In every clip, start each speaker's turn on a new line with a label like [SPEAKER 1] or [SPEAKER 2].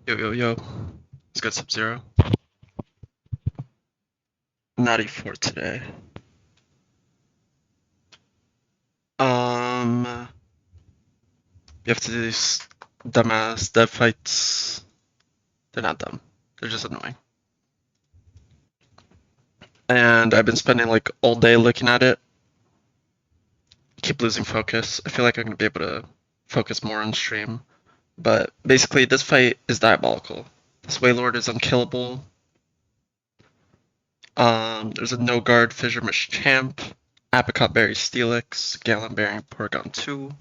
[SPEAKER 1] Yo, yo, yo. Let's go Sub-Zero. Not E4 today. You have to do these dumbass dev fights. They're not dumb. They're just annoying. And I've been spending like all day looking at it. Keep losing focus. I feel like I'm gonna be able to focus more on stream. But basically, this fight is diabolical. This Waylord is unkillable. There's a no guard Fissure Machamp, Apricot Berry Steelix, Gallon Berry Porygon 2.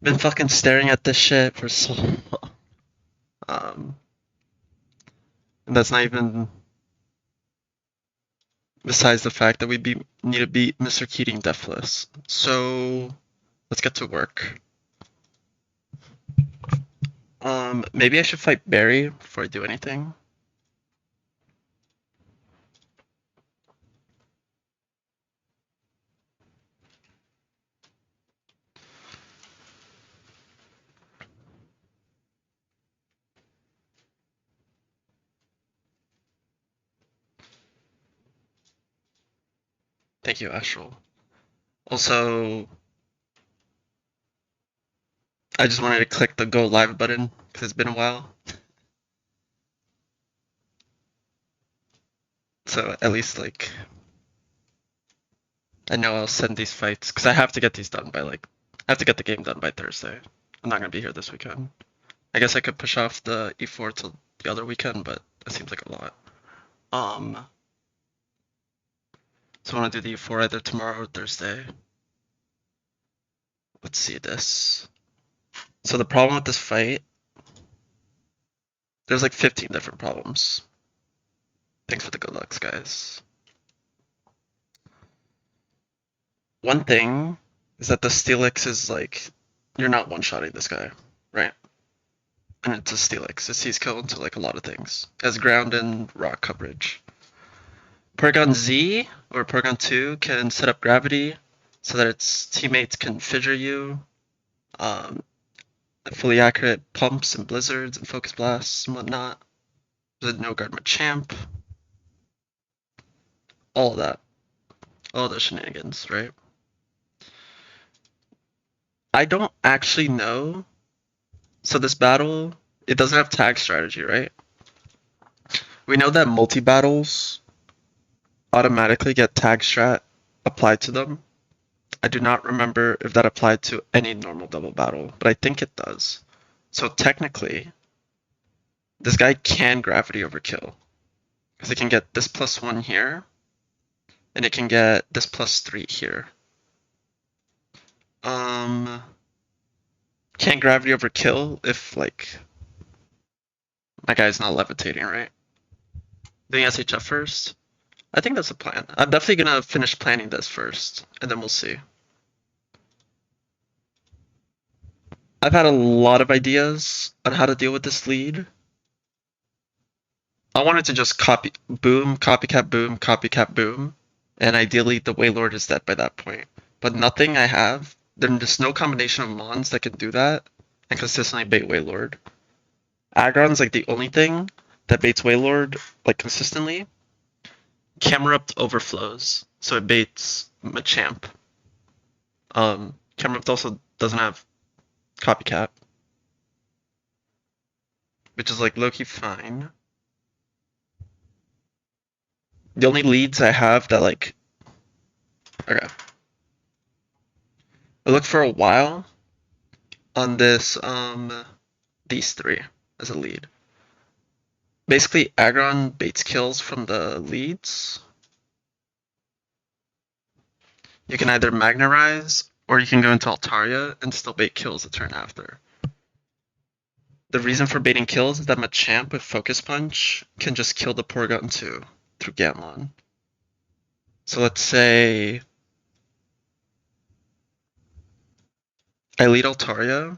[SPEAKER 1] Been fucking staring at this shit for so long. And that's not even besides the fact that we need to beat Mr. Keating deathless. So let's get to work. Maybe I should fight Barry before I do anything. Thank you, Astral. Also, I just wanted to click the go live button because it's been a while. So at least like I know I'll send these fights because I have to get these done by like I have to get the game done by Thursday. I'm not gonna be here this weekend. I guess I could push off the E4 till the other weekend, but that seems like a lot. So I want to do the E4 either tomorrow or Thursday. Let's see this. So the problem with this fight, there's like 15 different problems. Thanks for the good lucks, guys. One thing is that the Steelix is like, you're not one-shotting this guy, right? And it's a Steelix. It sees kill into like a lot of things. It has ground and rock coverage. Porygon Z or Porygon 2 can set up gravity so that its teammates can fissure you. Fully accurate pumps and blizzards and focus blasts and whatnot. There's a no guard Machamp. All of that. All those shenanigans, right? I don't actually know. So this battle, it doesn't have tag strategy, right? We know that multi-battles automatically get tag strat applied to them. I do not remember if that applied to any normal double battle, but I think it does. So technically, this guy can gravity overkill. Because it can get this +1 here, and it can get this +3 here. Can't gravity overkill if, like, my guy's not levitating, right? Doing SHF first? I think that's a plan. I'm definitely gonna finish planning this first, and then we'll see. I've had a lot of ideas on how to deal with this lead. I wanted to just copy, boom, copycat, boom, and ideally the Waylord is dead by that point. But nothing I have, there's no combination of mons that can do that and consistently bait Waylord. Aggron's like the only thing that baits Waylord like consistently. Camerupt overflows, so it baits Machamp. Camerupt also doesn't have copycat, which is like low-key fine. The only leads I have that like, okay. I looked for a while on this, these three as a lead. Basically, Aggron baits kills from the leads. You can either Magnarize, or you can go into Altaria and still bait kills the turn after. The reason for baiting kills is that Machamp with Focus Punch can just kill the Porygon 2 through Gatlon. So let's say I lead Altaria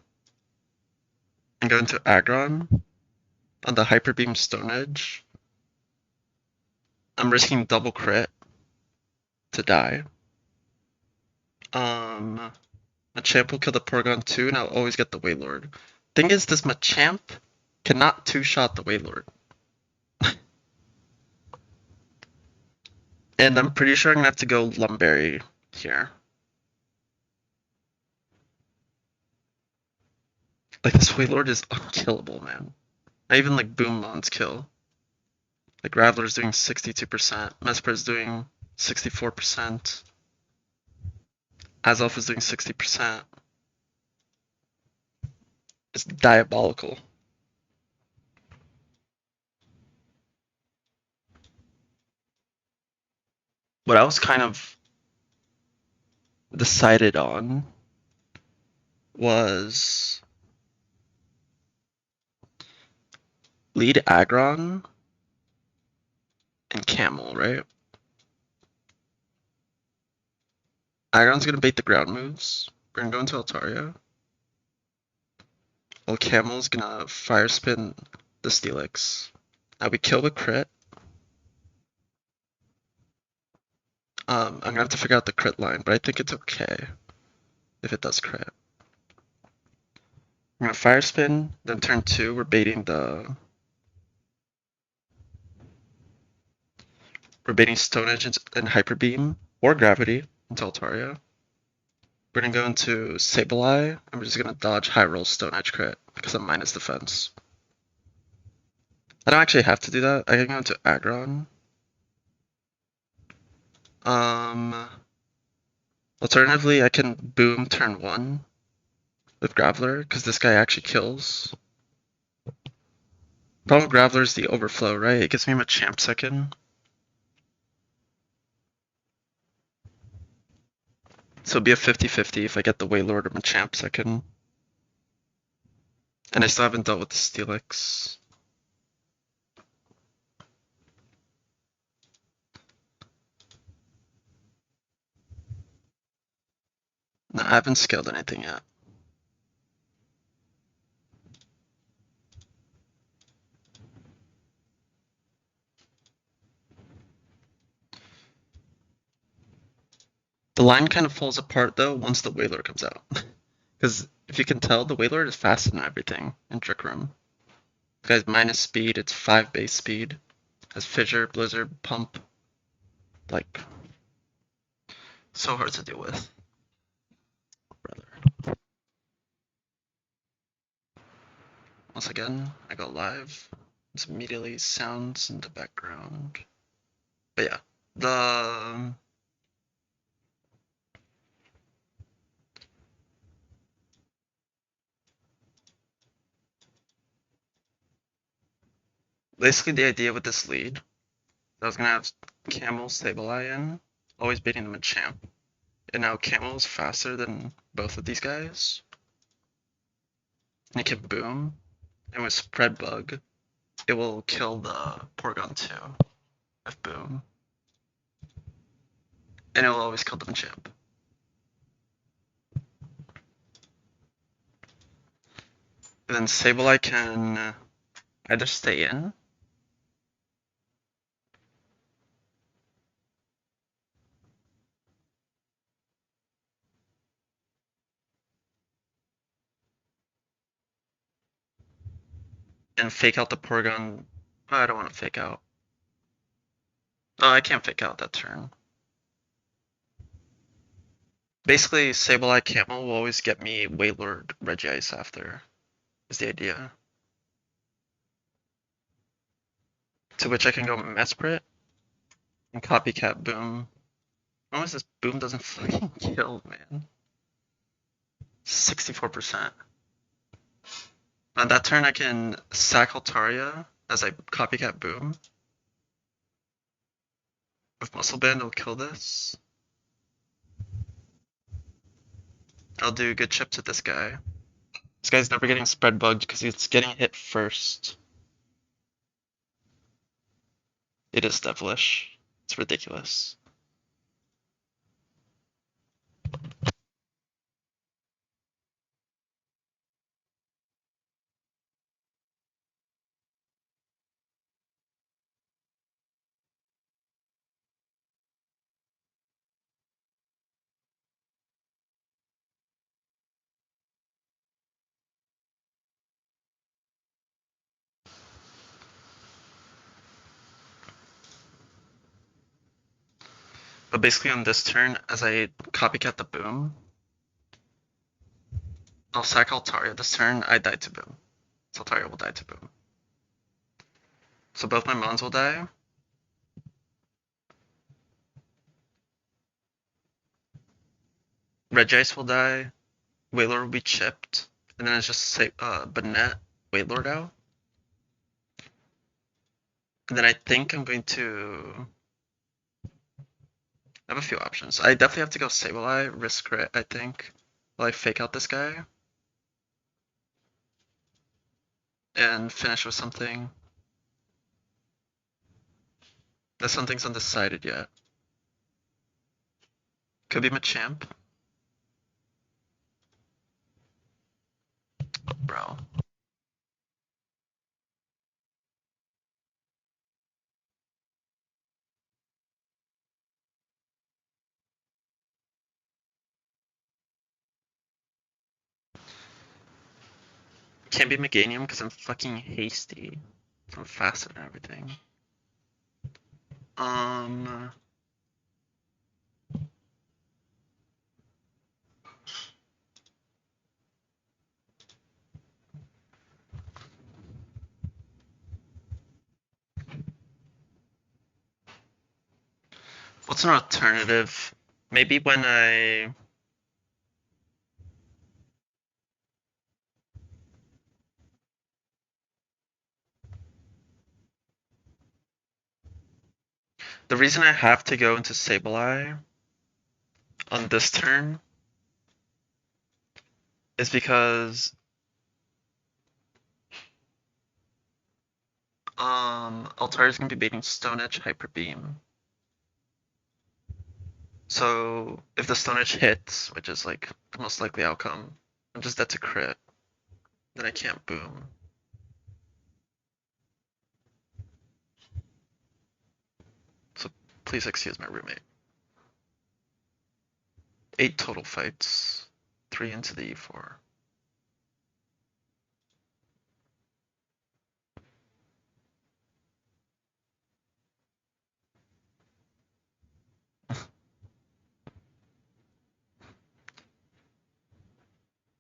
[SPEAKER 1] and go into Aggron on the Hyper Beam Stone Edge. I'm risking double crit to die. Machamp will kill the Porygon 2 and I'll always get the Waylord. Thing is, this Machamp cannot two-shot the Wailord. And I'm pretty sure I'm gonna have to go Lumberry here. Like, this Wailord is unkillable, man. Not even like Boom Mon's kill. Like, Graveler's doing 62%, Mesper's doing 64%, Azelf is doing 60%. It's diabolical. What I was kind of decided on was lead Aggron and Camel, right? Aggron's gonna bait the ground moves. We're gonna go into Altaria. While Camel's gonna fire spin the Steelix. Now we kill with crit. I'm gonna have to figure out the crit line, but I think it's okay if it does crit. We're gonna fire spin, then turn 2, we're baiting Stone Edge and Hyper Beam or Gravity into Altaria. We're gonna go into Sableye, and we're just gonna dodge High Roll Stone Edge crit because I'm minus defense. I don't actually have to do that. I can go into Aggron. Alternatively, I can boom turn 1 with Graveler because this guy actually kills. Problem with Graveler is the overflow, right? It gives me a champ second. So it'd be a 50-50 if I get the Wailord or Machamp second. And I still haven't dealt with the Steelix. No, I haven't scaled anything yet. The line kind of falls apart though once the Wailord comes out. Because if you can tell, the Wailord is faster than everything in Trick Room. This guy's minus speed, it's 5 base speed. Has Fissure, Blizzard, Pump. Like, so hard to deal with. Brother. Once again, I go live. It's immediately sounds in the background. But yeah, basically the idea with this lead, I was gonna have Camel Sableye in, always beating them at champ. And now Camel is faster than both of these guys. And he can boom. And with Spread Bug, it will kill the Porygon too. With boom. And it will always kill the Machamp. And then Sableye can either stay in and fake out the Porygon. Oh, I don't want to fake out. Oh, I can't fake out that turn. Basically, Sableye Camel will always get me Wailord Regice after, is the idea. To which I can go Mesprit and Copycat Boom. How is this Boom doesn't fucking kill, man? 64%. On that turn, I can sack Altaria as I Copycat Boom. With Muscle Band, it'll kill this. I'll do good chip to this guy. This guy's never getting spread bugged because he's getting hit first. It is devilish. It's ridiculous. basically on this turn, as I copycat the boom, I'll sack Altaria. This turn, I die to boom. So Altaria will die to boom. So both my mons will die. Regice will die. Wailord will be chipped. And then it's just say, Banette, Wailord out. And then I think I'm going to... I have a few options. I definitely have to go Sableye, risk crit, I think. While I fake out this guy. And finish with something. That something's undecided yet. Could be Machamp. Bro. Can't be Meganium because I'm fucking hasty. I'm faster than everything. What's an alternative? Maybe when I... The reason I have to go into Sableye on this turn is because Altaria's gonna be baiting Stone Edge Hyper Beam. So if the Stone Edge hits, which is like the most likely outcome, I'm just dead to crit. Then I can't boom. So please excuse my roommate. 8 total fights. 3 into the E4.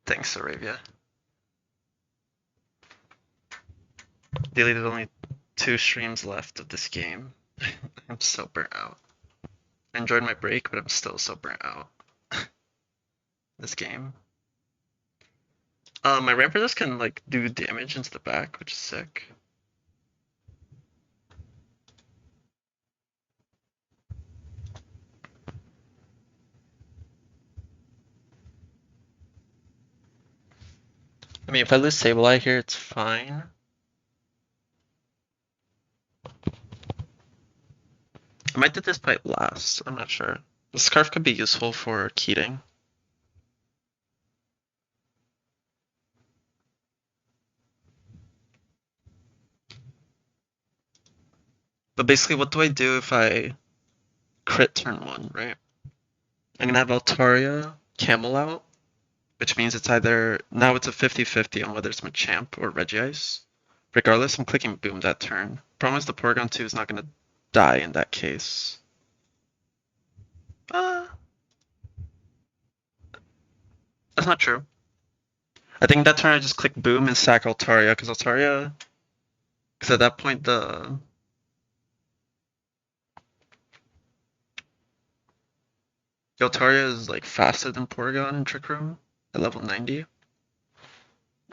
[SPEAKER 1] Thanks, Arabia. Deleted only 2 streams left of this game. I'm so burnt out. I enjoyed my break, but I'm still so burnt out. This game. My Rampardos can like do damage into the back, which is sick. I mean, if I lose Sableye here, it's fine. I might do this fight last. I'm not sure. The Scarf could be useful for Keating. But basically, what do I do if I crit turn 1, right? I'm gonna have Altaria Camel out, which means it's either... Now it's a 50-50 on whether it's Machamp or Regice. Regardless, I'm clicking Boom that turn. Problem is the Porygon 2 is not gonna die in that case. That's not true. I think that turn I just click Boom and sack Altaria, because Altaria... Because at that point the... Altaria is like faster than Porygon in Trick Room at level 90.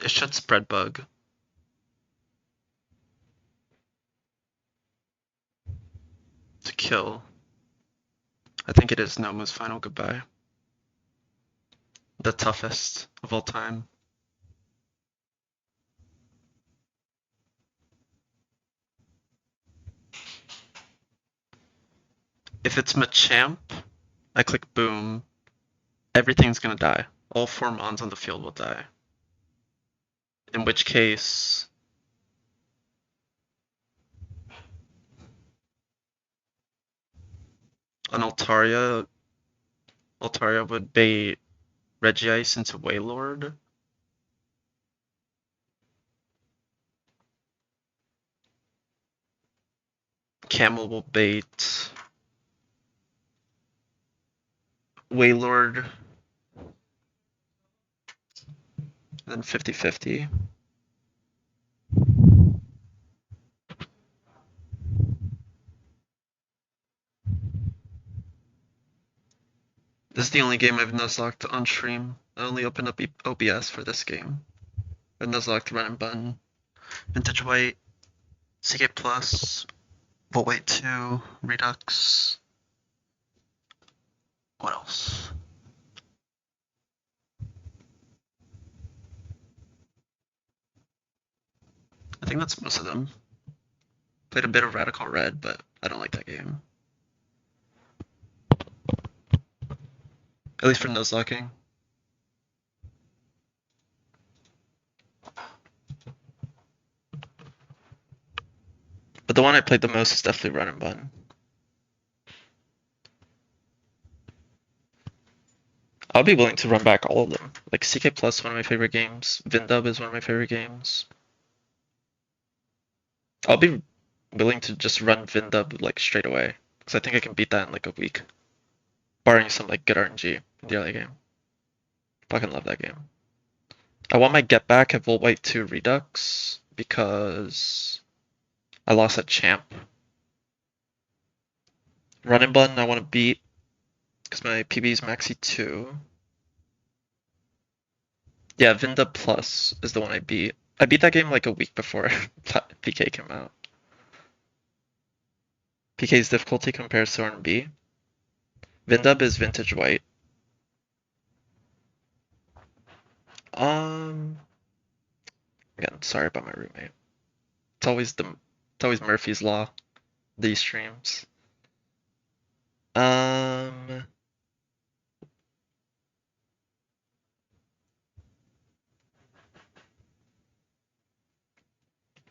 [SPEAKER 1] It should spread bug. To kill. I think it is Nomu's final goodbye. The toughest of all time. If it's Machamp, I click Boom. Everything's gonna die. All 4 Mons on the field will die. In which case... On Altaria would bait Regice into Wailord. Camel will bait Waylord, then 50-50. This is the only game I've nuzlocked on stream. I only opened up OBS for this game. I nuzlocked Run and Bun, Vintage White, CK Plus, Volt White 2, Redux. What else? I think that's most of them. Played a bit of Radical Red, but I don't like that game. At least for nuzlocking. But the one I played the most is definitely Run and Bun. I'll be willing to run back all of them. Like CK Plus, one of my favorite games. Vindub is one of my favorite games. I'll be willing to just run Vindub like straight away, because I think I can beat that in like a week, barring some like good RNG in the early game. Fucking love that game. I want my get back at Volt White 2 Redux because I lost at Champ. Run and Bun I want to beat because my PB is Maxi 2. Yeah, Vindub Plus is the one I beat. I beat that game like a week before PK came out. PK's difficulty compares to R&B. Vindub is Vintage White. Again, sorry about my roommate. It's always Murphy's Law, these streams.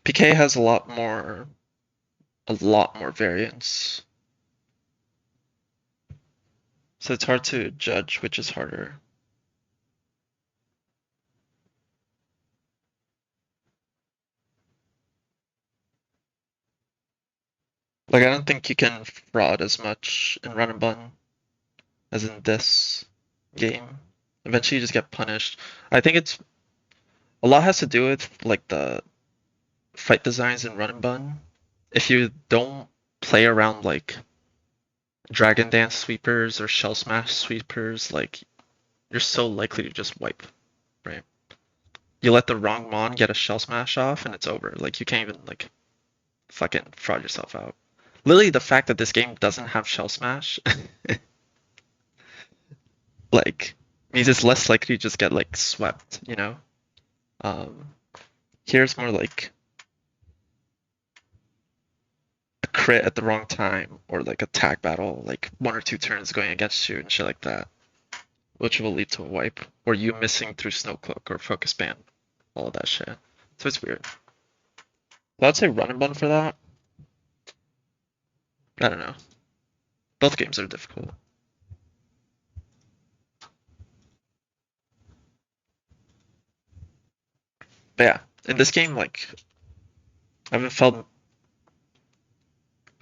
[SPEAKER 1] PK has a lot more variance. So it's hard to judge which is harder. Like, I don't think you can fraud as much in Run and Bun as in this game. Eventually you just get punished. I think it's a lot has to do with like the fight designs in Run and Bun. If you don't play around like Dragon Dance sweepers or Shell Smash sweepers, like you're so likely to just wipe, right? You let the wrong Mon get a Shell Smash off and it's over. Like you can't even like fucking fraud yourself out. Literally the fact that this game doesn't have Shell Smash like means it's less likely to just get like swept, you know? Here's more like a crit at the wrong time or like a tag battle, like 1 or 2 turns going against you and shit like that, which will lead to a wipe or you missing through Snowcloak or Focus Band, all of that shit. So it's weird. I'd say Run and Bun for that. I don't know. Both games are difficult. But yeah, in this game, like, I haven't felt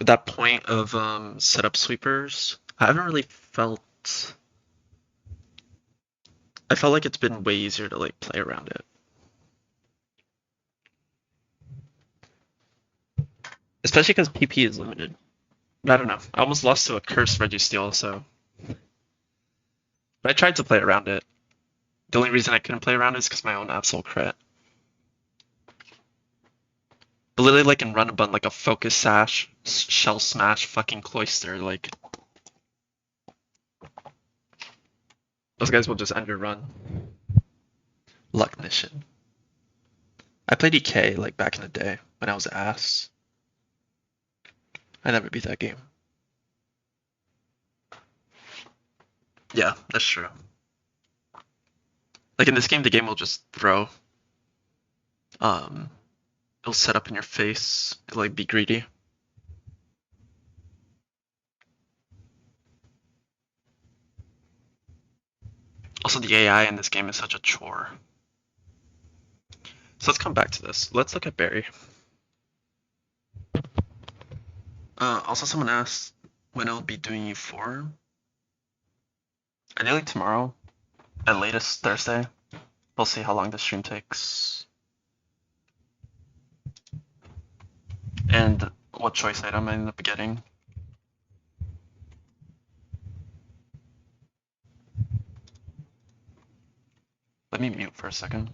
[SPEAKER 1] that point of setup sweepers. I haven't really felt. I felt like it's been way easier to like play around it. Especially because PP is limited. I don't know. I almost lost to a cursed Registeel, so. But I tried to play around it. The only reason I couldn't play around it is because my own Absol crit. But literally, like in Run and Bun, like a Focus Sash, Shell Smash, fucking Cloister, like. Those guys will just end your run. Lucknician. I played EK like back in the day when I was ass. I never beat that game. Yeah, that's true. Like in this game, the game will just throw. It'll set up in your face. It'll like be greedy. Also, the AI in this game is such a chore. So let's come back to this. Let's look at Barry. Also, someone asked when I'll be doing U4. Ideally tomorrow, at latest Thursday. We'll see how long the stream takes. And what choice item I end up getting. Let me mute for a second.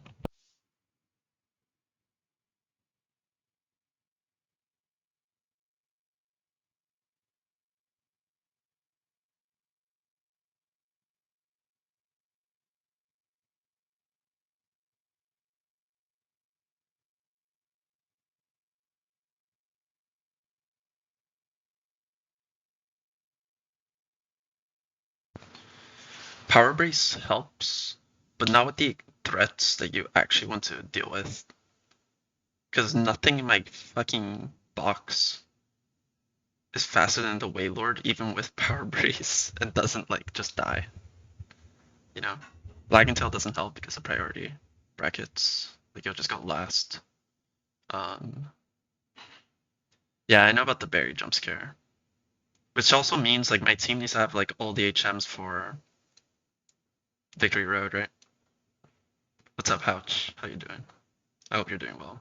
[SPEAKER 1] Power Brace helps, but not with the threats that you actually want to deal with. Because nothing in my fucking box is faster than the Waylord, even with Power Brace, and doesn't like just die. You know? Lag and Tail doesn't help because of priority brackets. Like you'll just go last. Yeah, I know about the berry jump scare. Which also means like my team needs to have like all the HMs for Victory Road, right? What's up, Pouch? How you doing? I hope you're doing well.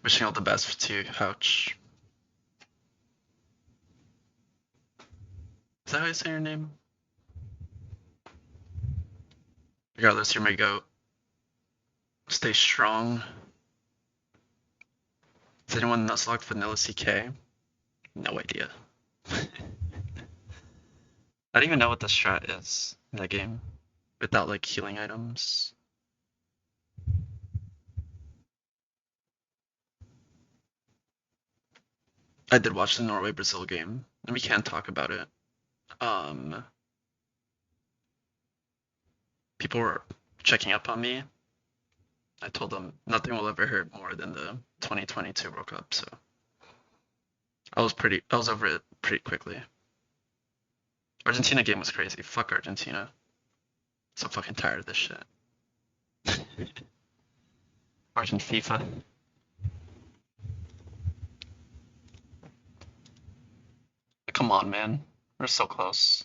[SPEAKER 1] Wishing all the best to you, Pouch. Is that how you say your name? Regardless, you're my goat. Stay strong. Is anyone Nuzlocke Vanilla CK? No idea. I don't even know what the strat is in that game without like healing items. I did watch the Norway Brazil game, and we can talk about it. People were checking up on me. I told them nothing will ever hurt more than the 2022 World Cup, so I was over it pretty quickly. Argentina game was crazy. Fuck Argentina. So fucking tired of this shit. Argent FIFA. Come on, man. We're so close.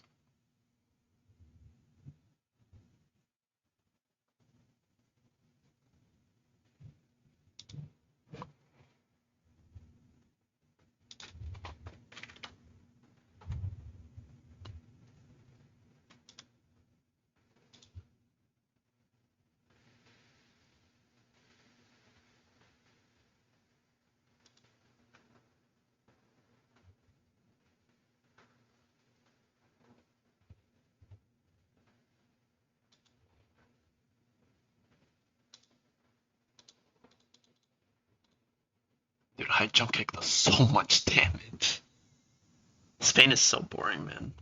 [SPEAKER 1] Dude, high jump kick does so much damage. Spain is so boring, man.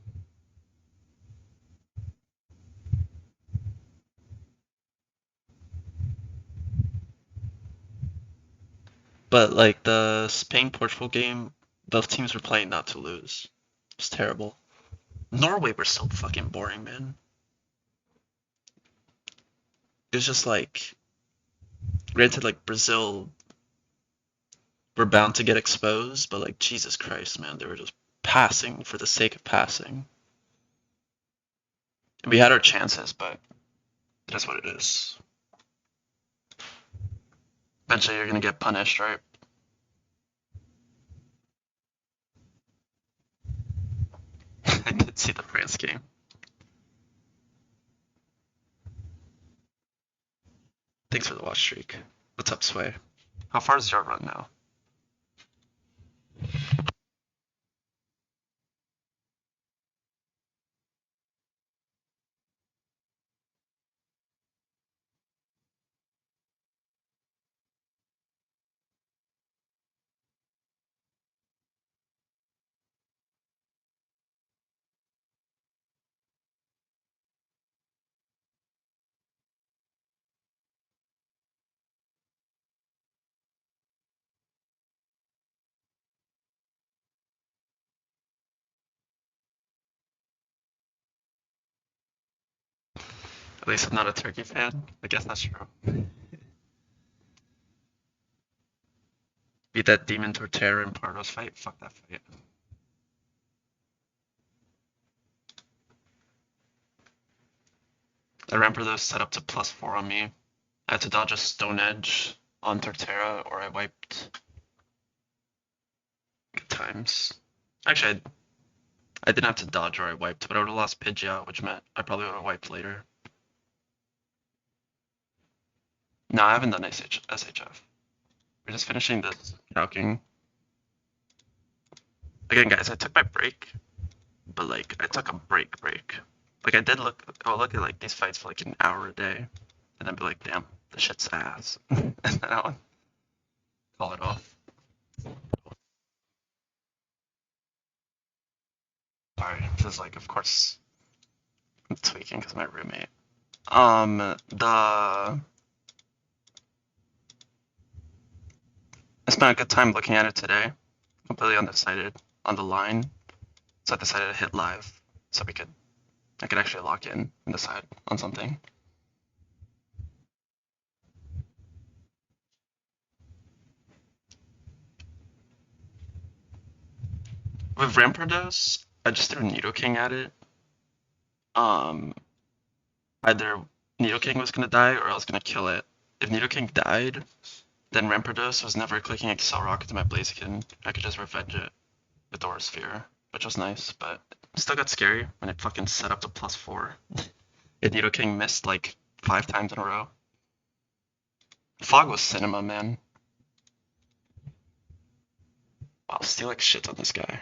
[SPEAKER 1] But like the Spain Portugal game, both teams were playing not to lose. It's terrible. Norway were so fucking boring, man. It was just like, granted, like Brazil were bound to get exposed, but like Jesus Christ, man, they were just passing for the sake of passing. We had our chances, but that's what it is. Eventually, you're gonna get punished, right? I did see the France game. Thanks for the watch streak. What's up, Sway? How far is your run now? At least I'm not a Turkey fan. I guess that's true. Beat that Demon Torterra in Pardo's fight? Fuck that fight. I remember those set up to +4 on me. I had to dodge a Stone Edge on Torterra or I wiped. Good times. Actually, I didn't have to dodge or I wiped, but I would have lost Pidgeot, which meant I probably would have wiped later. No, I haven't done SHF. We're just finishing this calcing. Again, guys, I took my break, but like I took a break. Like I did I'll look at like these fights for like an hour a day, and then be like, damn, the shit's ass, and then I'll call it off. Sorry, because like of course I'm tweaking because my roommate. I spent a good time looking at it today. Completely undecided on the line, so I decided to hit live so I could actually lock in and decide on something. With Rampardos, I just threw Nidoking at it. Um, Either Nidoking was gonna die or I was gonna kill it. If Nidoking died, then Rampardos was never clicking Excel Rocket to my Blaziken. I could just revenge it with Aura Sphere, which was nice, but it still got scary when it fucking set up to +4. If Nidoking missed like 5 times in a row. Fog was cinema, man. Wow, Steelix shit on this guy.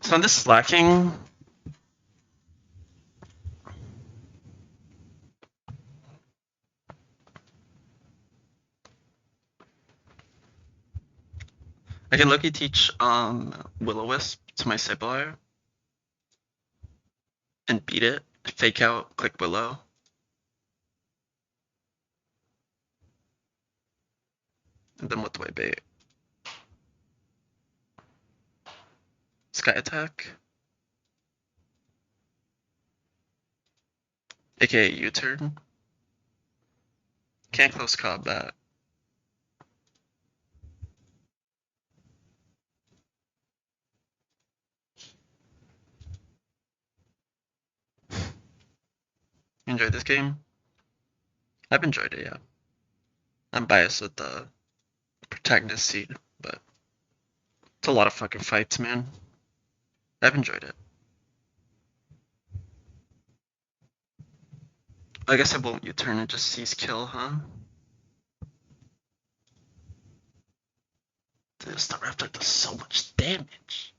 [SPEAKER 1] So on this slacking, I can lucky teach Will-O-Wisp to my Sableye and beat it, fake out, click Willow. And then what do I bait? Sky Attack? AKA U-turn? Can't close combat. You enjoyed this game? I've enjoyed it, yeah. I'm biased with the protagonist seed, but it's a lot of fucking fights, man. I've enjoyed it. I guess I won't U-turn and just seize kill, huh? This the Raptor does so much damage.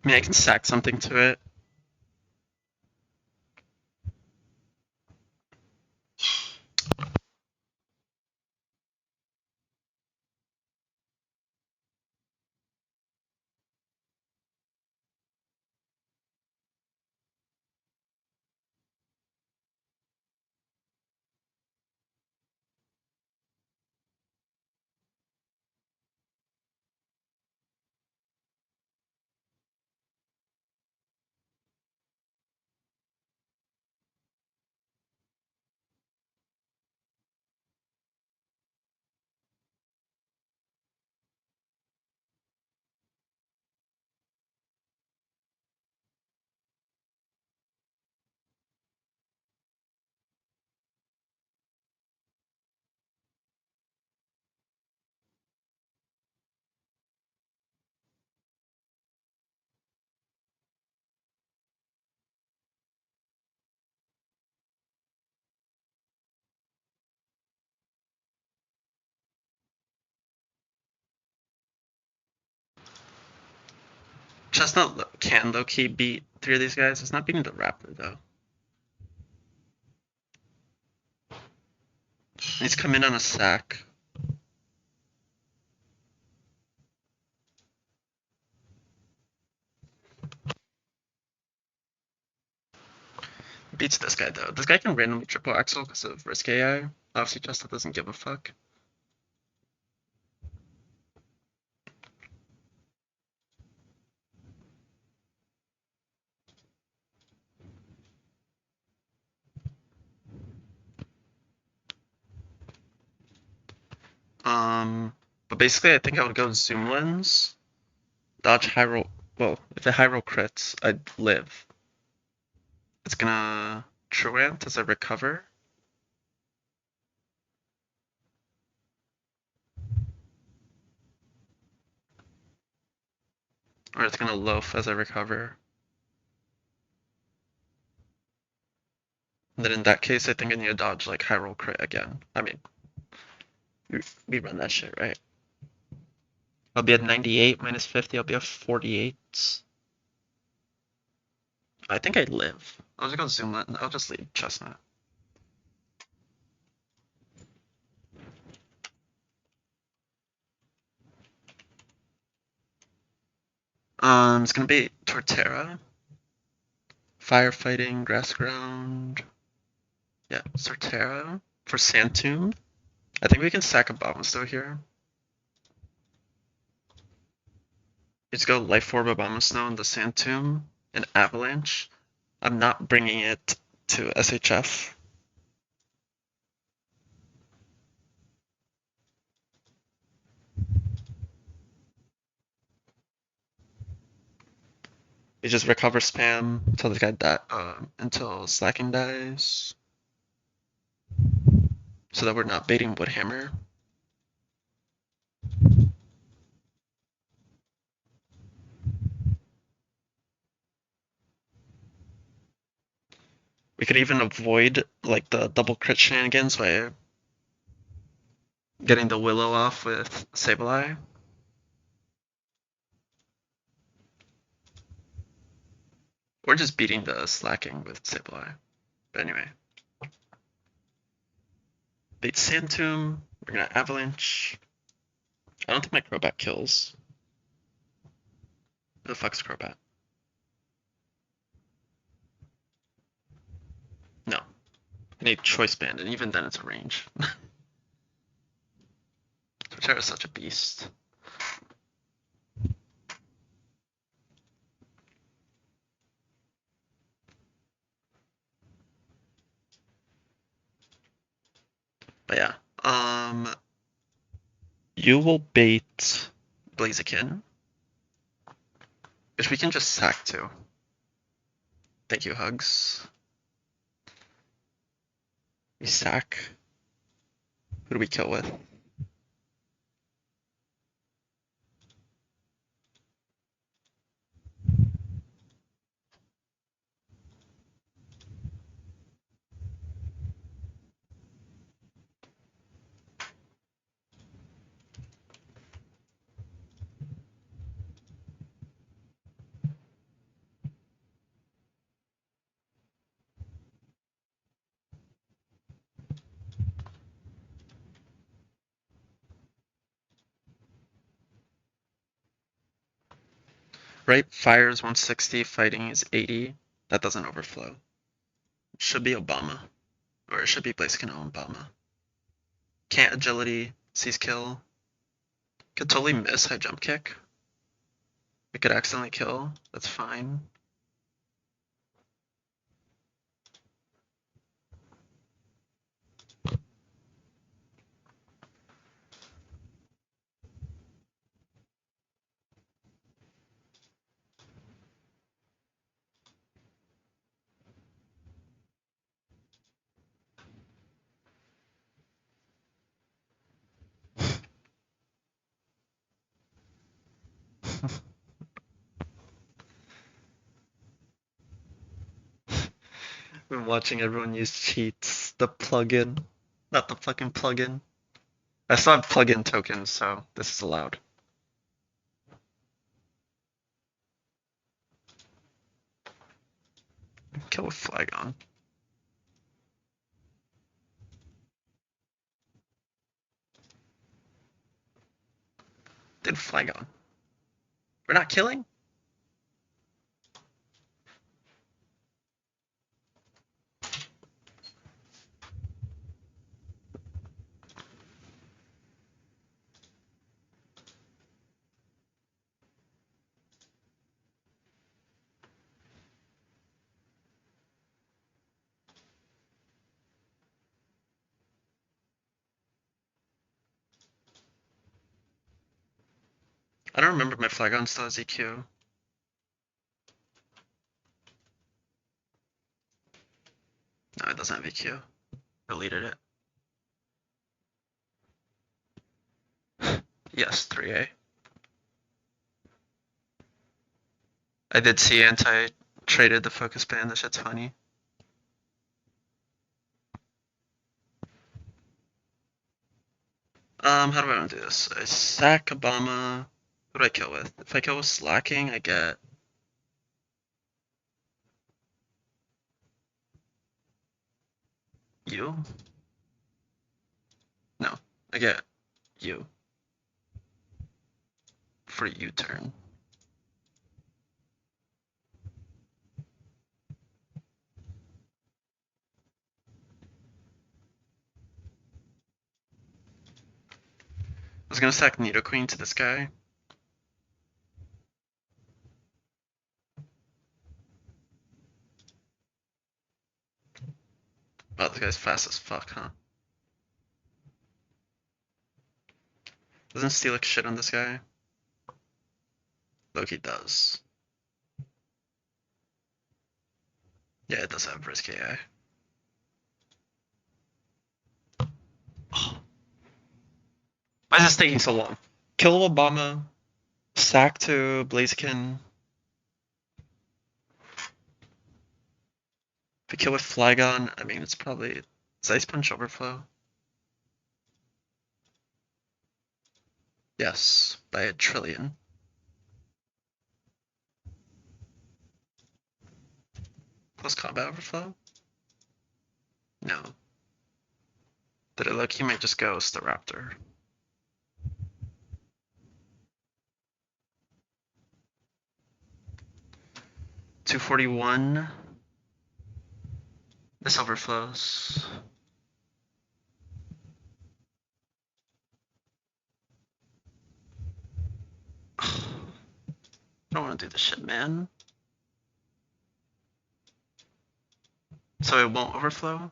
[SPEAKER 1] I mean, I can sack something to it. Chestnut can low-key beat 3 of these guys. It's not beating the Raptor, though. He's come in on a sack. Beats this guy, though. This guy can randomly triple axle because of risk AI. Obviously, Chestnut doesn't give a fuck. But basically, I think I would go zoom lens, dodge high roll. Well, if it high roll crits, I'd live. It's gonna truant as I recover. Or it's gonna loaf as I recover. And then in that case, I think I need to dodge like high roll crit again. I mean, we run that shit, right? I'll be at 98 minus 50. I'll be at 48. I think I live. I'll just go zoom lens. I'll just leave chestnut. It's gonna be Torterra. Firefighting, grass ground. Yeah, Torterra for Sand Tomb. I think we can sack a Abomasto here. Let's go Life Orb Abomasnow in the Sand Tomb and Avalanche. I'm not bringing it to SHF. We just recover spam until this guy until Slacking dies. So that we're not baiting Woodhammer. We could even avoid like the double crit shenanigans by getting the Willow off with Sableye. Or just beating the Slacking with Sableye. But anyway. Bait Sand Tomb. We're gonna Avalanche. I don't think my Crobat kills. Who the fuck's Crobat? No. I need Choice Band, and even then it's a range. Torterra is such a beast. But yeah. You will bait Blaziken. Which we can just sack too. Thank you, Hugs. We sack. Who do we kill with? right fire is 160, fighting is 80. That doesn't overflow. It should be Obama. Or it should be Blaziken on Obama. Can't agility, sees kill. Could totally miss high jump kick. We could accidentally kill. That's fine. Been watching everyone use cheats. The plugin. Not the fucking plugin. I still have plugin tokens, so this is allowed. Kill with flag on. Did flag on. We're not killing? I don't remember my flag on still has EQ. No, it doesn't have EQ. Deleted it. Yes, 3A. I did see anti-traded the focus band. That shit's funny. How do I want to do this? I sack Obama. Who do I kill with? If I kill with slacking, I get you. No, I get you for U-turn. I was gonna sack Nidoqueen to this guy. Oh, this guy's fast as fuck, huh? Doesn't Steelix shit on this guy? Loki does. Yeah, it does have risk AI. Oh. Why is this taking so long? Kill Obama, sack to Blaziken. If we kill with Flygon, I mean, it's probably... Is Ice Punch overflow? Yes, by a trillion. Plus combat overflow? No. Did it look? He might just ghost the Raptor. $241. This overflows. I don't want to do this shit, man. So it won't overflow? I'm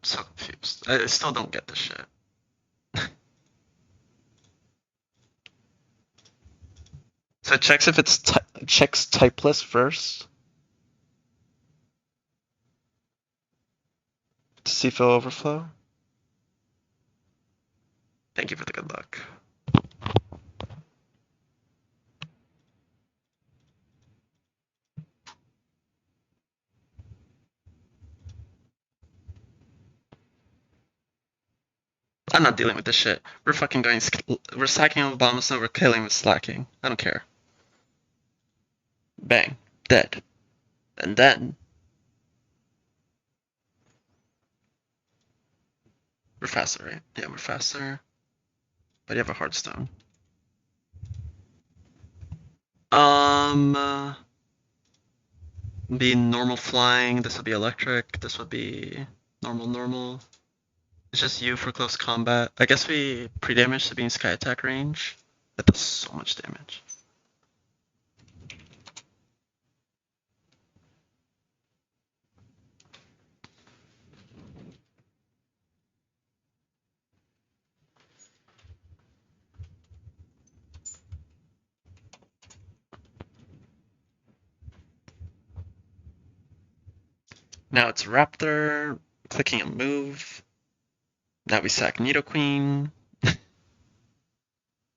[SPEAKER 1] so confused. I still don't get this shit. So it checks if it's checks typeless first to see if it'll overflow. Thank you for the good luck. I'm not dealing with this shit. We're fucking going. We're sacking Obama, so we're killing with slacking. I don't care. Bang. Dead. And then we're faster, right? Yeah, we're faster. But you have a hard stone. Be normal flying. This would be electric. This would be normal. It's just you for close combat. I guess we pre-damage to be in sky attack range. That does so much damage. Now it's Raptor, clicking a move. Now we sack Nidoqueen.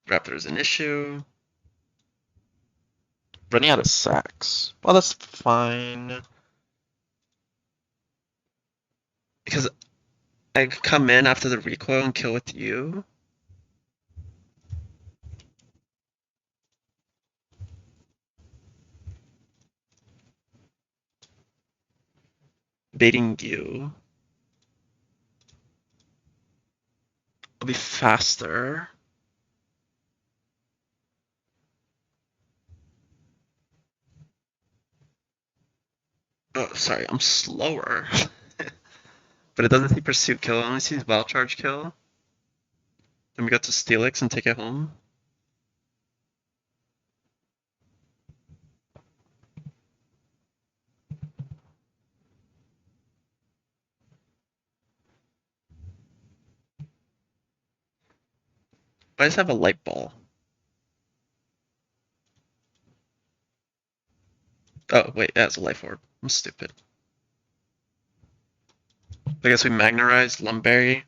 [SPEAKER 1] Raptor is an issue. Running out of sacks. Well, that's fine. Because I could come in after the recoil and kill with you. Baiting you. I'll be faster. Oh, sorry, I'm slower. But it doesn't see Pursuit kill, it only sees Wild Charge kill. Then we go to Steelix and take it home. I just have a Light Ball. Oh, wait, that's a Life Orb. I'm stupid. I guess we Magnerized Lumberry.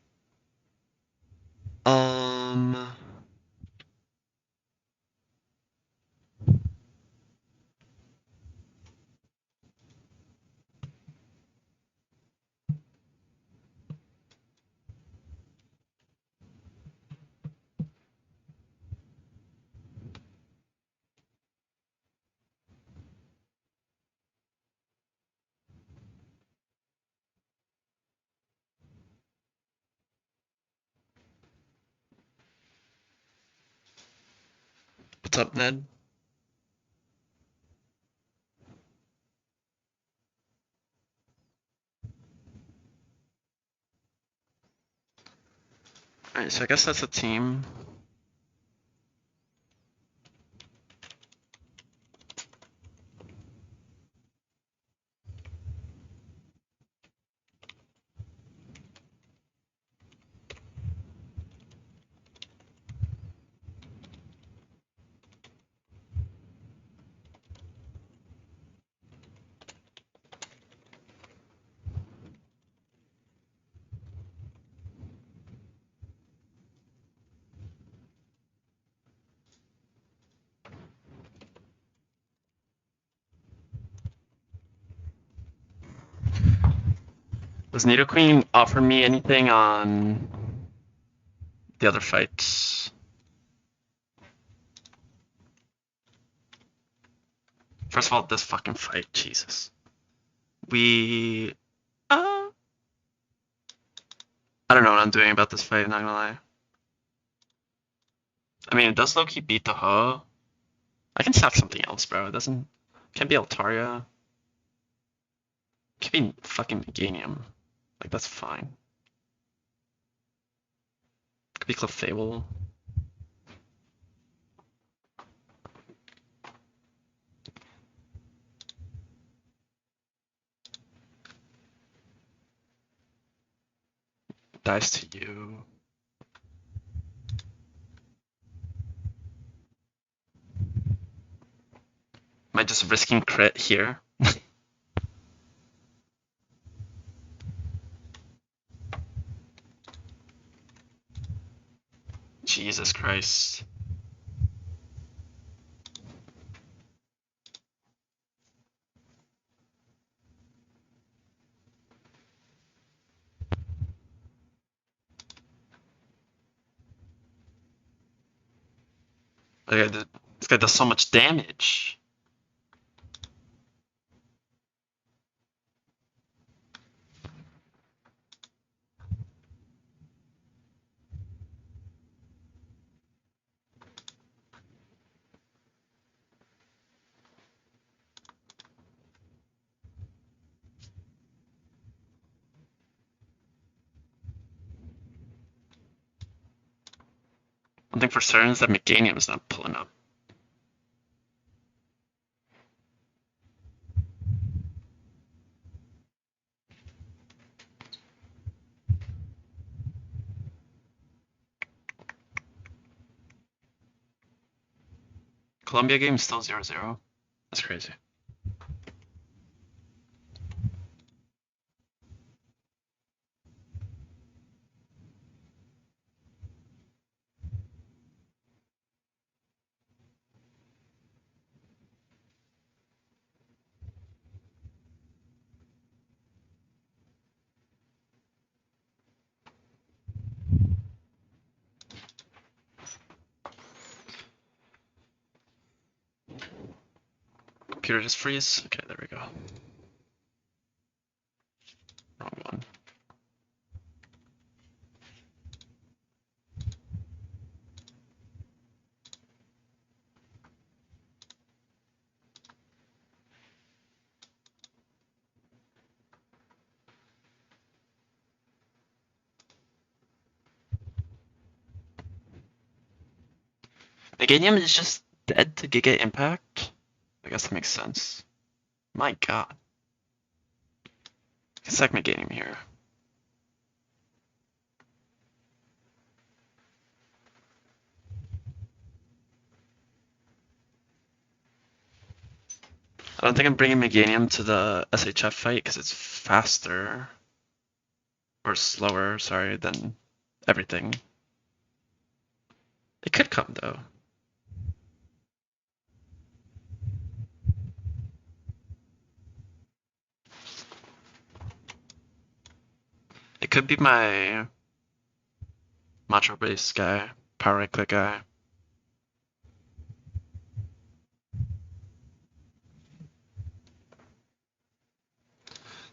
[SPEAKER 1] What's up, Ned? Alright, so I guess that's a team. Does Nidoqueen offer me anything on the other fights? First of all, this fucking fight, Jesus. We... I don't know what I'm doing about this fight, not gonna lie. I mean, it does low-key beat the Ho. I can sack something else, bro. It doesn't... Can't be Altaria. Could be fucking Meganium. Like, that's fine. Could be Clefable. Dies to you. Am I just risking crit here? Jesus Christ. Like, this guy does so much damage. One thing for certain is that Meganium is not pulling up. Columbia game is still 0-0. That's crazy. Computer just freeze. Okay, there we go. Wrong one. Meganium is just dead to Giga Impact? I guess that makes sense. My god. It's like Meganium here. I don't think I'm bringing Meganium to the SHF fight because it's faster. Or slower, sorry, than everything. It could come though. It could be my Macho Base guy, Power Right Click guy.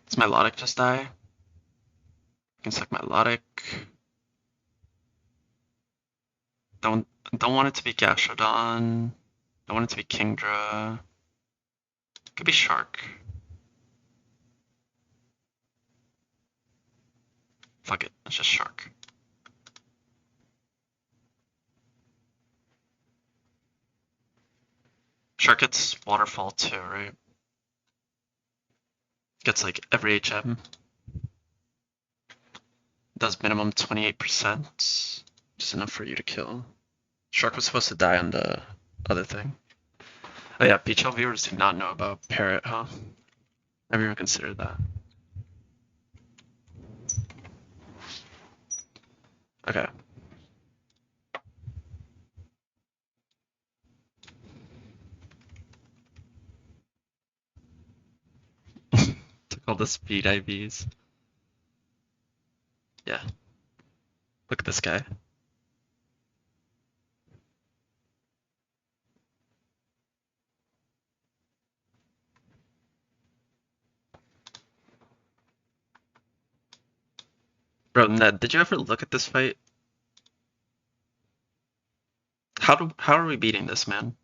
[SPEAKER 1] Does Melodic just die? I can suck Melodic. Don't want it to be Gashodon. Don't want it to be Kingdra. Could be Shark. Fuck it, it's just Shark. Shark gets Waterfall too, right? Gets like every HM. Does minimum 28%, just enough for you to kill. Shark was supposed to die on the other thing. Oh yeah, BHL viewers do not know about Parrot, huh? Never even considered that. Okay. Took all the speed IVs. Yeah. Look at this guy. Bro, Ned, did you ever look at this fight? How are we beating this, man?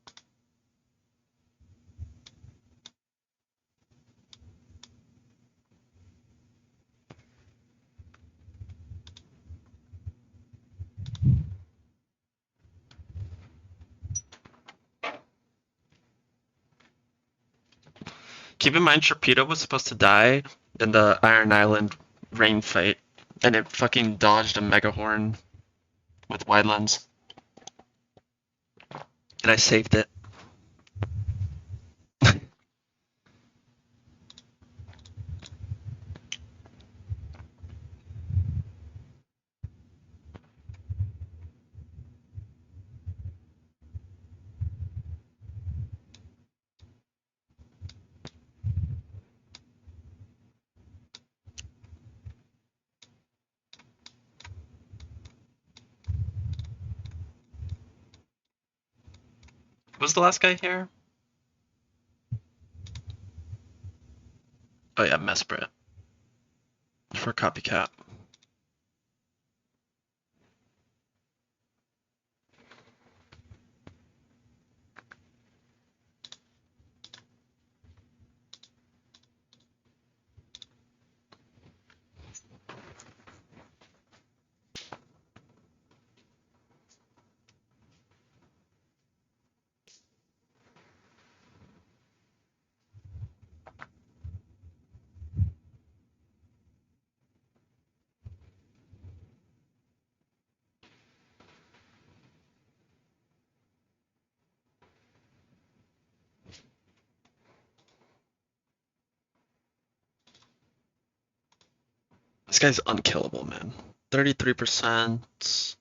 [SPEAKER 1] Keep in mind, Sharpedo was supposed to die in the Iron Island rain fight, and it fucking dodged a Mega Horn with wide lens. And I saved it. Was the last guy here? Oh yeah, Mesprit. For Copycat. This guy's unkillable, man. 33%,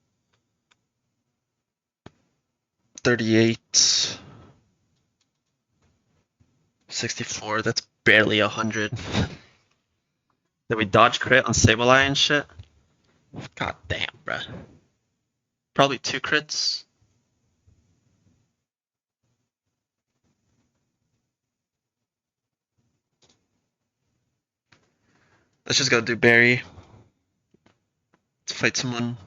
[SPEAKER 1] 38, 64. That's barely 100. Did we dodge crit on Sableye and shit? God damn, bruh. Probably 2 crits. Let's just go do Barry. Let's fight someone.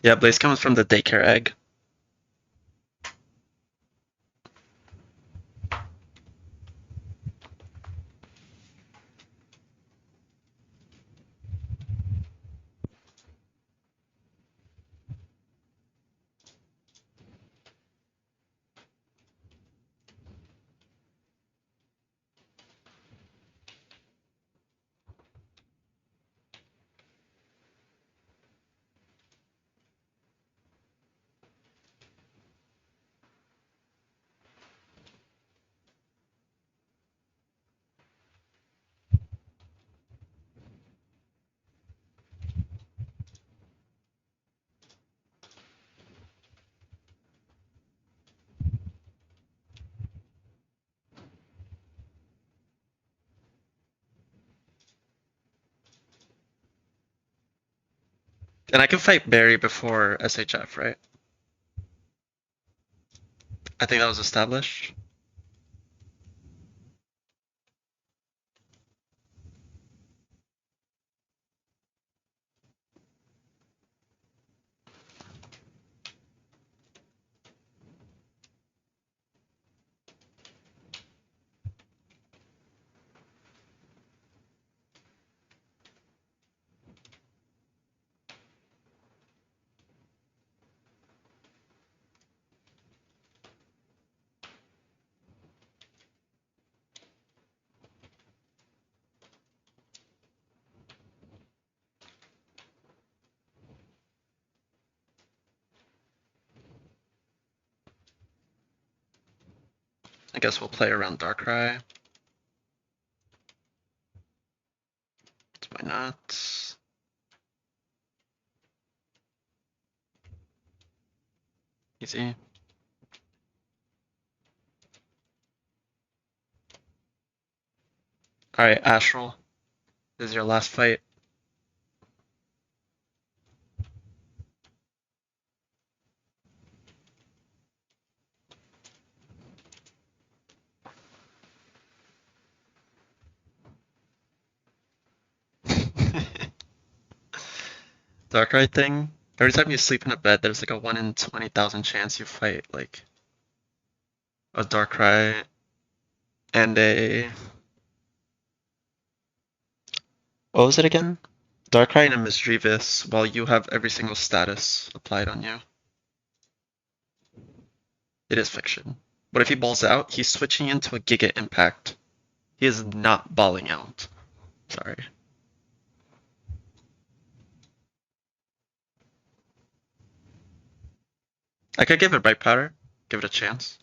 [SPEAKER 1] Yeah, Blaze comes from the daycare egg. And I can fight Barry before SHF, right? I think that was established. I guess we'll play around Darkrai. Why not? Easy. Alright, Astral. This is your last fight. Darkrai thing. Every time you sleep in a bed, there's like a 1 in 20,000 chance you fight like a Darkrai and a what was it again? Darkrai and a Misdreavus while you have every single status applied on you. It is fiction. But if he balls out, he's switching into a Giga Impact. He is not balling out. Sorry. I could give it Bright Powder. Give it a chance.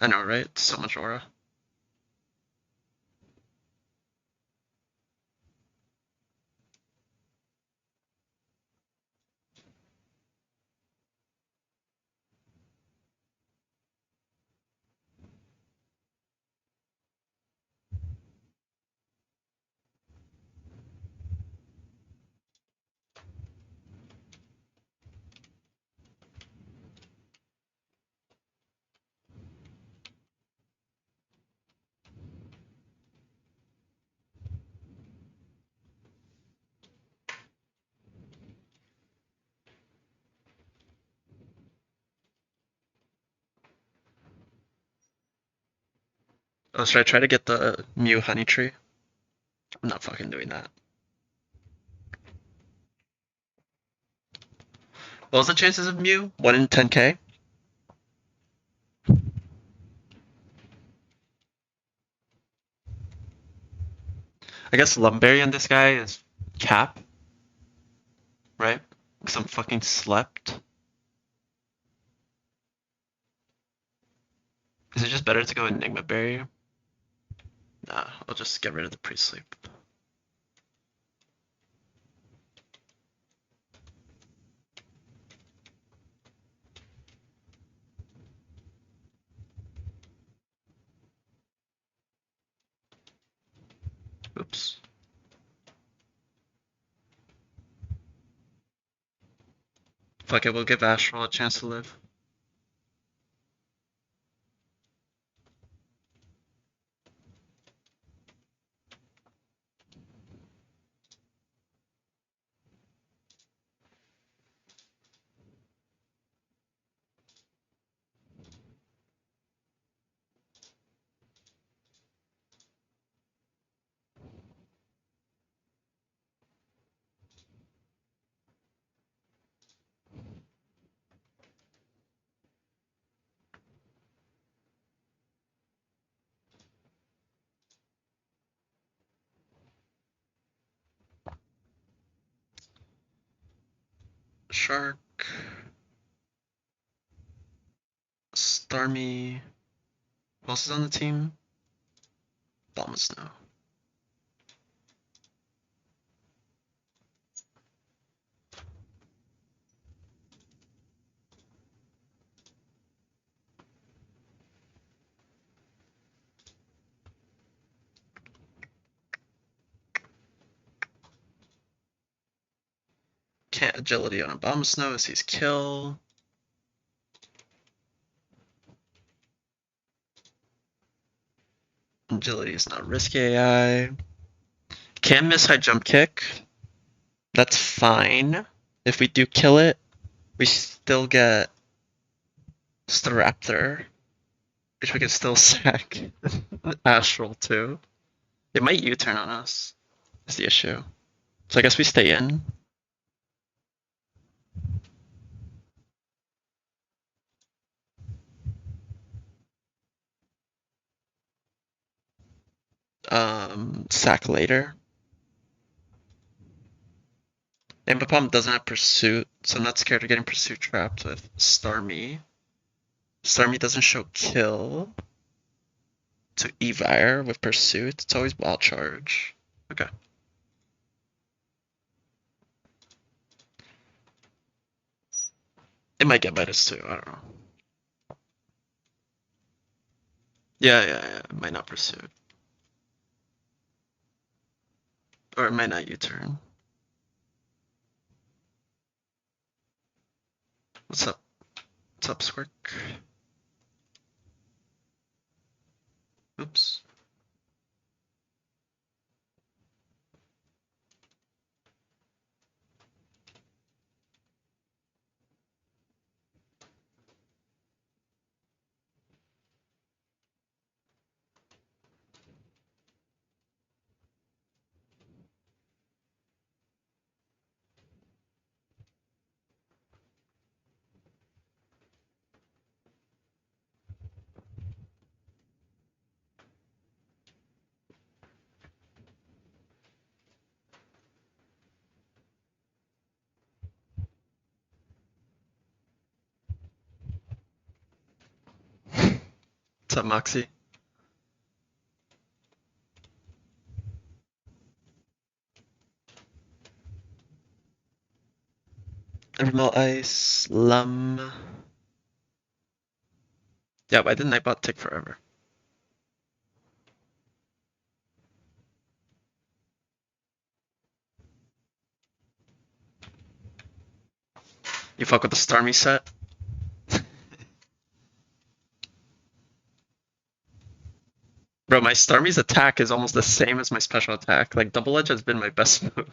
[SPEAKER 1] I know, right? So much aura. Oh, should I try to get the Mew honey tree? I'm not fucking doing that. What was the chances of Mew? 1 in 10k? I guess Lumberry on this guy is cap, right? Because I'm fucking slept. Is it just better to go Enigma Berry? Nah, I'll just get rid of the pre-sleep. Oops. Fuck it, we'll give Astral a chance to live. Shark. Starmie. Who else is on the team? Bombsnow. Can't agility on a Bombsnow as he's kill. Agility is not risky AI. Can miss high jump kick. That's fine. If we do kill it, we still get Staraptor, which we can still sack Astral too. It might U-turn on us, is the issue. So I guess we stay in. Sack later. Ambipom doesn't have Pursuit, so I'm not scared of getting Pursuit trapped with Starmie. Starmie doesn't show kill. To Evire with Pursuit, it's always Wild Charge. Okay. It might get -2, I don't know. Yeah, it might not Pursuit. Or it might not U-turn. What's up? What's up, Squirk? Oops. What's up, Moxie? Evermel Ice, Lum. Yeah, why did Nightbot take forever? You fuck with the Starmie set? Bro, my Starmie's attack is almost the same as my special attack. Like, Double Edge has been my best move.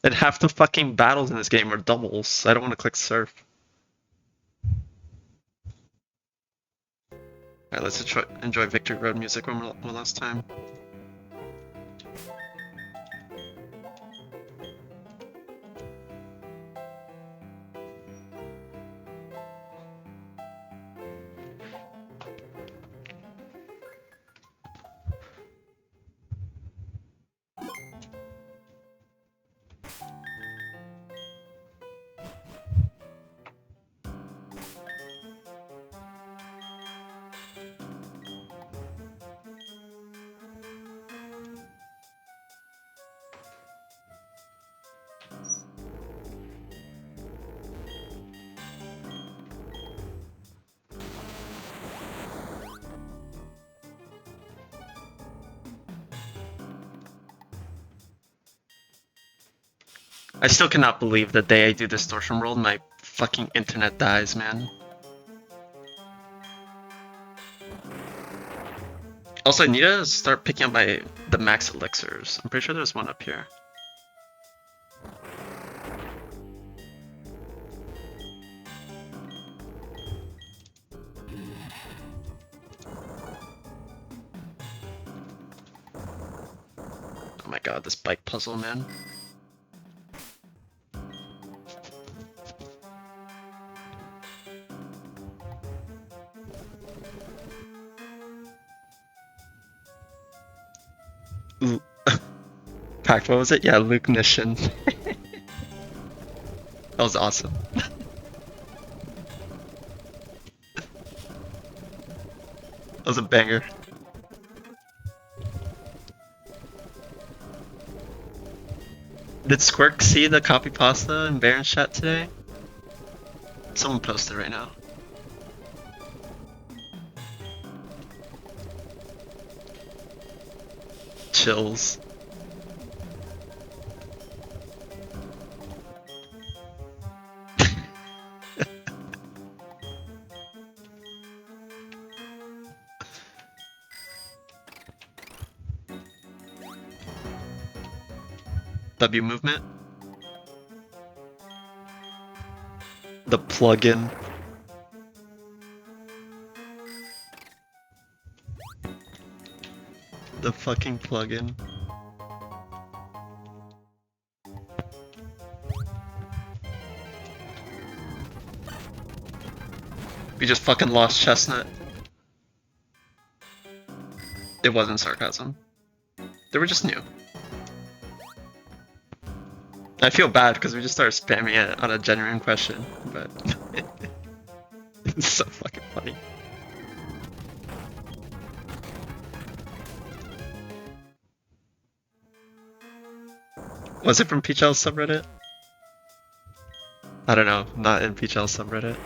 [SPEAKER 1] And half the fucking battles in this game are doubles. I don't want to click Surf. Alright, let's enjoy Victory Road music one last time. I still cannot believe the day I do distortion world, my fucking internet dies, man. Also, I need to start picking up the max elixirs. I'm pretty sure there's one up here. Oh my god, this bike puzzle, man. Pact, what was it? Yeah, Luke Nishin. That was awesome. That was a banger. Did Squirk see the copy pasta in Baron's chat today? Someone posted right now. Chills. W movement. The plugin. The fucking plugin. We just fucking lost Chestnut. It wasn't sarcasm. They were just new. I feel bad because we just started spamming it on a genuine question, but it's so fucking funny. Was it from PeachL's subreddit? I don't know, not in PeachL's subreddit.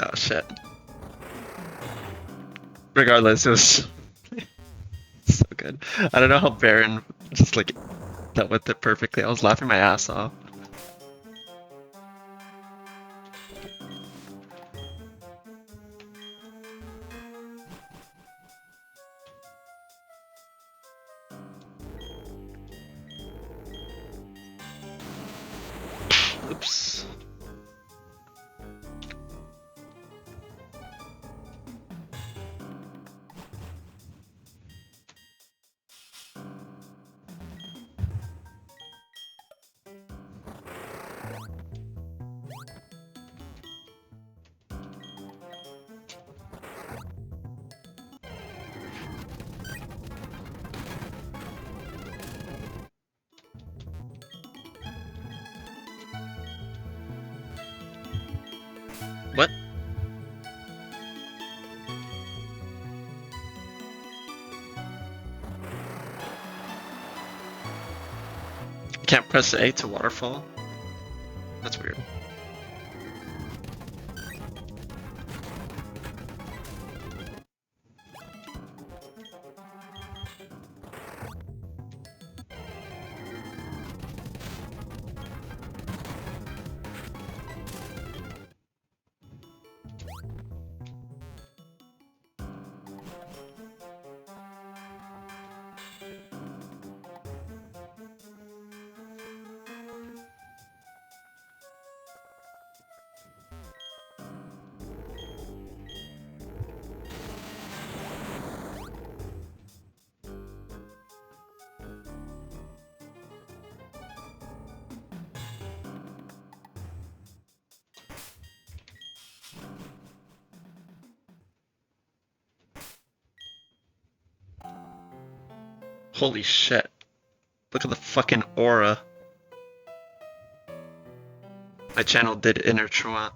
[SPEAKER 1] Oh shit. Regardless, it was so good. I don't know how Baron just like dealt with it perfectly. I was laughing my ass off. Oops. What? You can't press A to waterfall? That's weird. Holy shit. Look at the fucking aura. My channel did inner truant.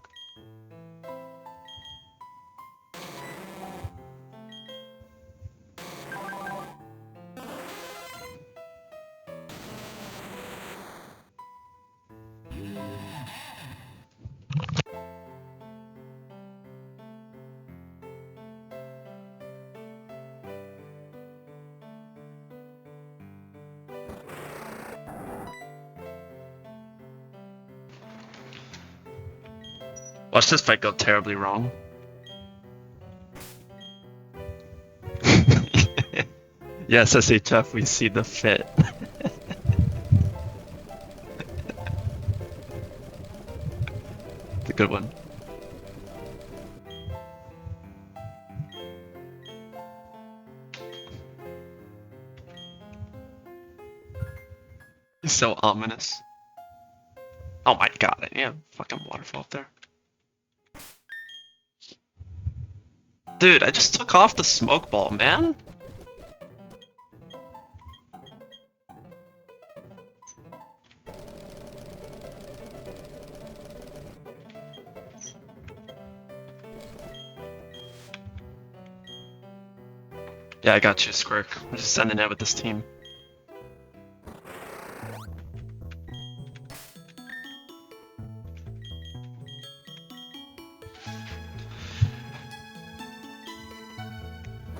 [SPEAKER 1] Watch this fight go terribly wrong. Yes, SHF, we see the fit. It's a good one. He's so ominous. Oh my god, I need a fucking waterfall up there. Dude, I just took off the smoke ball, man. Yeah, I got you, Squirk. I'm just sending it with this team.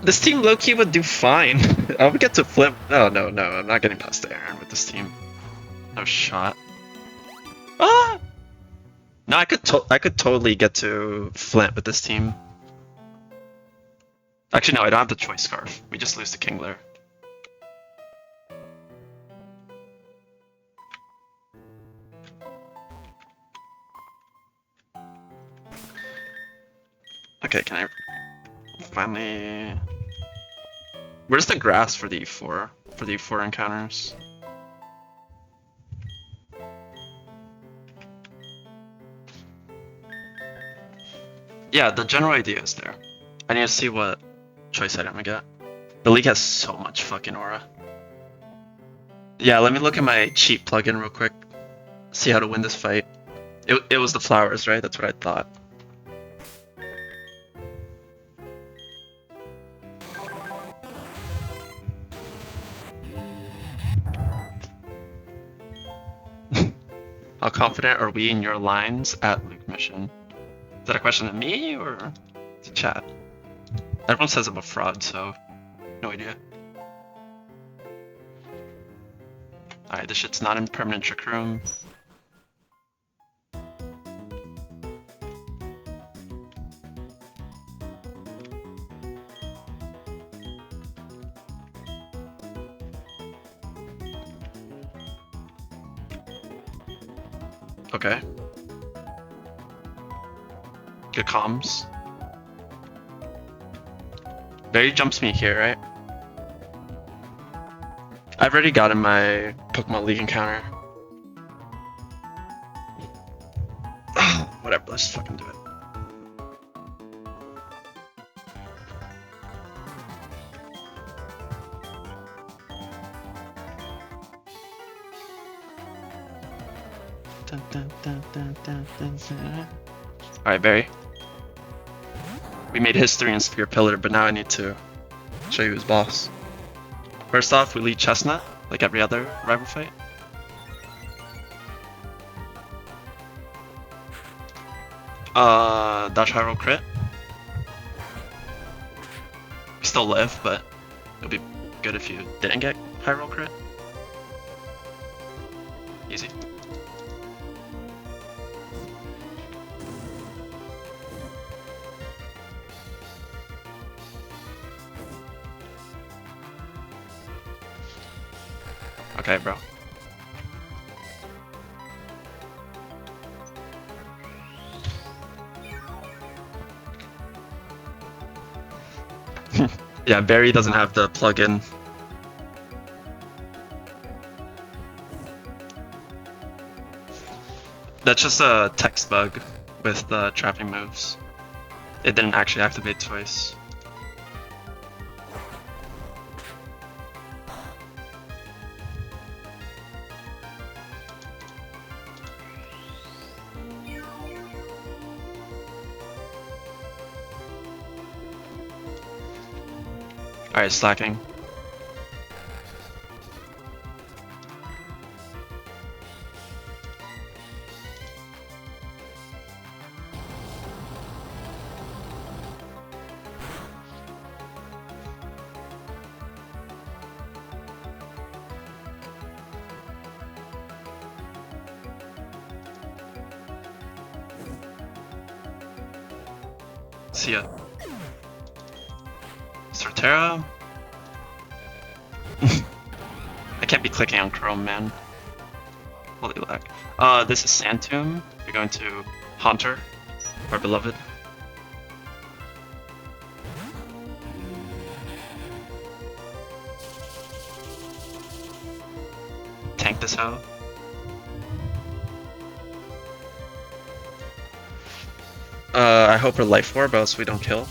[SPEAKER 1] This team low-key would do fine. I would get to flip. No, no, no. I'm not getting past the Aaron with this team. No shot. Ah! No, I could totally get to Flint with this team. Actually, no, I don't have the choice scarf. We just lose to Kingler. Okay, can I finally... Where's the grass for the E4? For the E4 encounters? Yeah, the general idea is there. I need to see what choice item I get. The league has so much fucking aura. Yeah, let me look at my cheat plugin real quick. See how to win this fight. It was the flowers, right? That's what I thought. How confident are we in your lines at Luke mission? Is that a question to me or to chat? Everyone says I'm a fraud, so no idea. Alright, this shit's not in permanent trick room. Okay. Good comms. Barry jumps me here, right? I've already gotten my Pokemon League encounter. Whatever, let's just fucking do it. Alright, Barry. We made history in Spear Pillar, but now I need to show you who's boss. First off, we lead Chestnut, like every other rival fight. Dodge high roll crit. We still live, but it'll be good if you didn't get high roll crit. Easy. Okay, bro. Yeah, Barry doesn't have the plugin. That's just a text bug with the trapping moves. It didn't actually activate twice. Alright, slacking. See ya. Sortera. I can't be clicking on Chrome, man. Holy lag. This is Santum. You're going to Haunter, our beloved. Tank this out. I hope we're life orb, else we don't kill.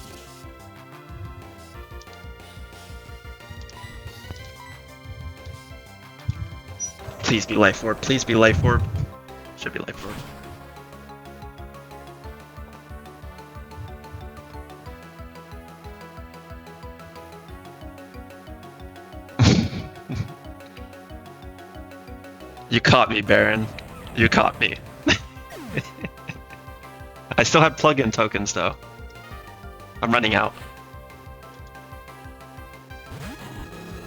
[SPEAKER 1] Please be life orb. Please be life orb. Should be life orb. You caught me, Baron. You caught me. I still have plugin tokens though. I'm running out.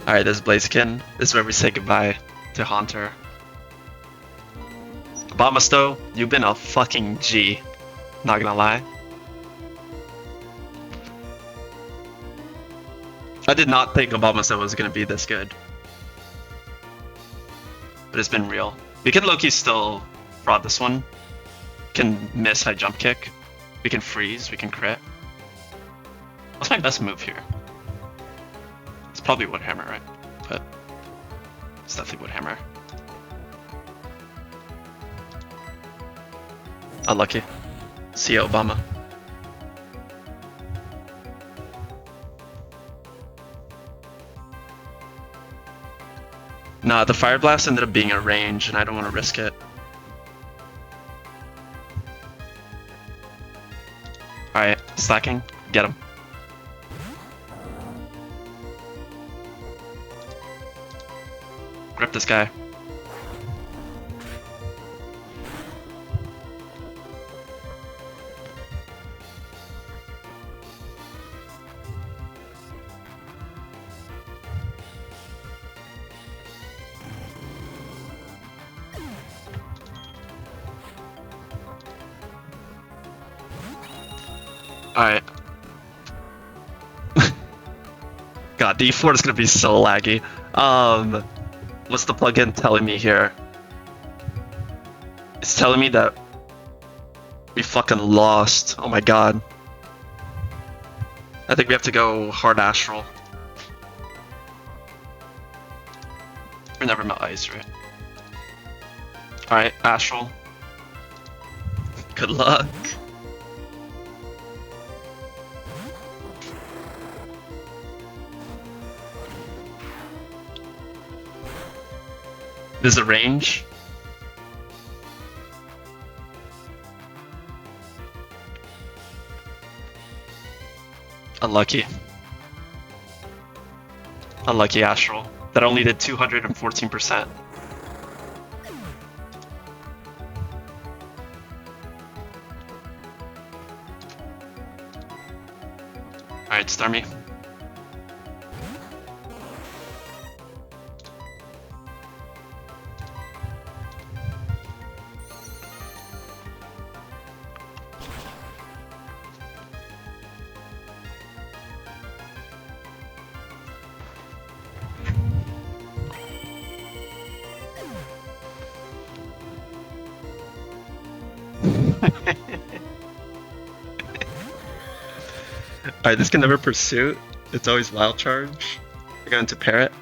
[SPEAKER 1] Alright, this is Blaziken. This is where we say goodbye to Haunter. Obamasto, you've been a fucking G. Not gonna lie. I did not think Obamasto was gonna be this good. But it's been real. We can low-key still fraud this one. Can miss high jump kick. We can freeze, we can crit. What's my best move here? It's probably Woodhammer, right? But it's definitely Woodhammer. Unlucky. See ya, Obama. Nah, the Fire Blast ended up being a range, and I don't want to risk it. Alright, slacking. Get him. Grip this guy. Alright. God, D4 is gonna be so laggy. What's the plugin telling me here? It's telling me that we fucking lost. Oh my god. I think we have to go hard astral. We never met ice, right? Alright, astral. Good luck. There's a range. Unlucky. Unlucky astral. That only did 214%. Alright, start me. Alright, this can never pursuit. It's always wild charge. We're going to parrot.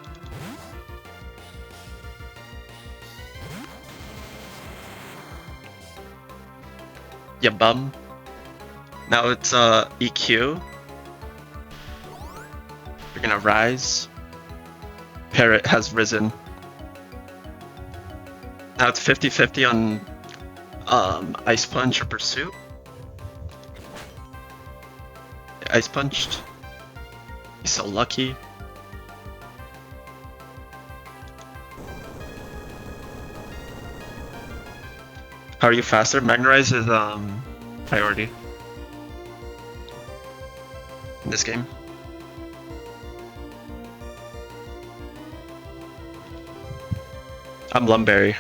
[SPEAKER 1] Ya bum. Now it's EQ. We're gonna rise. Parrot has risen. Now it's 50-50 on Ice Punch or Pursuit. Ice Punched. He's so lucky. How are you faster? Magnerize is priority in this game. I'm Lumberry.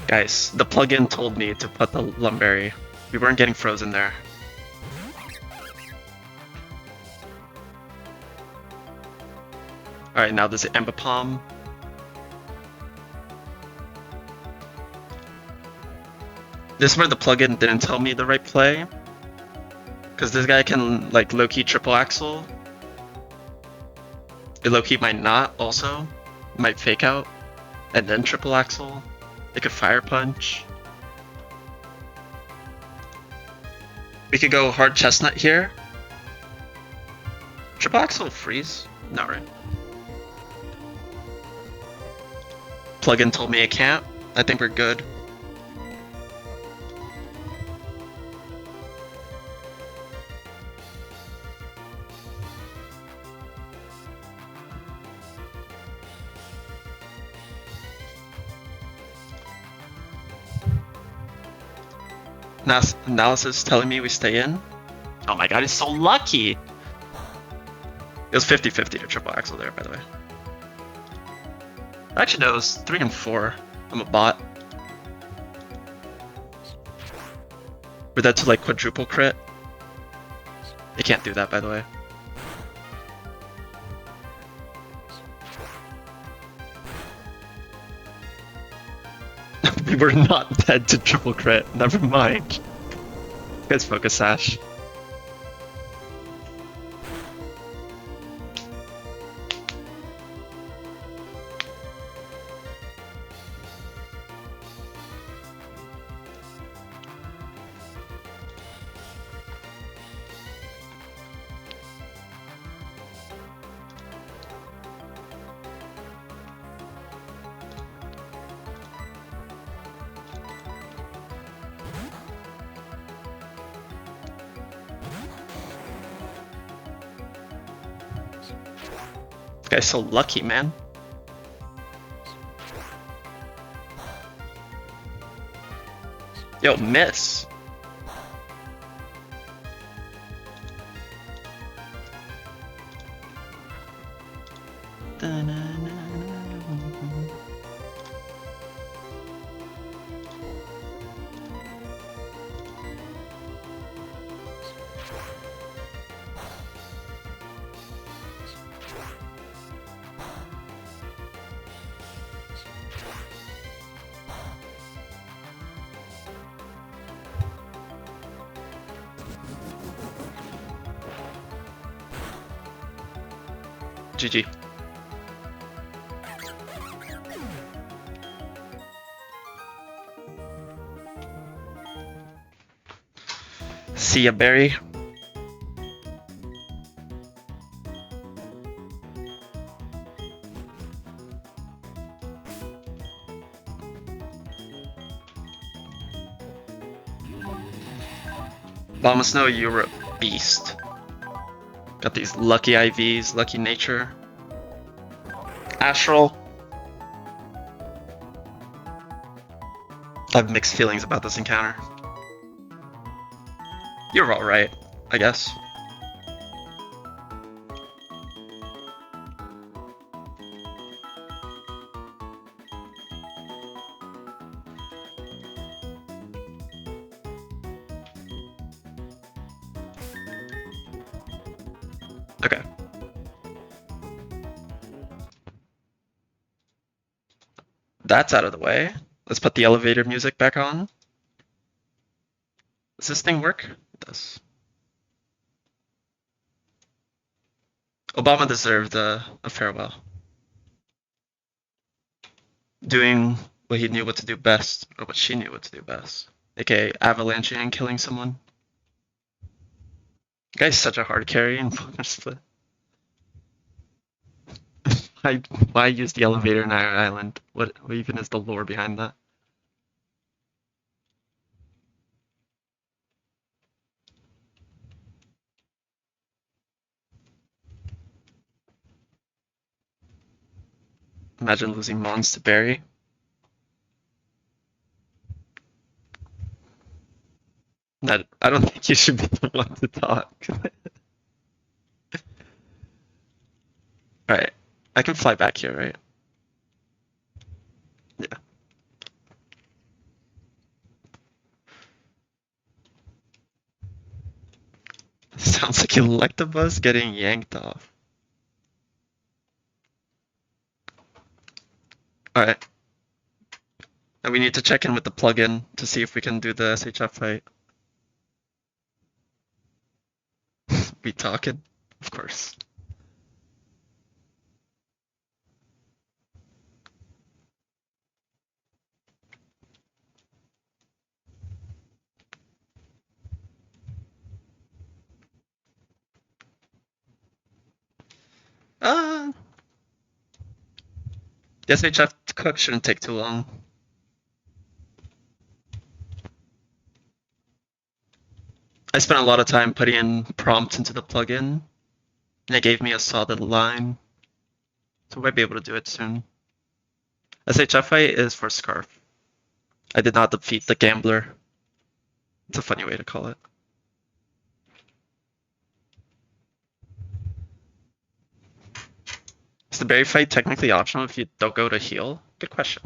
[SPEAKER 1] Guys, the plugin told me to put the Lumberry. We weren't getting frozen there. Alright, now there's an Ambipom. This is where the plugin didn't tell me the right play. Because this guy can, like, low-key triple axle. It low-key might not, also. It might fake out. And then triple axle. It could fire punch. We could go hard chestnut here. Triple axle freeze? No, right? Plugin told me it can't. I think we're good. Analysis telling me we stay in. Oh my god, he's so lucky! It was 50-50 to triple axle there, by the way. Actually, no, it was 3 and 4. I'm a bot. We're dead to like quadruple crit. They can't do that, by the way. We were not dead to triple crit. Never mind. Guys, focus sash. This guy's so lucky, man. Yo, miss. GG. See ya, Barry. Llama Snow, you're a beast. Got these lucky IVs, lucky nature. Astral. I have mixed feelings about this encounter. You're alright, I guess. Okay. That's out of the way. Let's put the elevator music back on. Does this thing work? It does. Obama deserved a farewell. Doing what he knew what to do best, or what she knew what to do best. AKA avalanching and killing someone. The guy's such a hard carry in Poker Split. Why use the elevator in Iron Island? What even is the lore behind that? Imagine losing Mons to Barry. I don't think you should be the one to talk. Alright. I can fly back here, right? Yeah. Sounds like Electabuzz getting yanked off. Alright. And we need to check in with the plugin to see if we can do the SHF fight. We talking? Of course. Uh, the SHF cook shouldn't take too long. I spent a lot of time putting in prompts into the plugin, and it gave me a solid line. So we might be able to do it soon. SHF fight is for Scarf. I did not defeat the Gambler. It's a funny way to call it. Is the berry fight technically optional if you don't go to heal? Good question.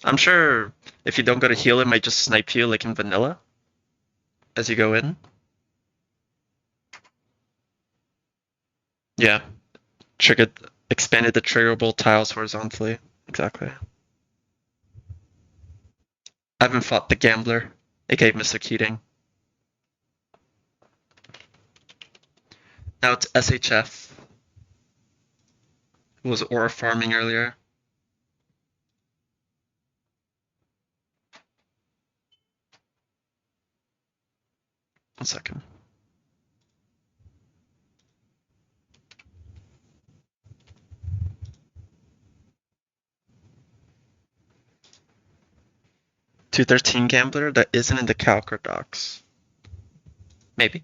[SPEAKER 1] I'm sure if you don't go to heal, it might just snipe you like in vanilla as you go in. Yeah. Triggered, expanded the triggerable tiles horizontally. Exactly. I haven't fought the Gambler, aka Mr. Keating. Now it's SHF. Who was aura farming earlier. 1 second. $213 Gambler that isn't in the Calcr docs. Maybe.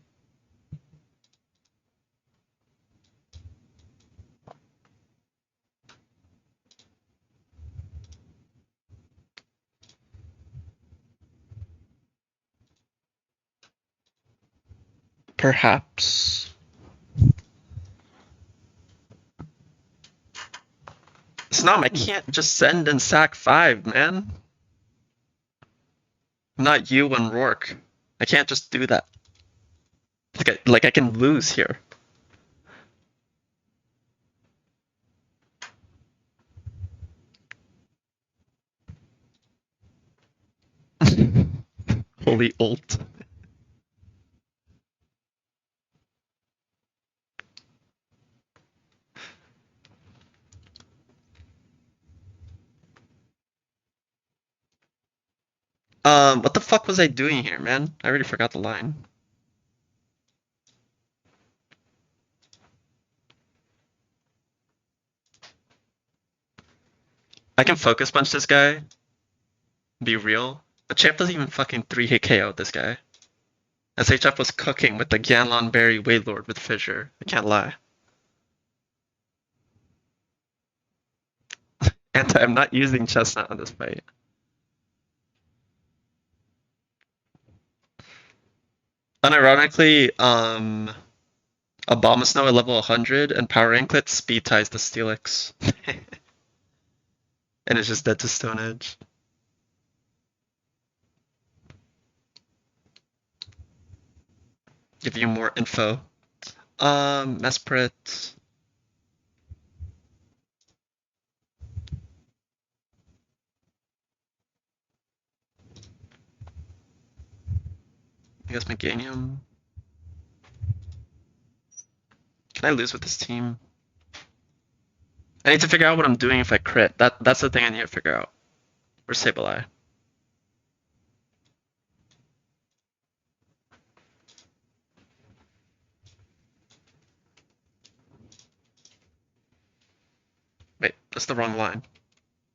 [SPEAKER 1] Perhaps. Snom, I can't just send and sack 5, man. I'm not you and Rourke. I can't just do that. Like I can lose here. Holy ult. What the fuck was I doing here, man? I already forgot the line. I can focus punch this guy. Be real. The champ doesn't even fucking 3-hit KO this guy. SHF was cooking with the Ganlon Berry Wailord with Fissure. I can't lie. And I'm not using Chestnut on this fight. Unironically, Abomasnow at level 100 and Power Anklet speed ties the Steelix. And it's just dead to Stone Edge. Give you more info. Mesprit. I guess Meganium. Can I lose with this team? I need to figure out what I'm doing if I crit. That's the thing I need to figure out. Where's Sableye? Wait, that's the wrong line.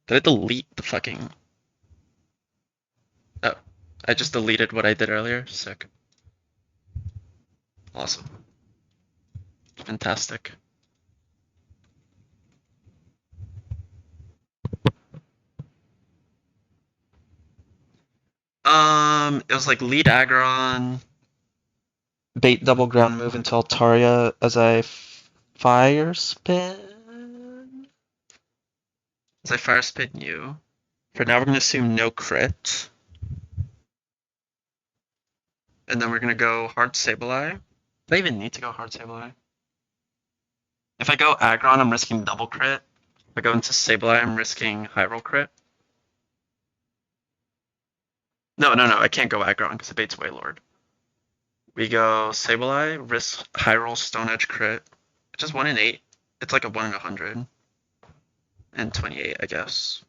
[SPEAKER 1] Did I delete the fucking... Oh, I just deleted what I did earlier. Sick. Awesome. Fantastic. It was like lead aggron, bait double ground move into Altaria as I fire spin. As I fire spin you. For now, we're gonna assume no crit. And then we're gonna go hard Sableye. Do I even need to go hard Sableye? If I go aggron, I'm risking double crit. If I go into Sableye, I'm risking high roll crit. No, I can't go aggron because it baits Waylord. We go Sableye, risk high roll Stone Edge crit. Just 1 in 8. It's like a 1 in 100. And 28, I guess.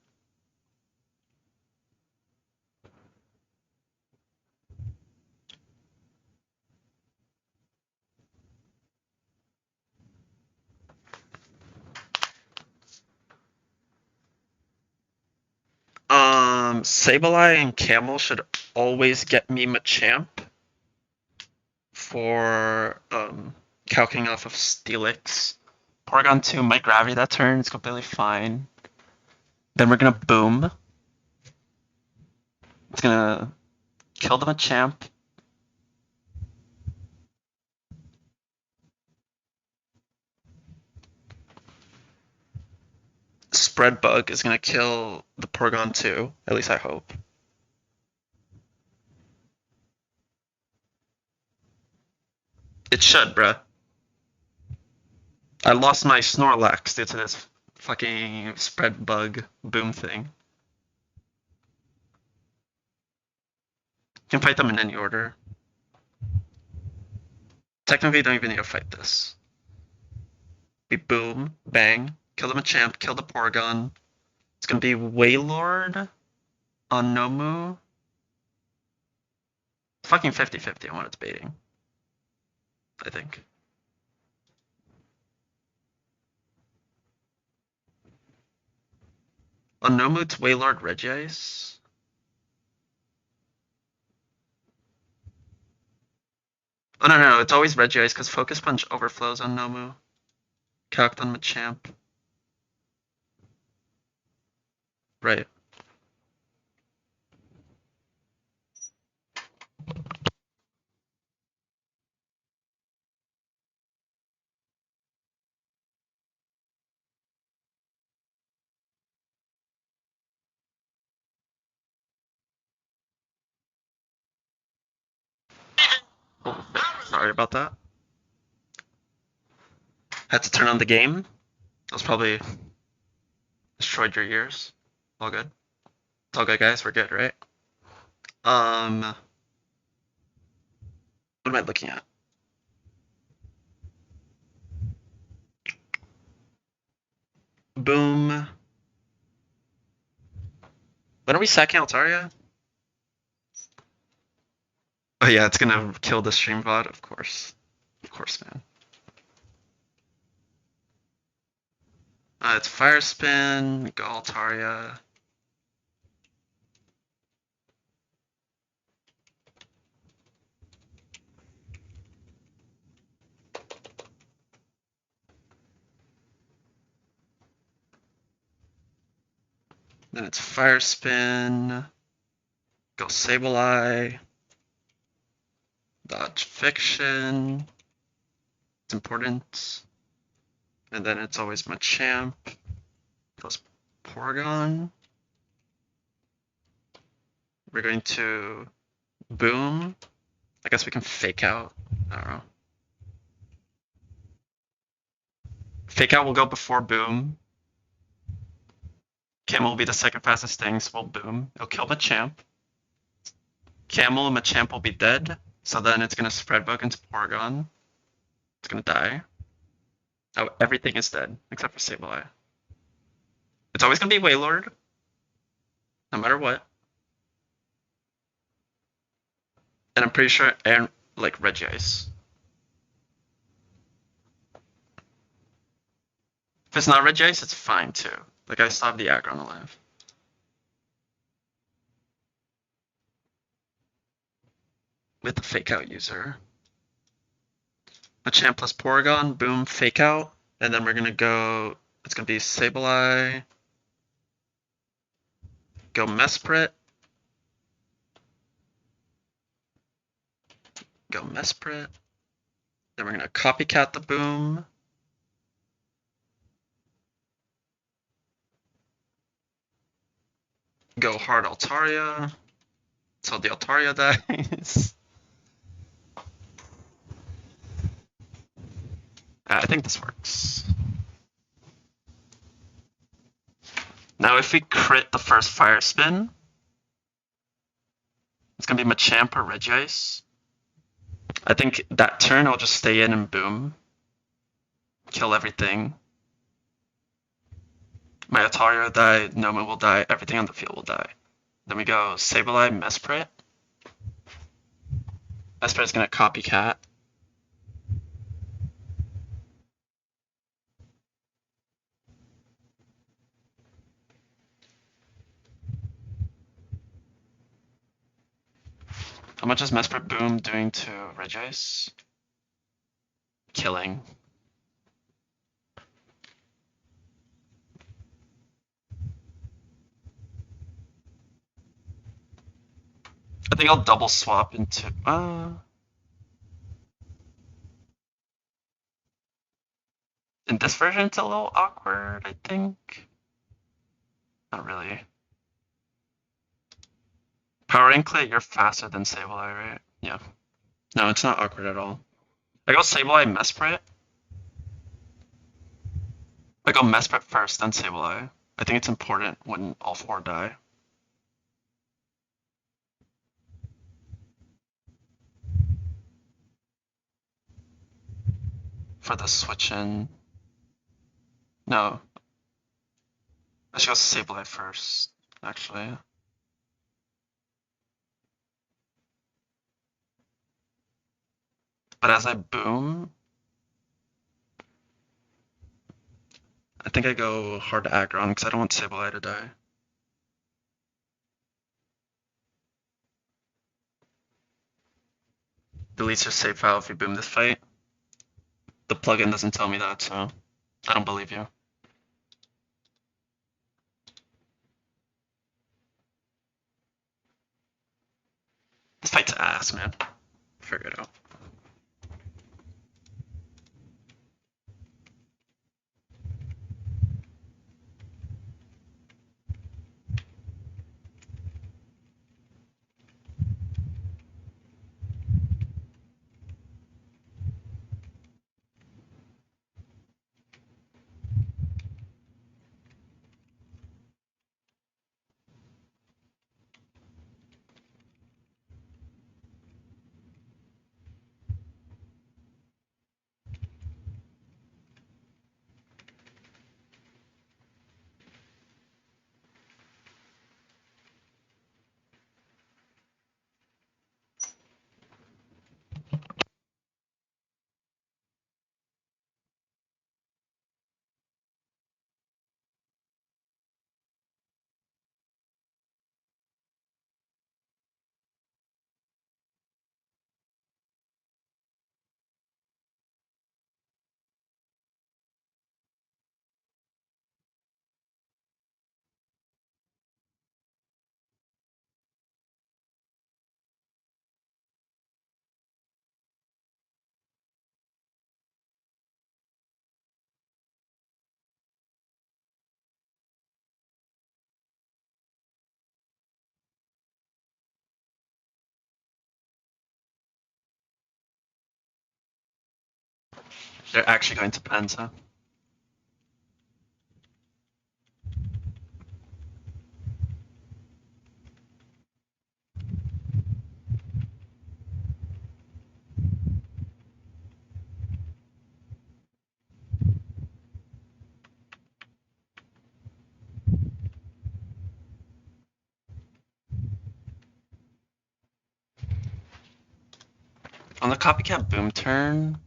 [SPEAKER 1] Sableye and Camel should always get me Machamp for calcing off of Steelix. Porygon 2 might Gravity that turn, it's completely fine. Then we're gonna Boom. It's gonna kill the Machamp. Spread Bug is gonna kill the Porygon 2, at least I hope. It should, bruh. I lost my Snorlax due to this fucking Spread Bug Boom thing. You can fight them in any order. Technically, you don't even need to fight this. We Boom, bang, kill the Machamp, kill the Porygon. It's gonna be Waylord on Nomu. Fucking 50-50 on what it's baiting. I think. On Nomu, it's Waylord Regice. Oh, no, it's always Regice because Focus Punch overflows on Nomu. Calced on Machamp. Right. Oh, sorry about that. Had to turn on the game. That was probably destroyed your ears. All good. It's all good, guys. We're good, right? What am I looking at? Boom. When are we sacking Altaria? Oh yeah, it's gonna kill the stream VOD, of course. Of course, man. It's Fire Spin, go Altaria. Then it's Fire Spin, go Sableye, dodge Fiction. It's important. And then it's always Machamp, plus Porygon. We're going to Boom. I guess we can Fake Out. I don't know. Fake Out will go before Boom. Camel will be the second fastest thing, so we'll Boom. It'll kill Machamp. Camel and Machamp will be dead, so then it's gonna Spread Bug into Porygon. It's gonna die. Oh, everything is dead, except for Sableye. It's always gonna be Waylord, no matter what. And I'm pretty sure Aaron, like Regice. If it's not Regice, it's fine too. Like I still have the aggron alive. With the Fake Out user. Machamp plus Porygon, Boom, Fake Out. And then we're gonna go, it's gonna be Sableye. Go Mesprit. Go Mesprit. Then we're gonna copycat the boom. Go hard Altaria. So the Altaria dies. I think this works. Now if we crit the first fire spin, it's gonna be Machamp or Regice. I think that turn I'll just stay in and boom. Kill everything. My Altaria will die, Noma will die, everything on the field will die. Then we go Sableye, Mesprit. Mesprit's gonna copycat. How much is Mesprit Boom doing to Regice? Killing. I think I'll double swap into in this version it's a little awkward, I think. Not really. Power Anklet, you're faster than Sableye, right? Yeah. No, it's not awkward at all. I go Sableye, Mesprit. I go Mesprit first, then Sableye. I think it's important when all four die. For the switch in. No. I should go Sableye first, actually. But as I boom, I think I go hard to Aggron because I don't want Sableye to die. Deletes your save file if you boom this fight. The plugin doesn't tell me that, so I don't believe you. This fight's ass, man. Figure it out. They're actually going to Pens, huh? On the copycat boom turn,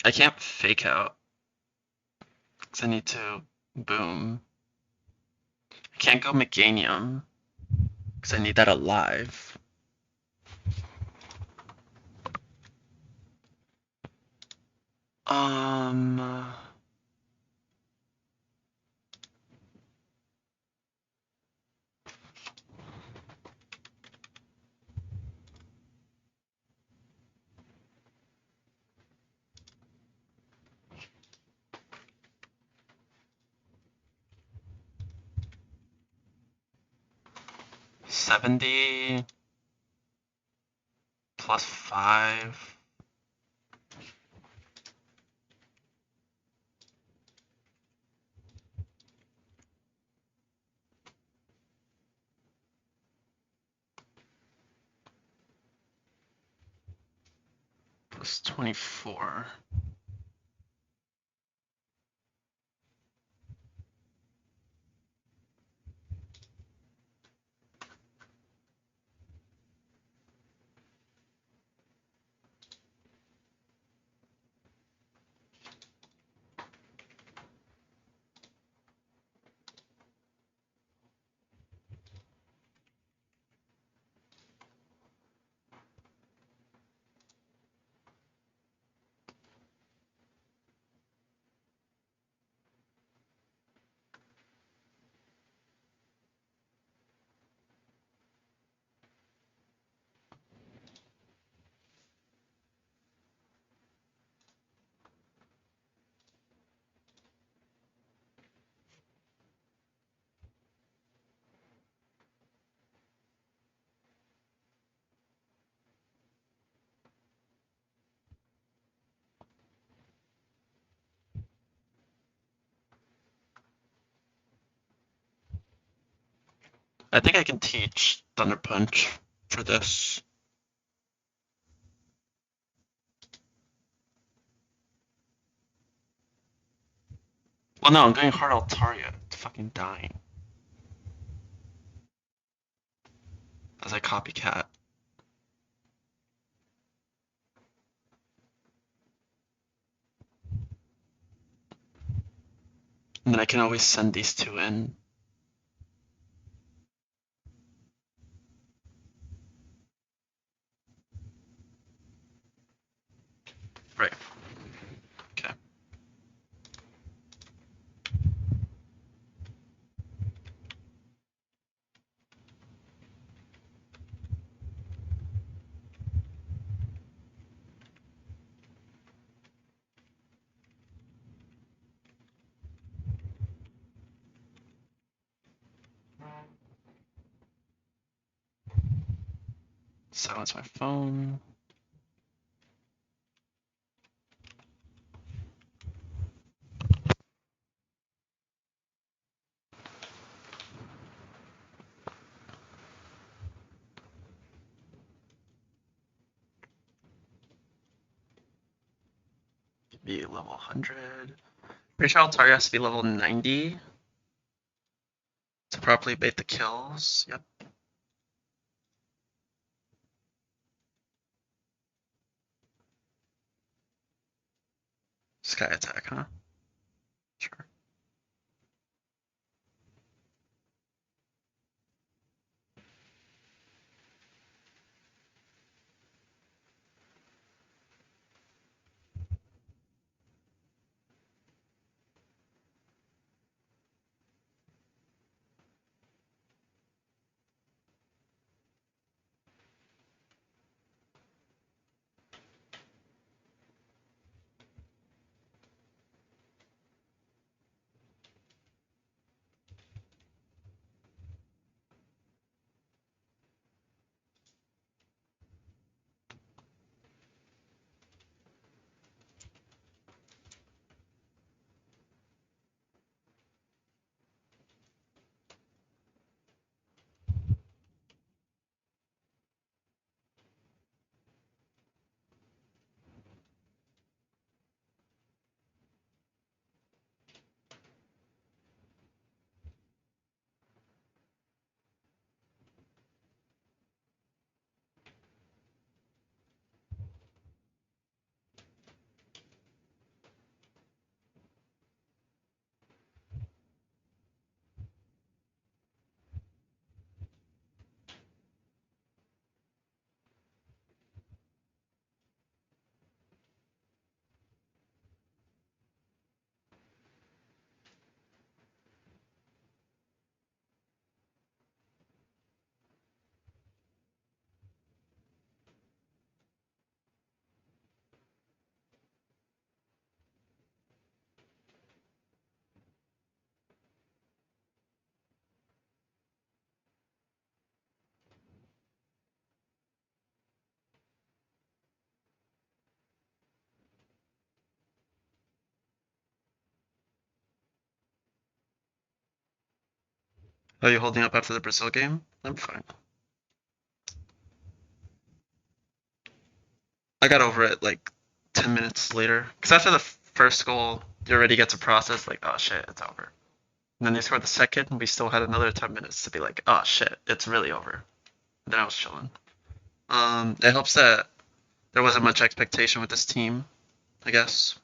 [SPEAKER 1] I can't fake out because I need to boom. I can't go Meganium because I need that alive. Um, 70 plus 5. Plus 24. I think I can teach Thunder Punch for this. Well, no, I'm going hard Altaria. It's fucking dying. As I copycat. And then I can always send these two in. Right. Okay. Silence my phone. Be level 100. Pretty sure Altaria has to be level 90 to properly bait the kills. Yep. Sky attack, huh? Sure. Are you holding up after the Brazil game? I'm fine. I got over it like 10 minutes later. Because after the first goal, you already get to process, like, oh shit, it's over. And then they scored the second, and we still had another 10 minutes to be like, oh shit, it's really over. And then I was chilling. It helps that there wasn't much expectation with this team, I guess.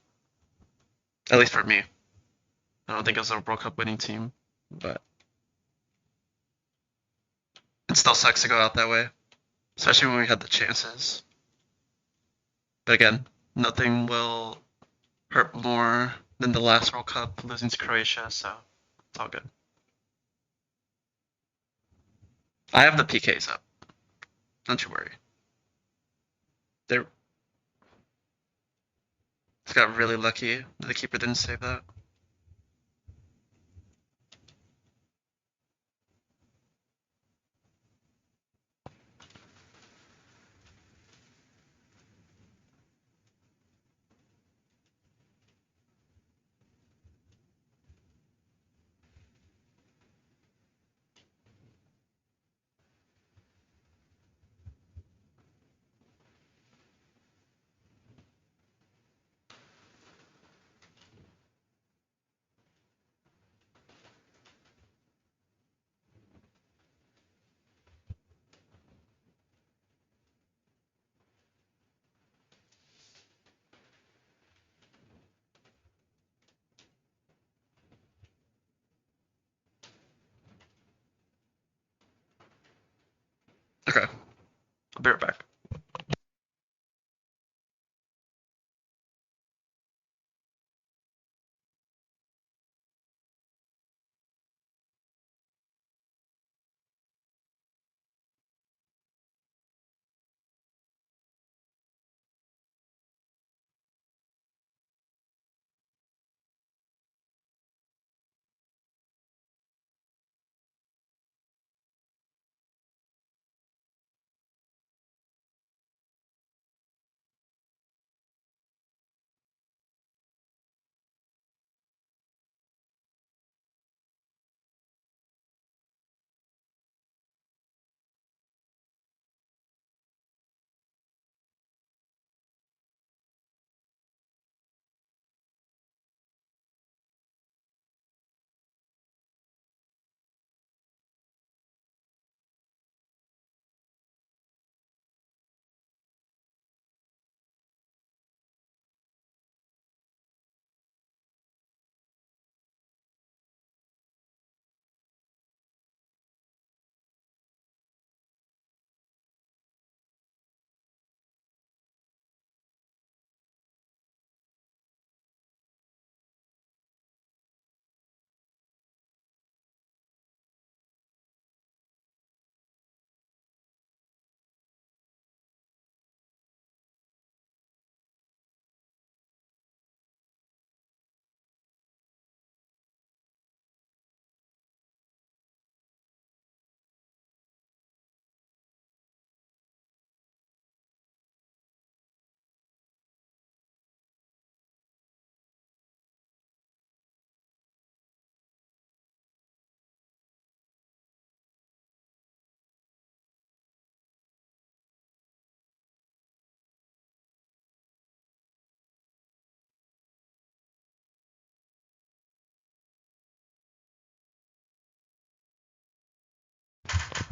[SPEAKER 1] At least for me. I don't think it was a World Cup winning team, but it still sucks to go out that way, especially when we had the chances. But again, nothing will hurt more than the last World Cup losing to Croatia, so it's all good. I have the PKs up. Don't you worry. They're Just got really lucky that the keeper didn't save that. Okay, I'll be right back.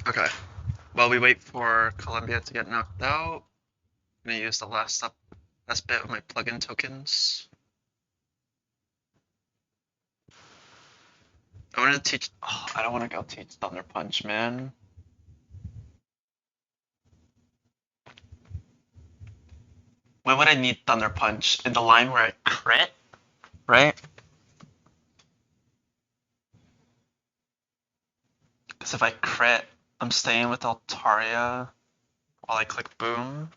[SPEAKER 1] Okay, while we wait for Colombia to get knocked out, I'm gonna use the last bit of my plugin tokens. I want to teach. Oh, I don't want to go teach Thunder Punch, man. When would I need Thunder Punch? In the line where I crit, right? Because if I crit, I'm staying with Altaria while I click Boom.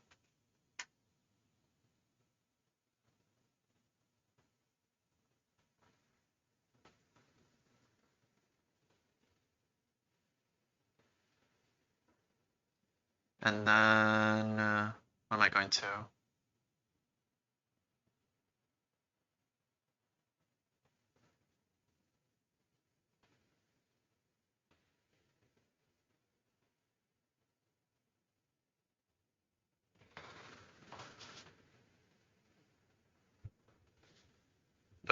[SPEAKER 1] And then, what am I going to?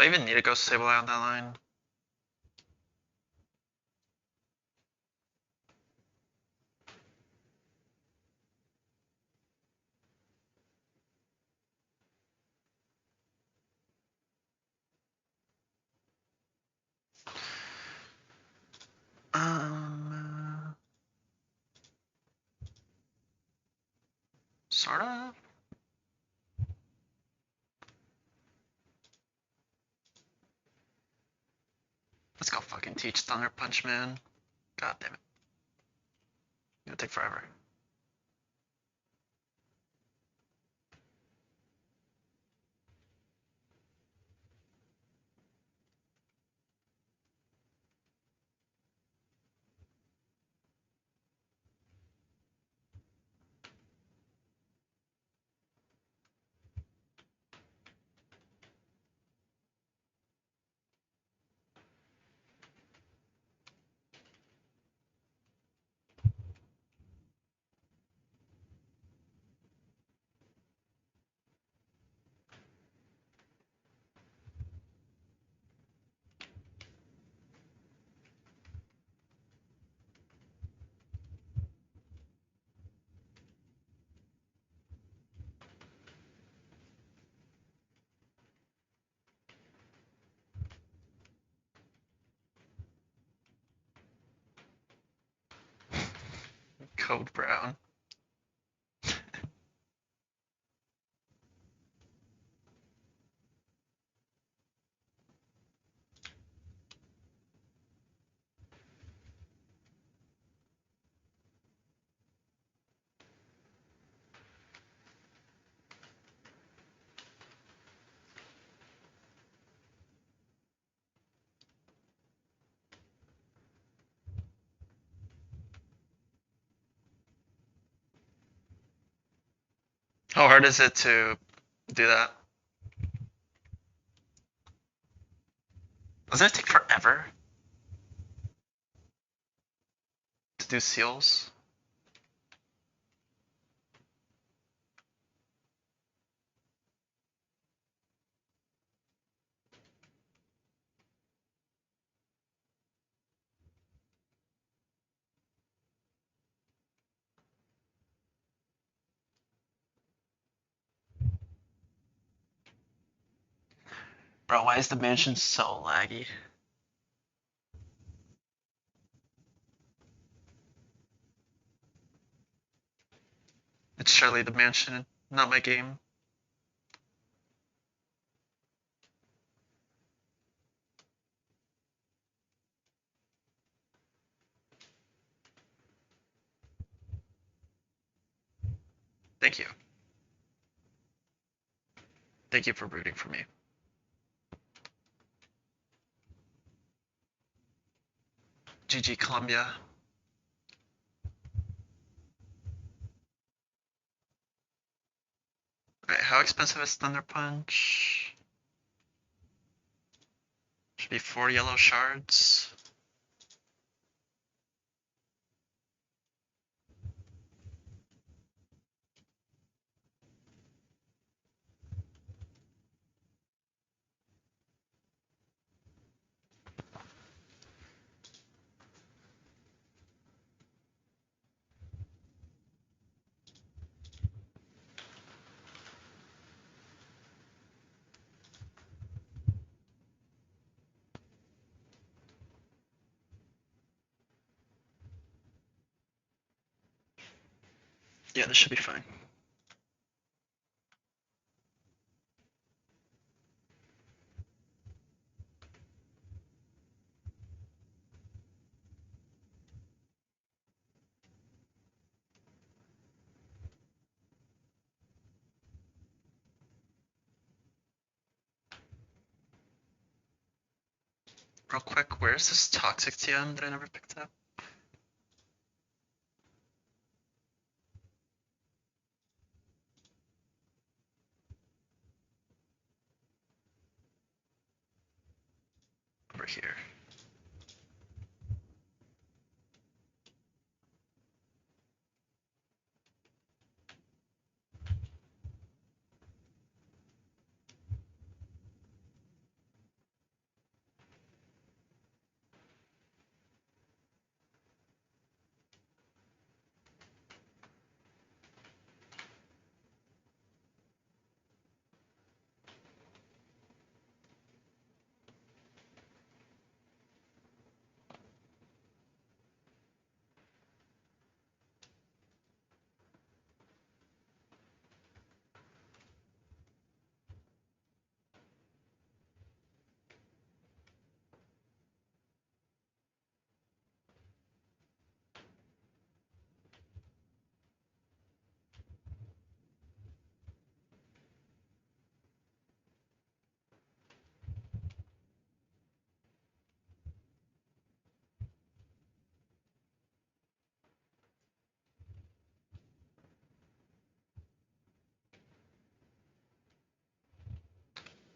[SPEAKER 1] Do I even need to go Sableye on that line? Sort of. Let's go fucking teach Thunder Punch, man. God damn it. It'll take forever. Code Brown. How hard is it to do that? Doesn't it take forever to do seals? Bro, why is the mansion so laggy? It's surely the mansion, not my game. Thank you. Thank you for rooting for me. GG Columbia. Alright, how expensive is Thunder Punch? Should be 4 yellow shards. Yeah, this should be fine. Real quick, where's this Toxic TM that I never picked up? Over here.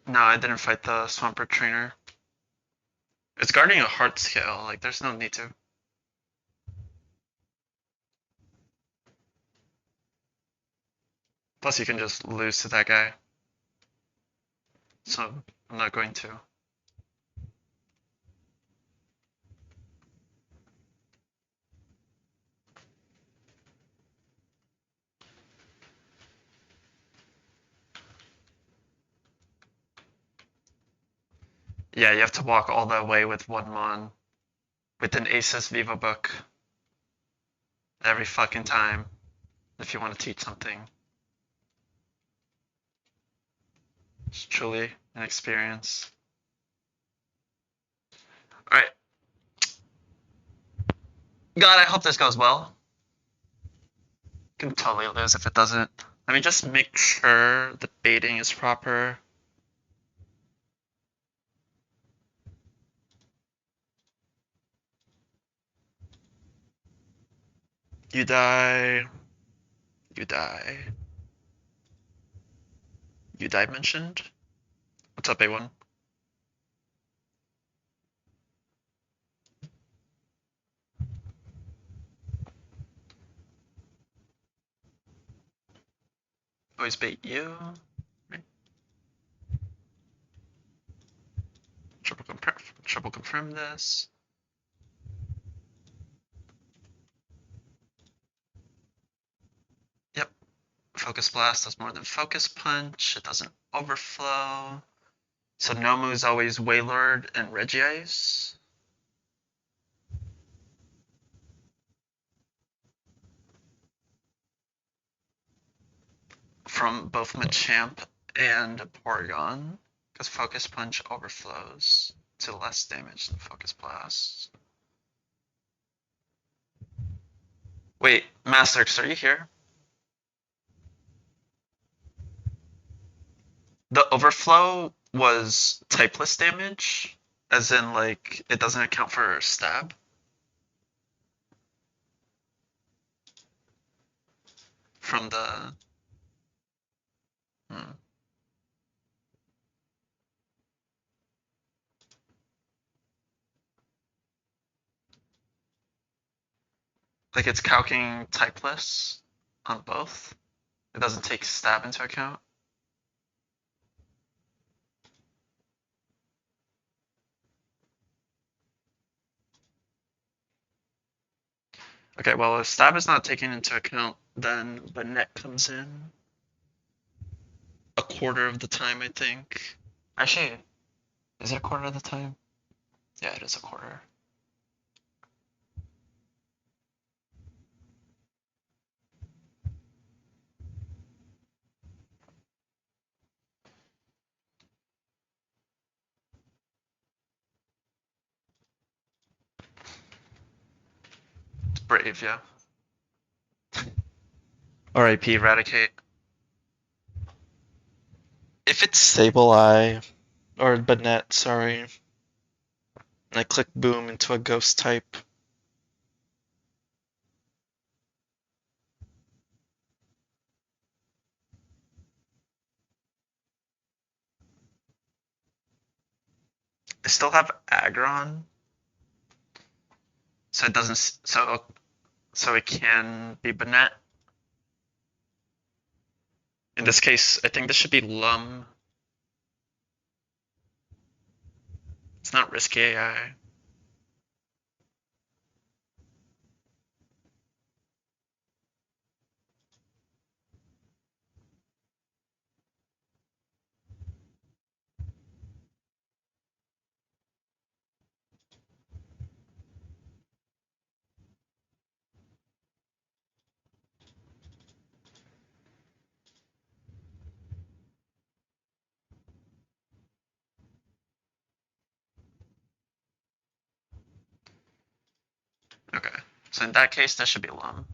[SPEAKER 1] No, I didn't fight the Swampert trainer. It's guarding a heart scale, like there's no need to. Plus you can just lose to that guy. So I'm not going to. Yeah, you have to walk all that way with one mon. With an Asus Viva book. Every fucking time. If you want to teach something. It's truly an experience. Alright. God, I hope this goes well. Can totally lose if it doesn't. I mean, just make sure the baiting is proper. You die. You die. You die mentioned? What's up, A1? Always bait you. Right. Triple confirm this. Yep. Focus Blast does more than Focus Punch. It doesn't overflow. So Nomu's always Wailord and Regice. From both Machamp and Porygon. Because Focus Punch overflows to less damage than Focus Blast. Wait, Masterx, are you here? The overflow was typeless damage, as in like it doesn't account for stab. From the like it's calcing typeless on both. It doesn't take stab into account. Okay, well if stab is not taken into account, then Banette comes in a quarter of the time, I think. Actually, is it a quarter of the time? Yeah, it is a quarter. It's brave, yeah. RIP Eradicate. If it's Sableye, or Banette, sorry, and I click Boom into a ghost type, I still have Aggron, so it doesn't, so it can be Banette. In this case, I think this should be Lum. It's not risky AI. Okay, so in that case, that should be Lum.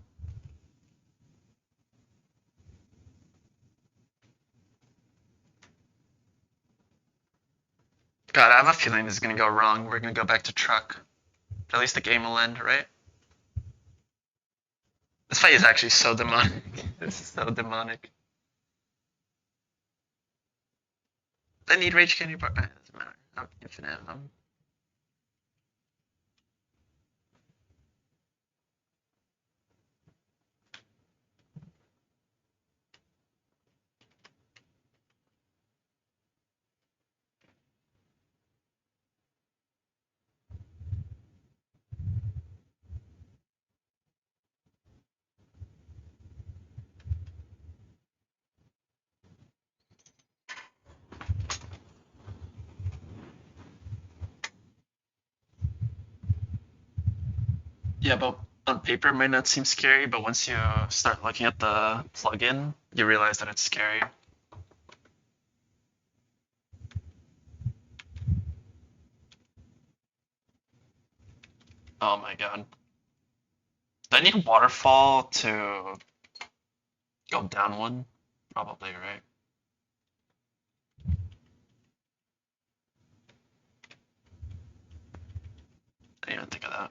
[SPEAKER 1] God, I have a feeling this is gonna go wrong. We're gonna go back to truck. At least the game will end, right? This fight is actually so demonic. This is so demonic. I need rage candy bar. It doesn't matter. I'm infinite. Yeah, but on paper it might not seem scary, but once you start looking at the plugin, you realize that it's scary. Oh my god. Do I need waterfall to go down one? Probably, right? I didn't even think of that.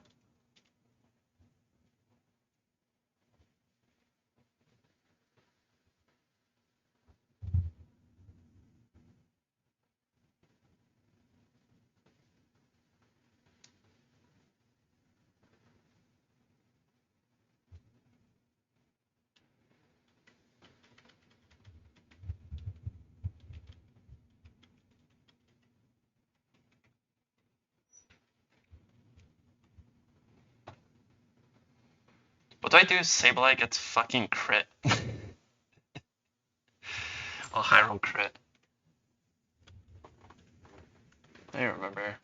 [SPEAKER 1] What do I do if Sableye gets fucking crit? Well, high roll crit. I remember.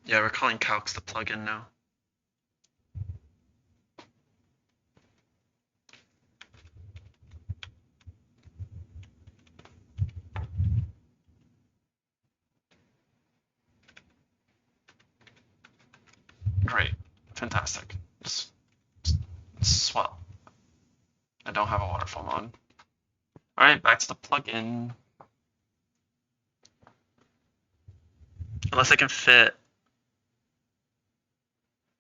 [SPEAKER 1] Yeah, we're calling calcs the plugin now. Great. Fantastic. Swell. I don't have a waterfall mod. Alright, back to the plugin. Unless I can fit.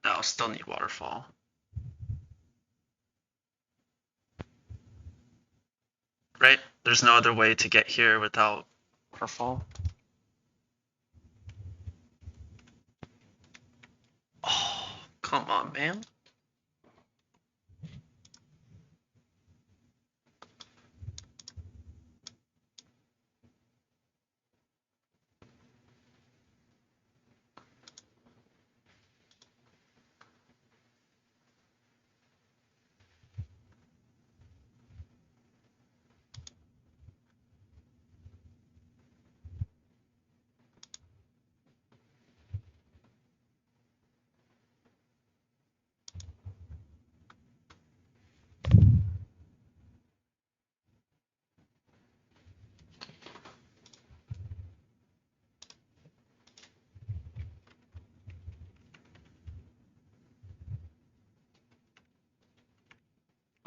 [SPEAKER 1] No, I'll still need waterfall. Right? There's no other way to get here without waterfall. Oh, come on, man.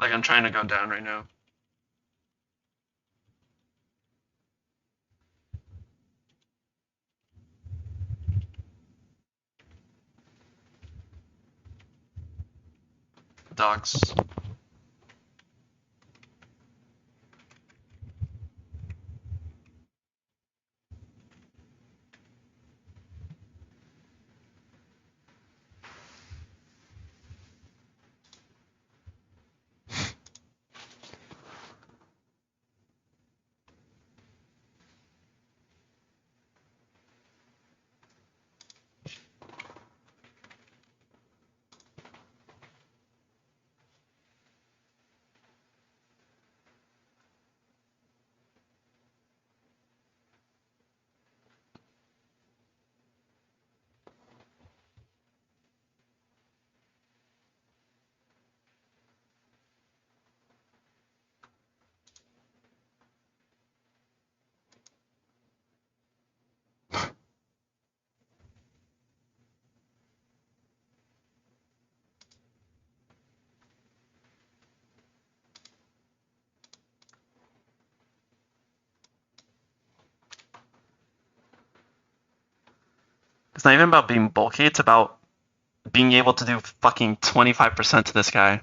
[SPEAKER 1] Like, I'm trying to go down right now. Dogs. It's not even about being bulky, it's about being able to do fucking 25% to this guy.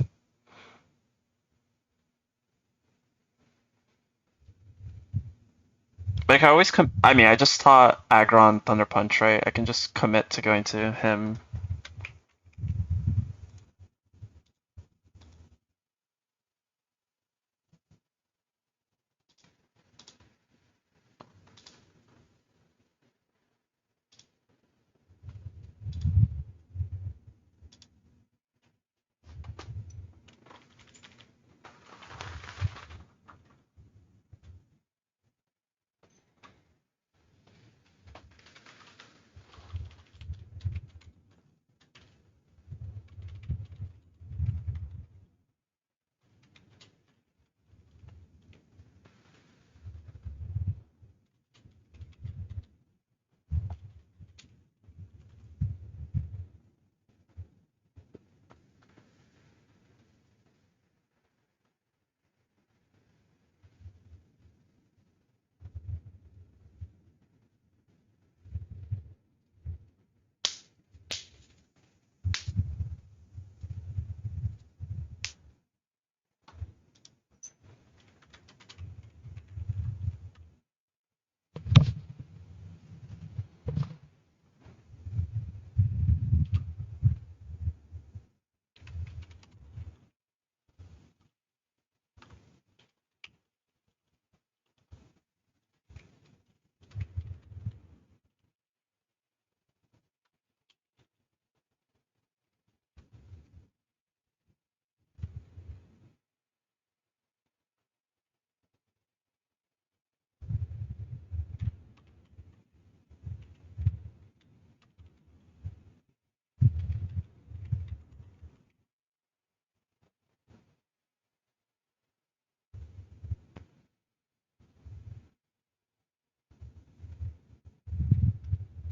[SPEAKER 1] Like, I always I mean, I just taught Aggron Thunder Punch, right? I can just commit to going to him.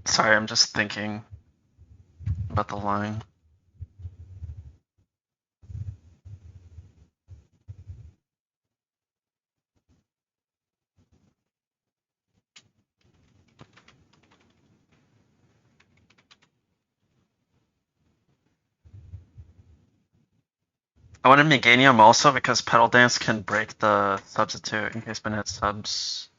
[SPEAKER 1] Sorry, I'm just thinking about the line. I wanted Meganium also because Pedal Dance can break the substitute in case Ben hits subs.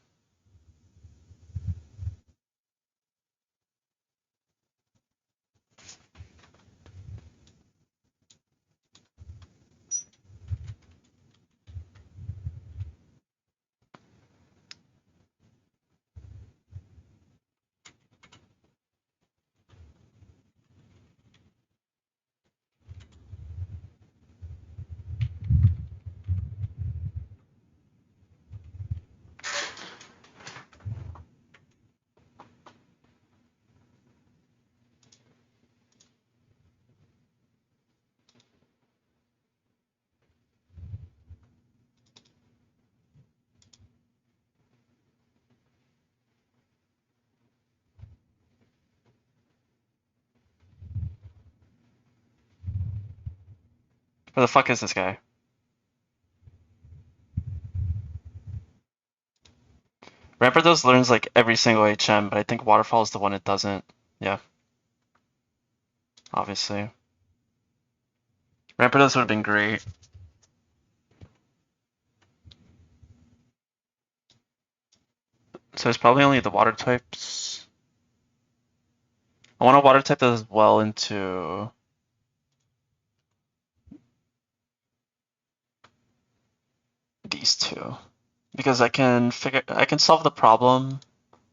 [SPEAKER 1] Where the fuck is this guy? Rampardos learns like every single HM, but I think Waterfall is the one it doesn't. Yeah, obviously. Rampardos would have been great. So it's probably only the water types. I want a water type that is well into these two. Because I can solve the problem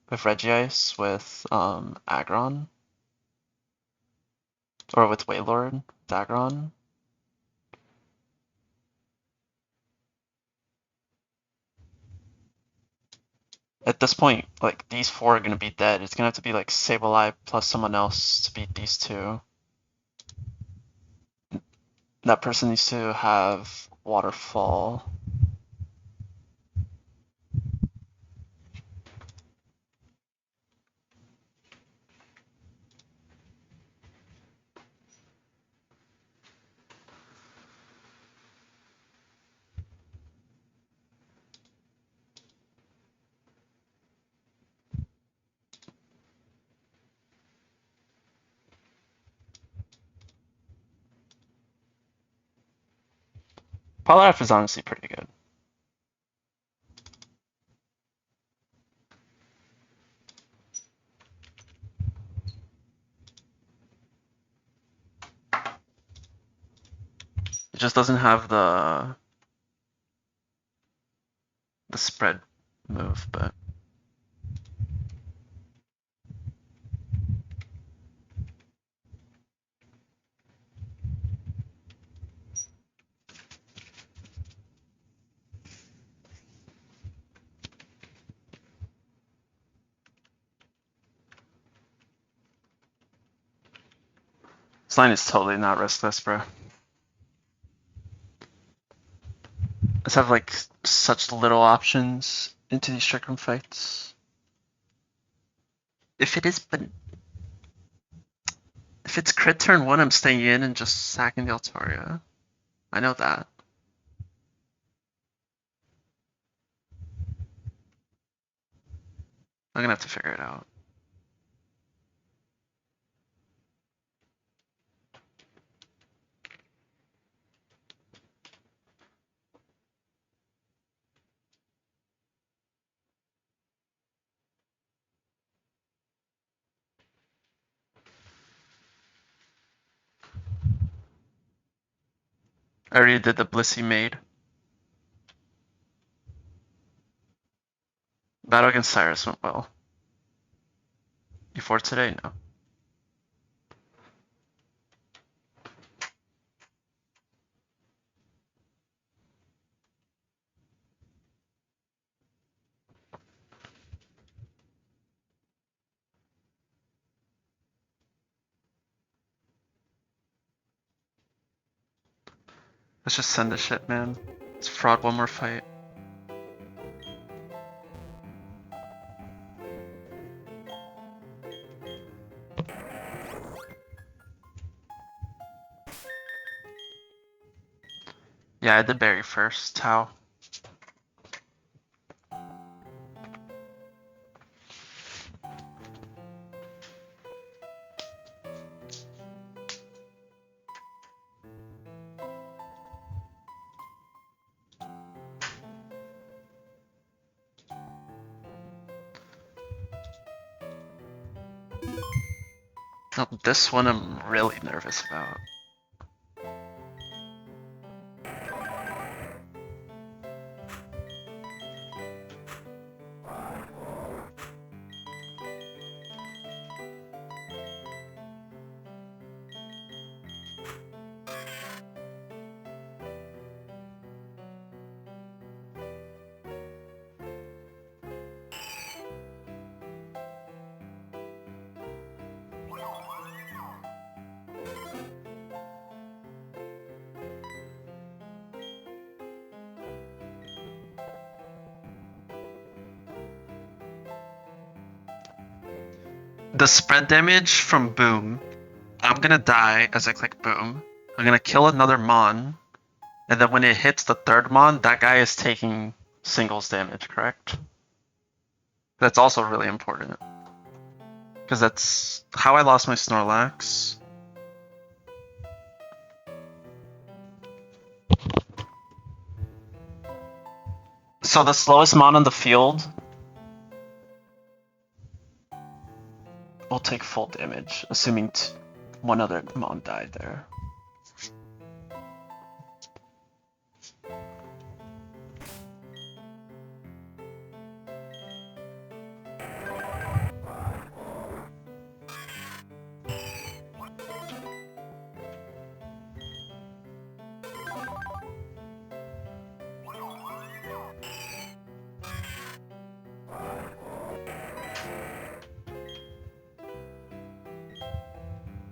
[SPEAKER 1] with Regice with Aggron. Or with Waylord, with Aggron. At this point, like these four are gonna be dead. It's gonna have to be like Sableye plus someone else to beat these two. That person needs to have Waterfall. Polnareff is honestly pretty good. It just doesn't have the spread move, but this line is totally not riskless, bro. Let's have like such little options into these trick room fights. If it's crit turn 1, I'm staying in and just sacking the Altaria. I know that. I'm gonna have to figure it out. I already did the Blissey Maid. Battle against Cyrus went well. Before today, no. Let's just send this shit, man. Let's fraud one more fight. Yeah, I did berry first. How? Oh, this one I'm really nervous about. The spread damage from Boom, I'm gonna die as I click Boom. I'm gonna kill another Mon, and then when it hits the third Mon, that guy is taking singles damage, correct? That's also really important. Because that's how I lost my Snorlax. So the slowest Mon on the field will take full damage, assuming one other Mon died there.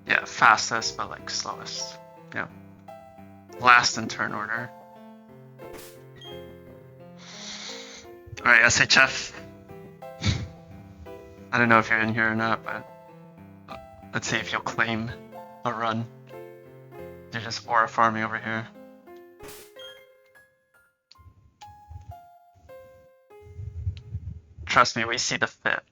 [SPEAKER 1] Yeah, fastest, but like slowest. Yeah. Last in turn order. Alright, SHF. I don't know if you're in here or not, but let's see if you'll claim a run. You're just aura farming over here. Trust me, we see the fit.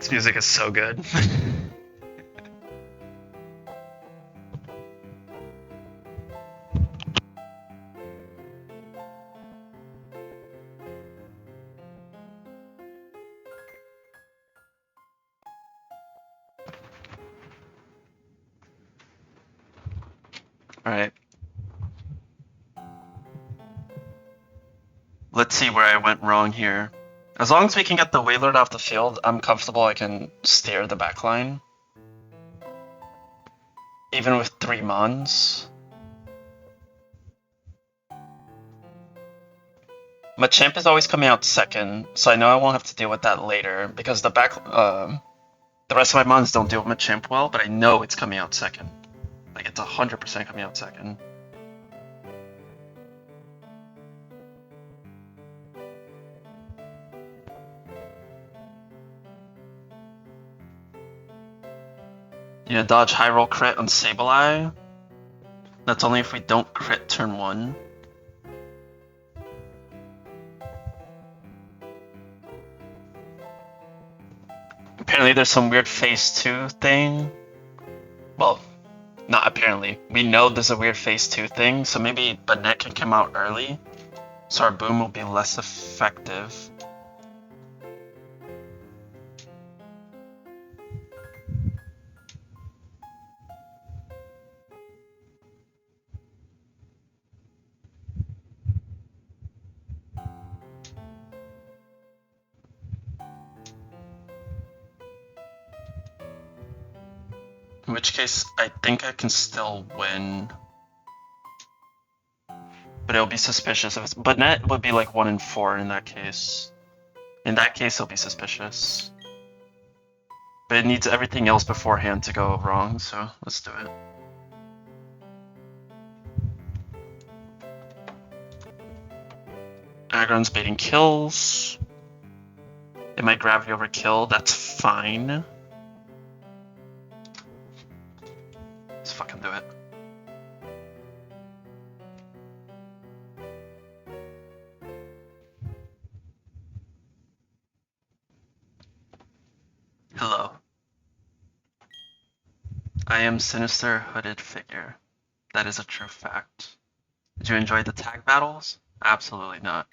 [SPEAKER 1] This music is so good. Alright. Let's see where I went wrong here. As long as we can get the Wailord off the field, I'm comfortable I can steer the backline. Even with 3 Mons. Machamp is always coming out second, so I know I won't have to deal with that later, because the rest of my Mons don't deal with Machamp well, but I know it's coming out second. Like, it's 100% coming out second. You know, dodge high roll crit on Sableye. That's only if we don't crit turn 1. Apparently there's some weird phase 2 thing. Well, not apparently. We know there's a weird phase 2 thing, so maybe Banette can come out early, so our boom will be less effective. In which case, I think I can still win. But it'll be suspicious if it's... Banette would be like 1 in 4 in that case. In that case, it'll be suspicious. But it needs everything else beforehand to go wrong, so let's do it. Aggron's baiting kills. It might gravity overkill, that's fine. Let's fucking do it. Hello. I am Sinister Hooded Figure. That is a true fact. Did you enjoy the tag battles? Absolutely not.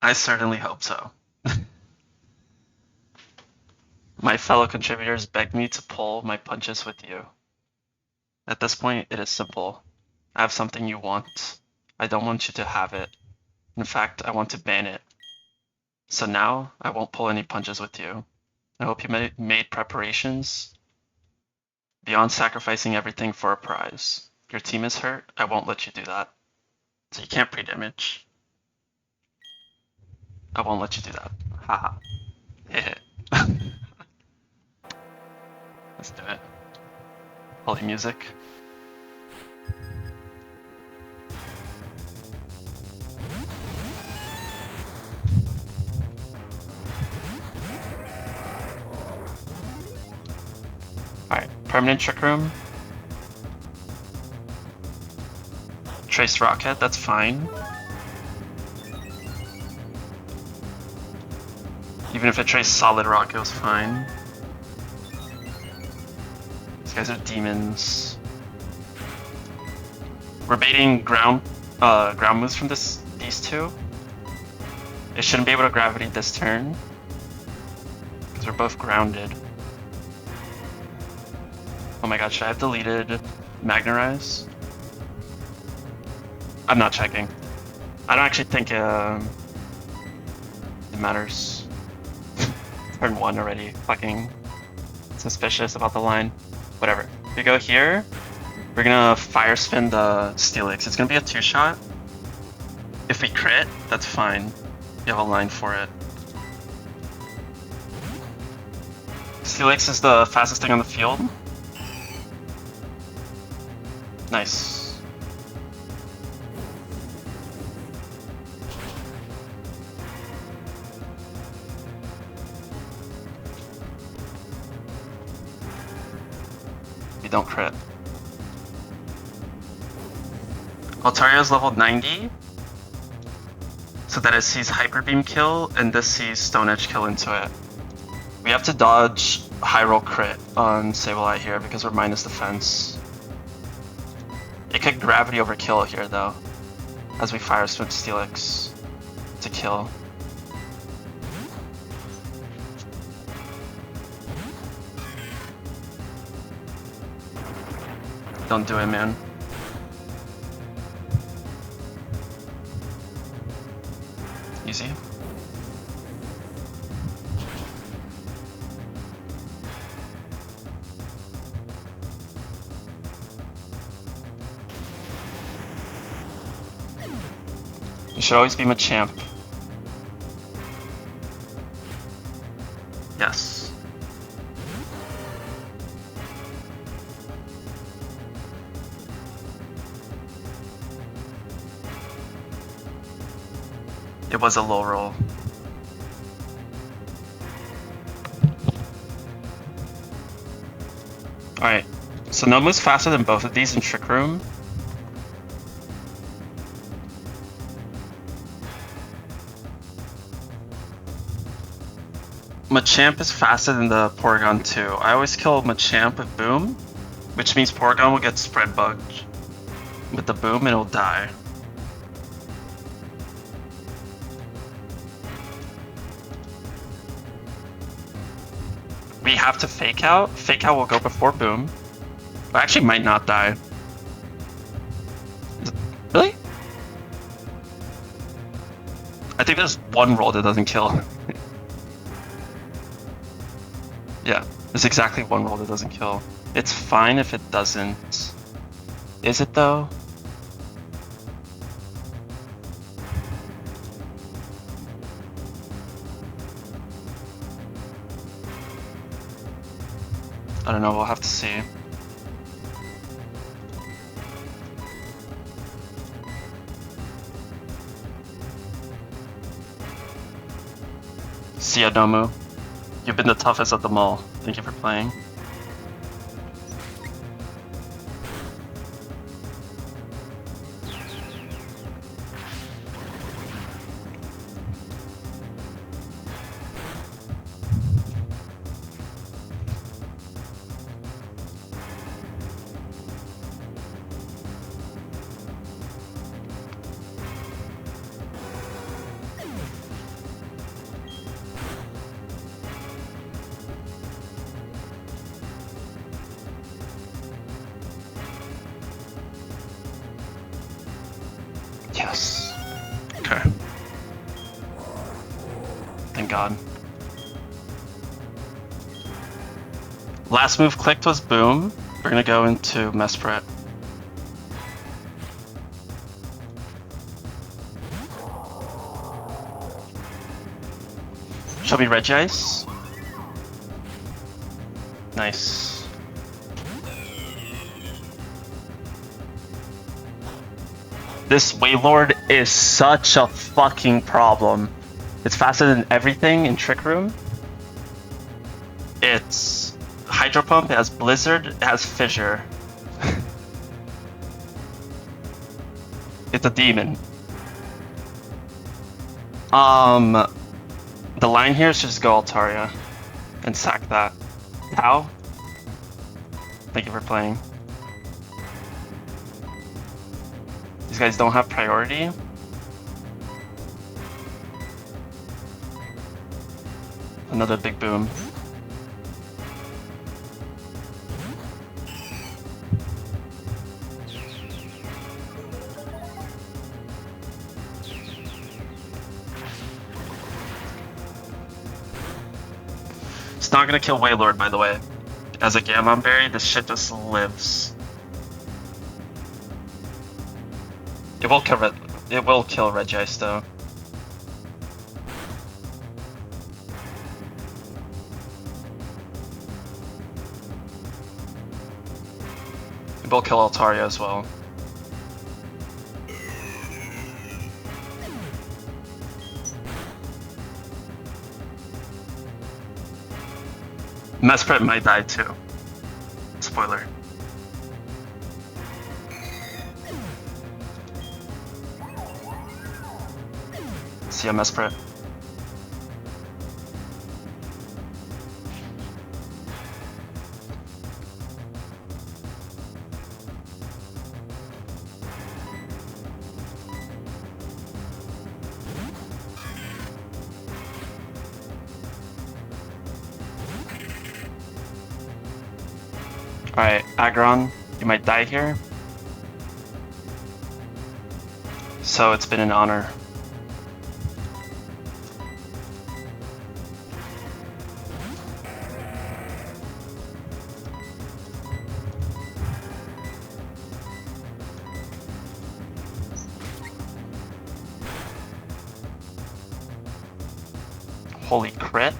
[SPEAKER 1] I certainly hope so. My fellow contributors begged me to pull my punches with you. At this point, it is simple. I have something you want. I don't want you to have it. In fact, I want to ban it. So now, I won't pull any punches with you. I hope you made preparations beyond sacrificing everything for a prize. Your team is hurt, I won't let you do that. So you can't pre-damage. I won't let you do that. Haha. Heh. Let's do it. Holy music. Alright, permanent Trick Room. Trace Rocket, that's fine. Even if it traced Solid Rock, it was fine. These guys are demons. We're baiting ground moves from these two. They shouldn't be able to gravity this turn, because we're both grounded. Oh my god, should I have deleted Magnarize? I'm not checking. I don't actually think it matters. Turn 1 already. Fucking suspicious about the line. Whatever. We go here. We're gonna fire spin the Steelix. It's gonna be a 2-shot. If we crit, that's fine. You have a line for it. Steelix is the fastest thing on the field. Nice. You don't crit. Altario's level 90, so that it sees Hyper Beam kill, and this sees Stone Edge kill into it. We have to dodge high roll crit on Sableye here because we're minus defense. It could gravity overkill here though, as we fire Switch Steelix to kill. Don't do it, man. Easy. You should always be Machamp. Yes. It was a low roll. Alright, so Nomu's faster than both of these in Trick Room. Machamp is faster than the Porygon too. I always kill Machamp with Boom, which means Porygon will get spread bugged with the Boom and it'll die. We have to Fake Out. Fake Out will go before Boom. I actually might not die. Really? I think there's one roll that doesn't kill. Yeah, there's exactly one roll that doesn't kill. It's fine if it doesn't. Is it though? I don't know, we'll have to see. See ya, Nomu. You've been the toughest of them all. Thank you for playing. Yes. Okay. Thank God. Last move clicked was Boom. We're gonna go into Mesprit. Shall we Regice? Nice. This Wailord is such a fucking problem. It's faster than everything in Trick Room. It's Hydro Pump, it has Blizzard, it has Fissure. It's a demon. The line here is just go Altaria and sack that. How? Thank you for playing. These guys don't have priority. Another big Boom. It's not gonna kill Wailord, by the way. As a Gammon Berry, this shit just lives. It will kill Regice though. It will kill Altaria as well. Mesprit might die too. Spoiler. See ya, Mesprit. Alright, Agron, you might die here. So it's been an honor. Holy crit.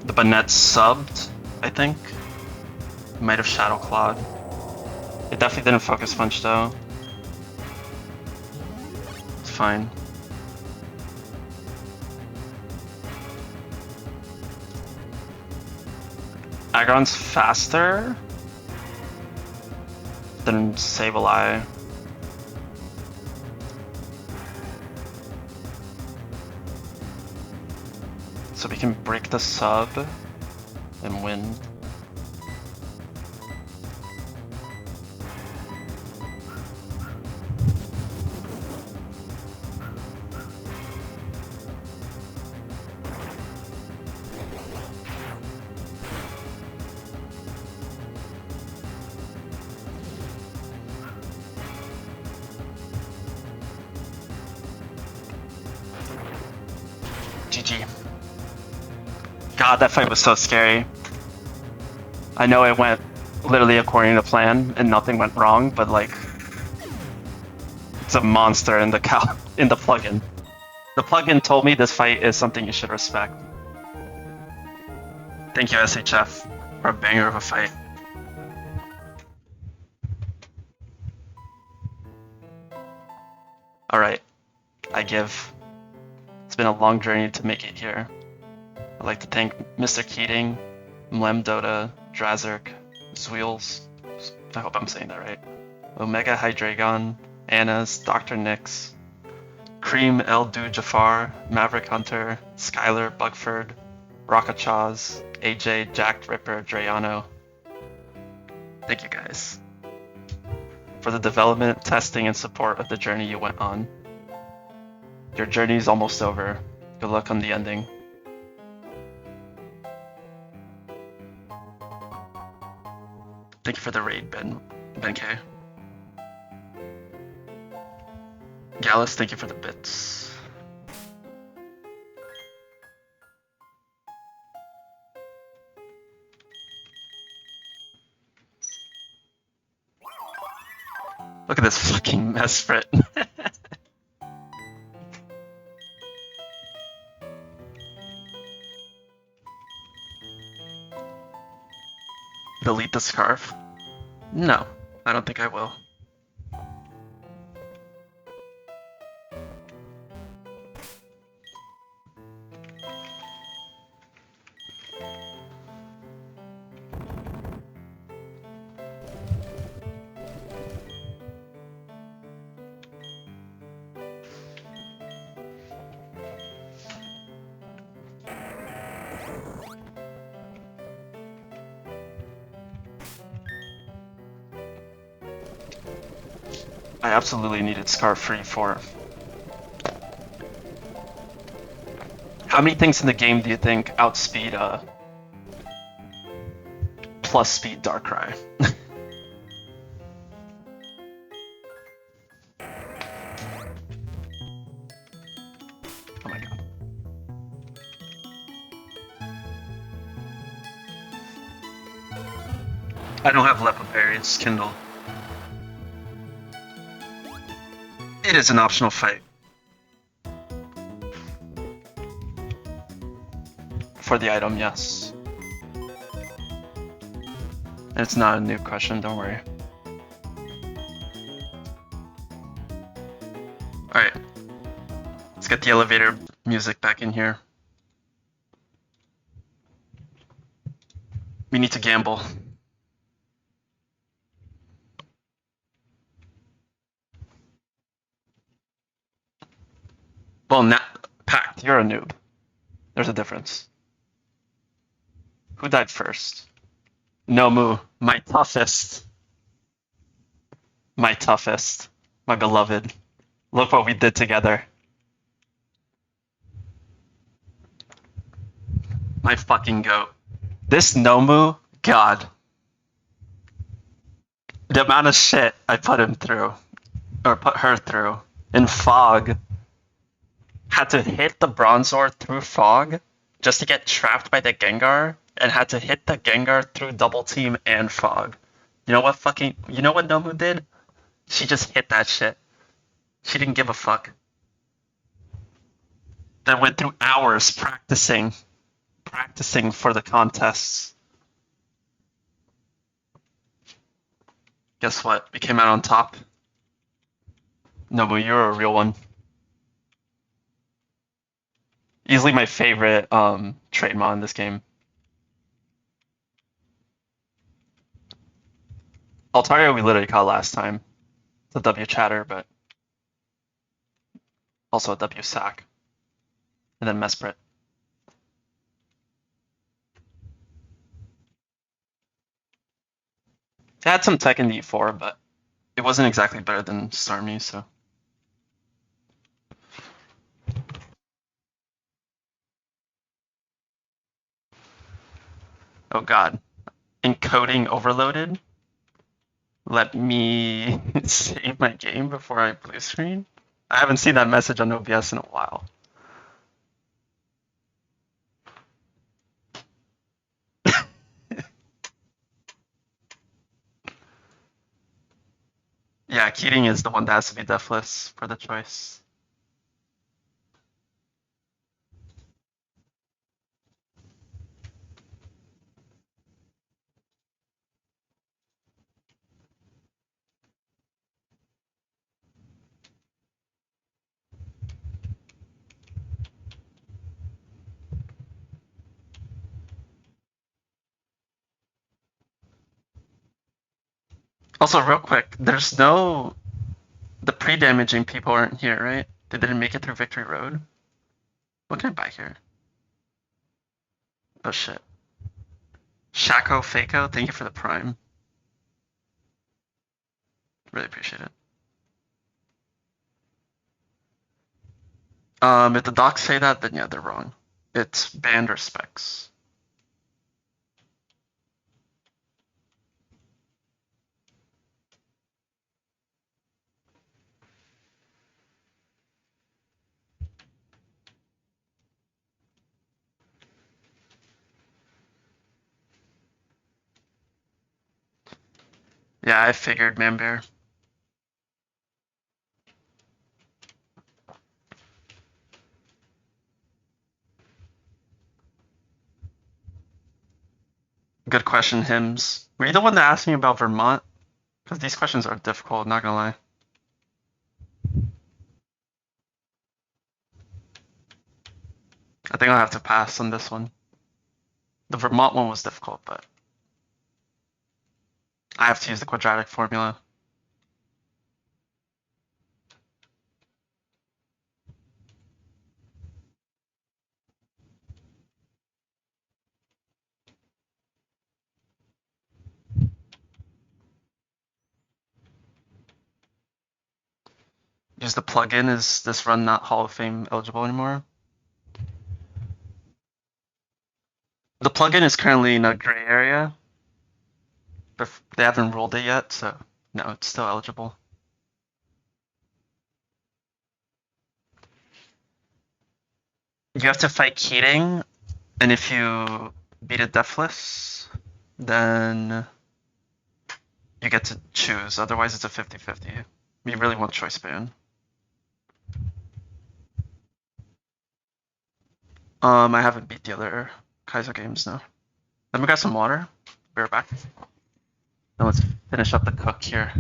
[SPEAKER 1] The Bonnet subbed, I think. Might have Shadow Clawed. It definitely didn't Focus Punch though. It's fine. Agron's faster than Sableye. So we can break the sub and win. GG. God, that fight was so scary. I know it went literally according to plan and nothing went wrong, but like, it's a monster in the plugin. The plugin told me this fight is something you should respect. Thank you, SHF, for a banger of a fight. Alright, I give. It's been a long journey to make it here. I'd like to thank Mr. Keating, Mlem Dota, Drazerk, Zweels, I hope I'm saying that right, Omega Hydreigon, Anna's, Dr. Nix, Cream El Du Jafar, Maverick Hunter, Skylar Bugford, Rockachaz, AJ, Jack Ripper, Drayano. Thank you guys for the development, testing, and support of the journey you went on. Your journey is almost over. Good luck on the ending. Thank you for the raid, Ben K. Gallus, thank you for the bits. Look at this fucking mess, Frit. Delete the scarf? No, I don't think I will. I absolutely needed Scarf Free for. How many things in the game do you think outspeed plus speed Darkrai? Oh my god. I don't have Leopard Berries, Kindle. It is an optional fight. For the item, yes. And it's not a new question, don't worry. Alright. Let's get the elevator music back in here. We need to gamble. Well, Pact, you're a noob. There's a difference. Who died first? Nomu, my toughest. My toughest. My beloved. Look what we did together. My fucking goat. This Nomu, God. The amount of shit I put him through, or put her through, in Fog. Had to hit the Bronzor through Fog just to get trapped by the Gengar, and had to hit the Gengar through Double Team and Fog. You know what Nomu did? She just hit that shit. She didn't give a fuck. Then went through hours practicing for the contests. Guess what? We came out on top. Nobu, you're a real one. Easily my favorite trade mod in this game. Altaria we literally caught last time. It's a W chatter, but also a W sack. And then Mesprit. It had some tech in the E4, but it wasn't exactly better than Starmie, so. Oh god. Encoding overloaded? Let me save my game before I blue screen? I haven't seen that message on OBS in a while. Yeah, Keating is the one that has to be deathless for the choice. Also, real quick, there's no... The pre-damaging people aren't here, right? They didn't make it through Victory Road? What can I buy here? Oh shit. Shaco Faco, thank you for the prime. Really appreciate it. If the docs say that, then yeah, they're wrong. It's banned or specs. Yeah, I figured, man bear. Good question, Hims. Were you the one that asked me about Vermont? Because these questions are difficult, not gonna lie. I think I'll have to pass on this one. The Vermont one was difficult, but I have to use the quadratic formula. Use the plugin. Is this run not Hall of Fame eligible anymore? The plugin is currently in a gray area, but they haven't ruled it yet, so no, it's still eligible. You have to fight Keating, and if you beat a Deathless, then you get to choose. Otherwise, it's a 50-50. You really want choice ban. I haven't beat the other Kaizo games now. Let me grab some water. Be right back. Now let's finish up the cook here.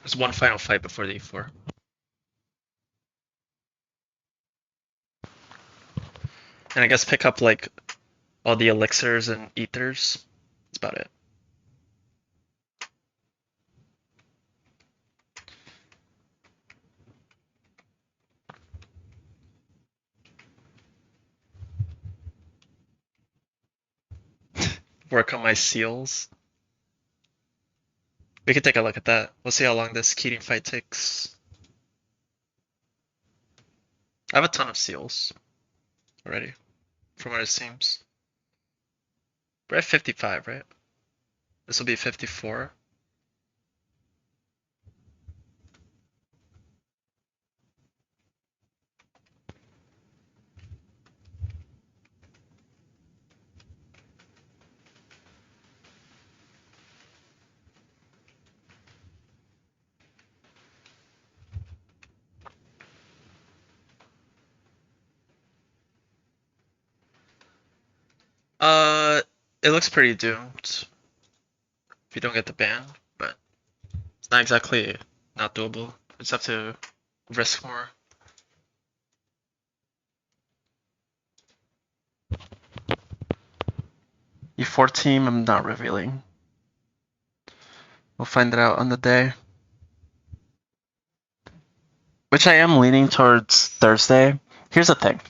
[SPEAKER 1] There's one final fight before the E4. And I guess pick up like all the elixirs and ethers. That's about it. Work on my seals. We could take a look at that. We'll see how long this Keating fight takes. I have a ton of seals already, from what it seems. We're at 55, right? This will be 54. It looks pretty doomed if you don't get the ban, but it's not exactly not doable. You just have to risk more. E4 team, I'm not revealing. We'll find it out on the day. Which I am leaning towards Thursday. Here's the thing.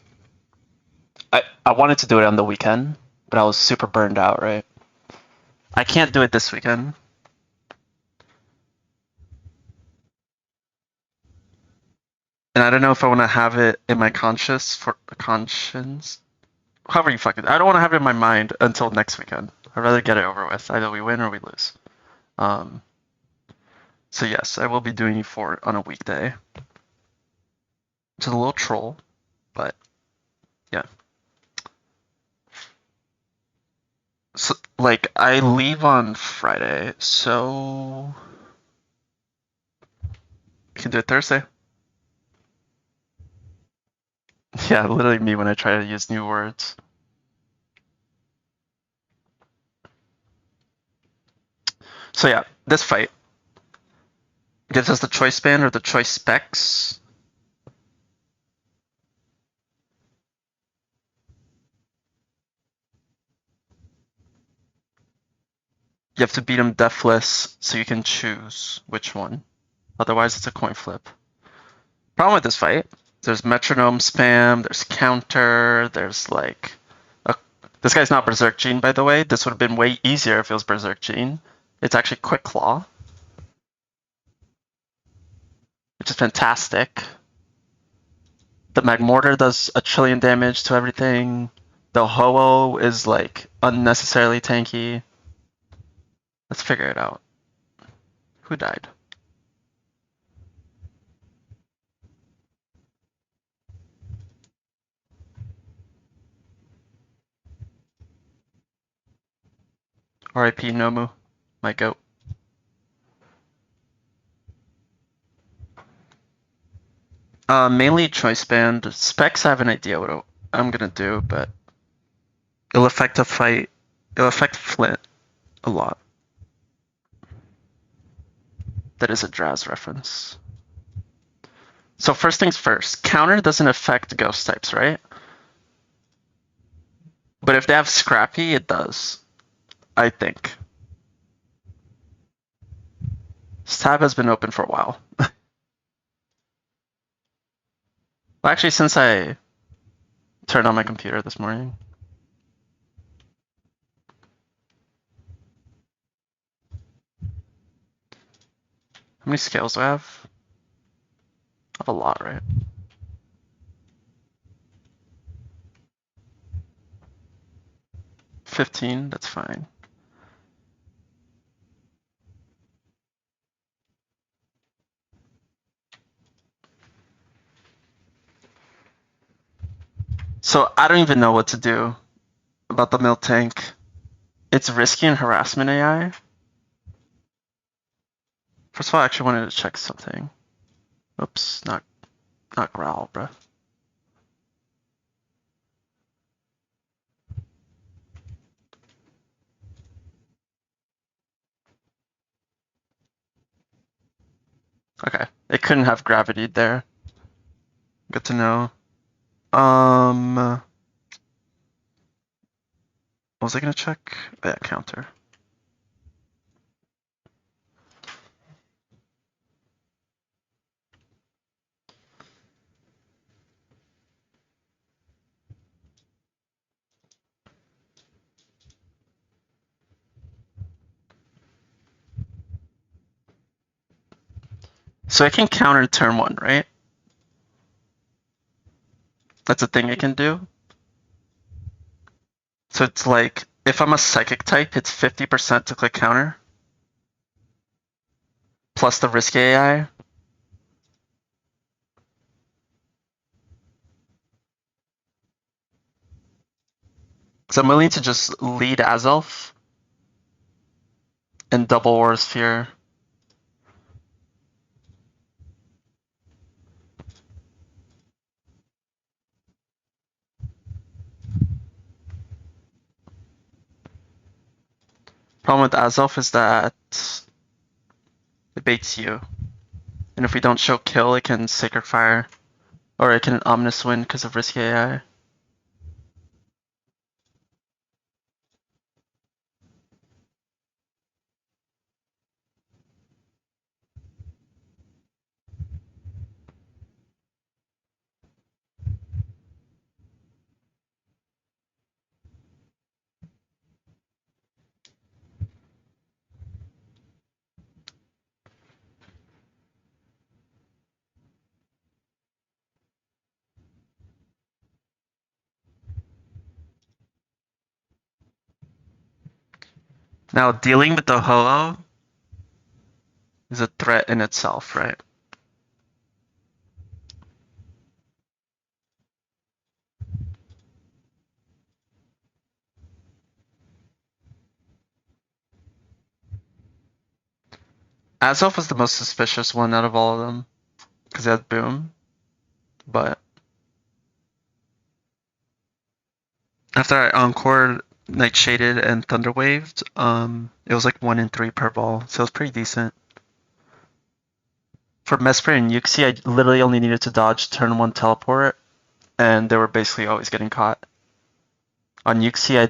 [SPEAKER 1] I wanted to do it on the weekend, but I was super burned out, right? I can't do it this weekend. And I don't know if I want to have it in my conscience. However you fucking. I don't want to have it in my mind until next weekend. I'd rather get it over with. Either we win or we lose. So yes, I will be doing E4 on a weekday. Which is a little troll, but yeah. So, like, I leave on Friday, so we can do it Thursday. Yeah, literally me when I try to use new words. So yeah, this fight gives us the choice band or the choice specs. You have to beat him deathless so you can choose which one. Otherwise, it's a coin flip. Problem with this fight, there's metronome spam, there's counter, there's like... This guy's not Berserk Gene, by the way. This would have been way easier if it was Berserk Gene. It's actually Quick Claw, which is fantastic. The Magmortar does a trillion damage to everything. The Ho-Oh is like unnecessarily tanky. Let's figure it out. Who died? R.I.P. Nomu, my goat. Mainly choice band. Specs, I have an idea what I'm gonna do, but it'll affect a fight. It'll affect Flint a lot. That is a Draz reference. So first things first, counter doesn't affect ghost types, right? But if they have Scrappy, it does. I think. This tab has been open for a while. Well, actually, since I turned on my computer this morning. How many scales do I have? I have a lot, right? $15, that's fine. So I don't even know what to do about the mill tank. It's risky and harassment AI. First of all, I actually wanted to check something. Oops, not growl, bruh. Okay. It couldn't have gravity there. Good to know. What was I gonna check? Oh, yeah, counter. So I can counter turn 1, right? That's a thing I can do. So it's like, if I'm a psychic type, it's 50% to click counter. Plus the risk AI. So I'm willing to just lead Azelf and double Aura Sphere. Problem with Azelf is that it baits you. And if we don't show kill, it can Sacred Fire. Or it can Ominous Wind because of risk AI. Now, dealing with the Ho-Oh is a threat in itself, right? Azelf was the most suspicious one out of all of them. Because it had Boom. But after I Encored, Nightshaded, and Thunderwaved, it was like 1 in 3 per ball. So it was pretty decent. For Mesprit and Yuxi, I literally only needed to dodge turn 1 teleport. And they were basically always getting caught. On Yuxi,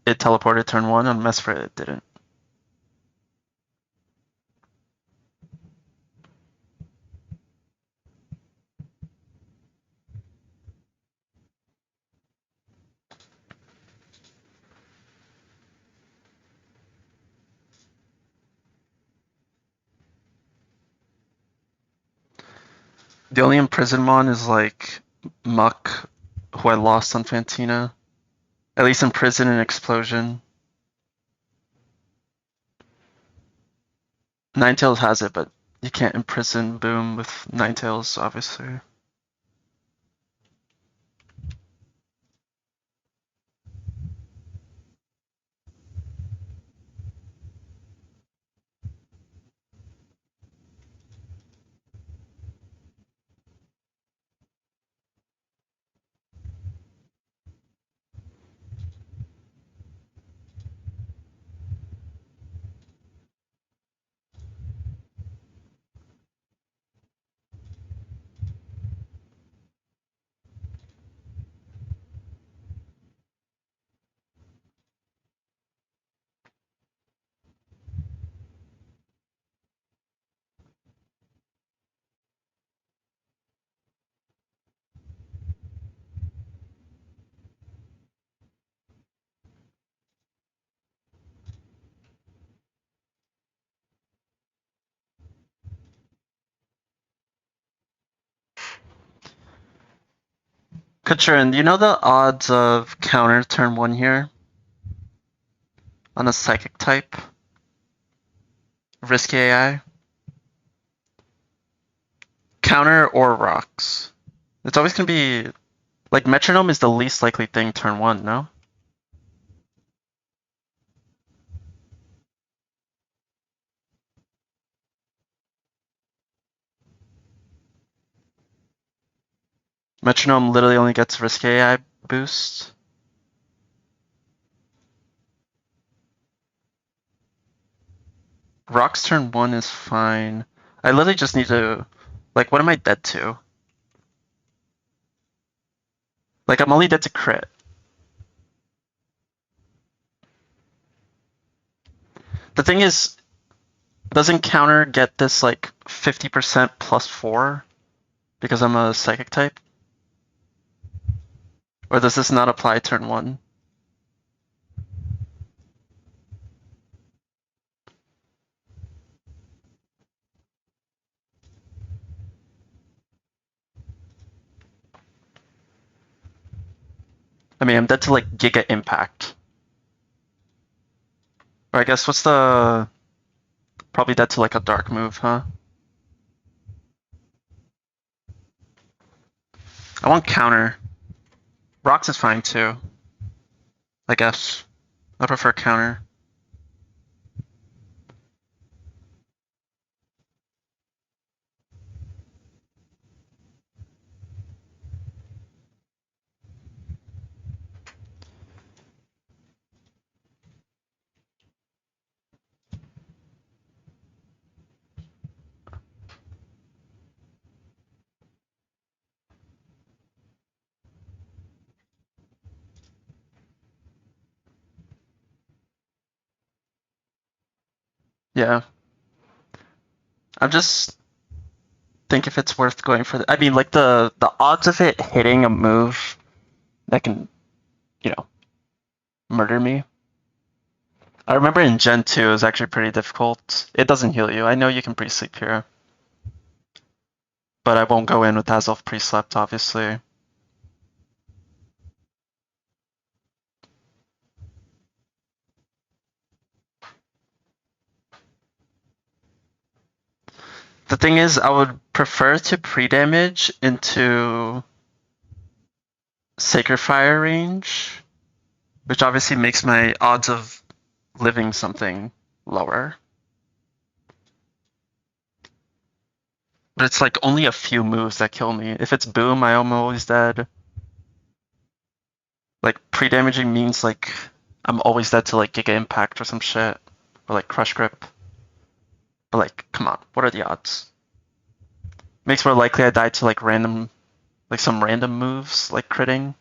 [SPEAKER 1] it teleported turn 1. On Mesprit, it didn't. The only imprisoned one is like Muck, who I lost on Fantina. At least in Prison and Explosion. Ninetales has it, but you can't imprison Boom with Ninetales, obviously. Katrin, do you know the odds of counter turn 1 here? On a Psychic type? Risk AI? Counter or rocks? It's always gonna be... Like, Metronome is the least likely thing turn 1, no? Metronome literally only gets risk AI boost. Rocks turn 1 is fine. I literally just need to, like, what am I dead to? Like, I'm only dead to crit. The thing is, doesn't counter get this, like, 50% plus 4 because I'm a psychic type? Or does this not apply turn 1? I mean, I'm dead to, like, Giga Impact. Or I guess, what's the... Probably dead to, like, a dark move, huh? I want counter. Rocks is fine, too. I guess. I prefer counter. Yeah. I'm just think if it's worth going for I mean, like, the odds of it hitting a move that can, you know, murder me. I remember in Gen 2 it was actually pretty difficult. It doesn't heal you. I know you can pre-sleep here. But I won't go in with Azelf pre-slept, obviously. The thing is, I would prefer to pre-damage into Sacred Fire range, which obviously makes my odds of living something lower. But it's like only a few moves that kill me. If it's Boom, I'm always dead. Like, pre-damaging means, like, I'm always dead to, like, Giga Impact or some shit. Or, like, Crush Grip. But, like, come on, what are the odds? Makes more likely I die to, like, random, like, some random moves, like critting.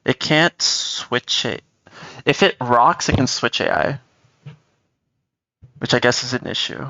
[SPEAKER 1] It can't switch it. If it rocks, it can switch AI. Which I guess is an issue.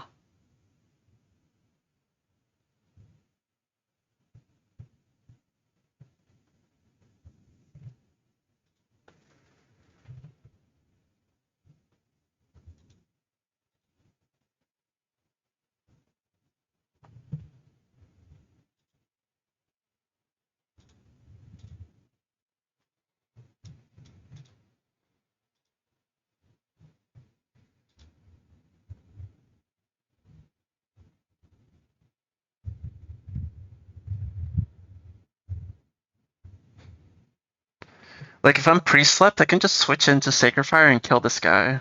[SPEAKER 1] Like, if I'm pre-slept, I can just switch into Sacred Fire and kill this guy.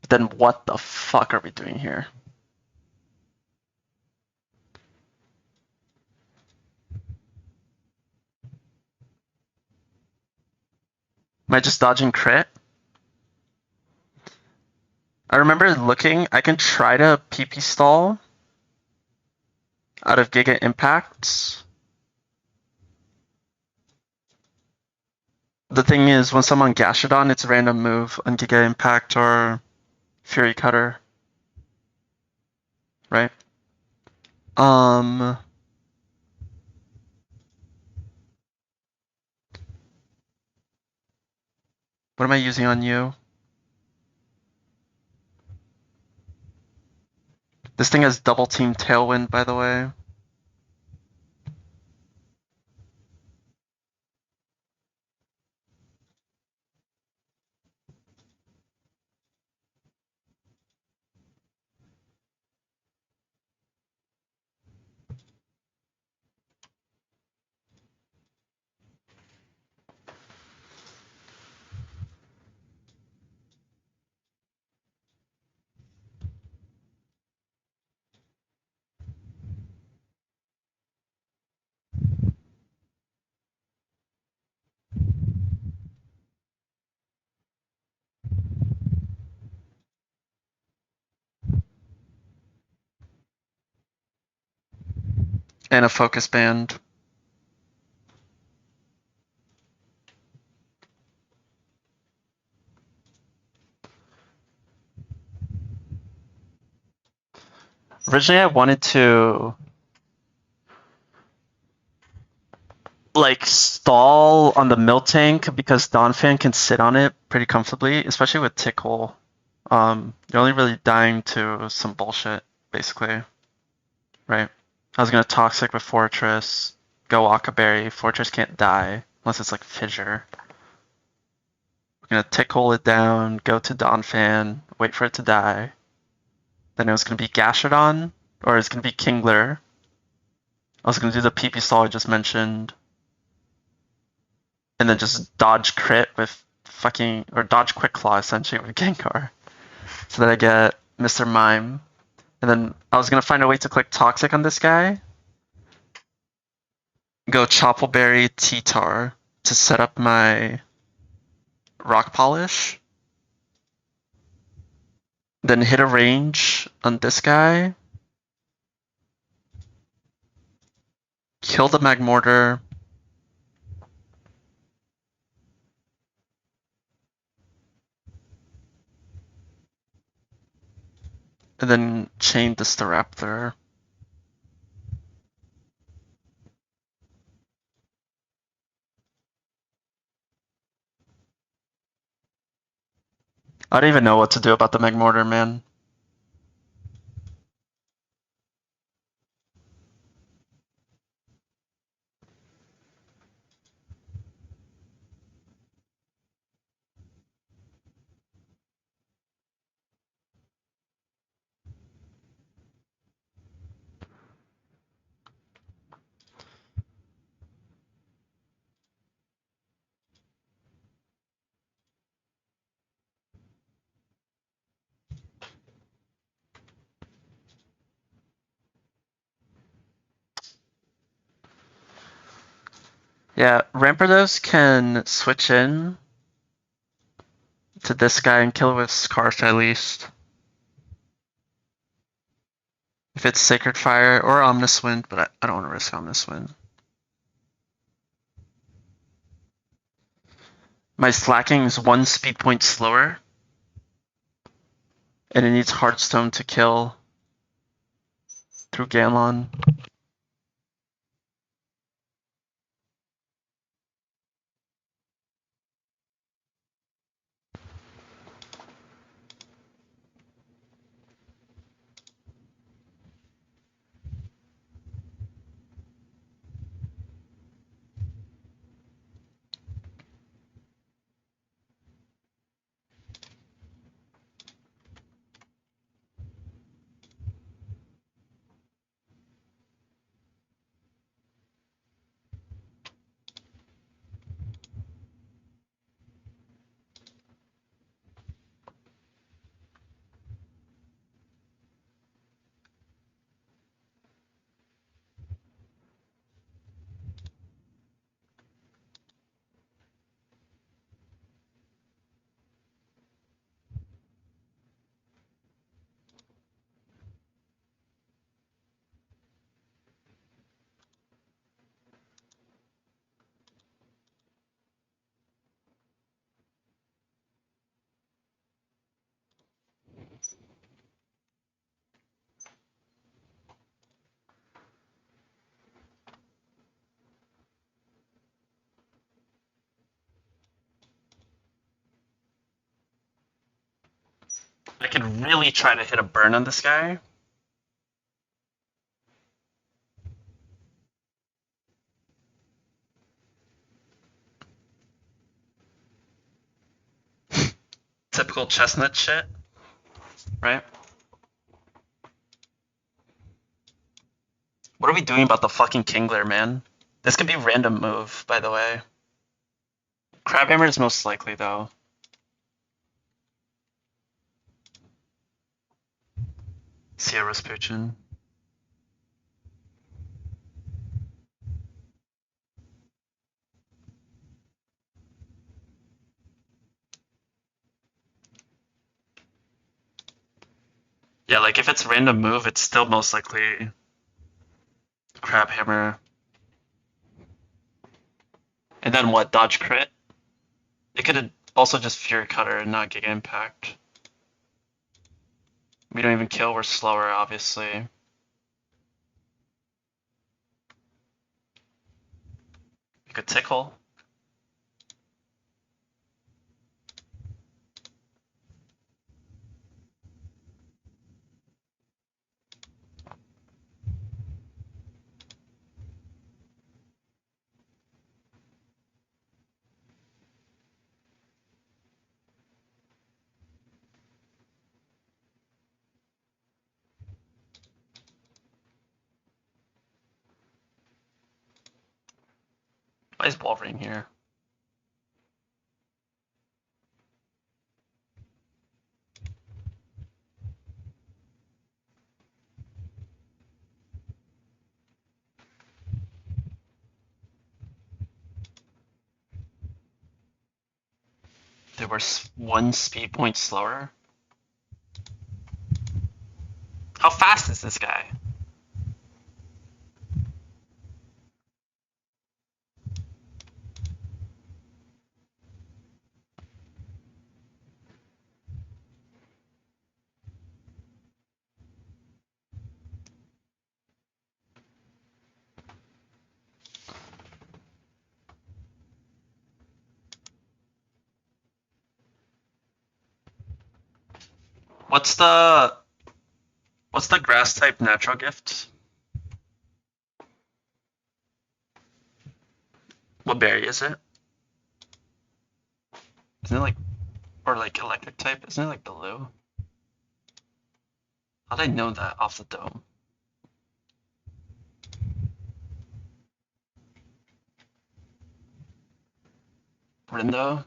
[SPEAKER 1] But then what the fuck are we doing here? Am I just dodging crit? I remember looking, I can try to PP stall out of Giga Impacts. The thing is, when someone Gashadon, it's a random move on Giga Impact or Fury Cutter. Right? What am I using on you? This thing has double team Tailwind, by the way. And a focus band. Originally, I wanted to like stall on the mill tank because Donphan can sit on it pretty comfortably, especially with Tickle. You're only really dying to some bullshit, basically. Right? I was gonna Toxic with Fortress, go Akaberry. Fortress can't die unless it's like Fissure. We're gonna Tickle it down, go to Donphan, wait for it to die. Then it was gonna be Gashadon, or it's gonna be Kingler. I was gonna do the PP stall I just mentioned. And then just dodge crit with fucking, or dodge quick claw essentially with Gengar. So that I get Mr. Mime. And then I was gonna find a way to click Toxic on this guy. Go Choppleberry T-Tar to set up my Rock Polish. Then hit a range on this guy. Kill the Magmortar. And then chain the Staraptor. I don't even know what to do about the Magmortar, man. Yeah, Rampardos can switch in to this guy and kill it with Scarf at least. If it's Sacred Fire or Omnis Wind, but I don't want to risk Omnis Wind. My Slacking is 1 speed point slower. And it needs Heartstone to kill through Ganlon. I could really try to hit a burn on this guy. Typical chestnut shit, right? What are we doing about the fucking Kingler, man? This could be random move, by the way. Crabhammer is most likely, though. Sierra Rasputin. Yeah, like if it's random move, it's still most likely Crab Hammer. And then what? Dodge crit? It could have also just Fury Cutter and not Giga Impact. We don't even kill, we're slower, obviously. You could Tickle. Why is Wolverine here? They were one speed point slower? How fast is this guy? What's the grass type natural gift? What berry is it? Isn't it like, or like electric type? Isn't it like blue? How'd I know that off the dome? Rindo?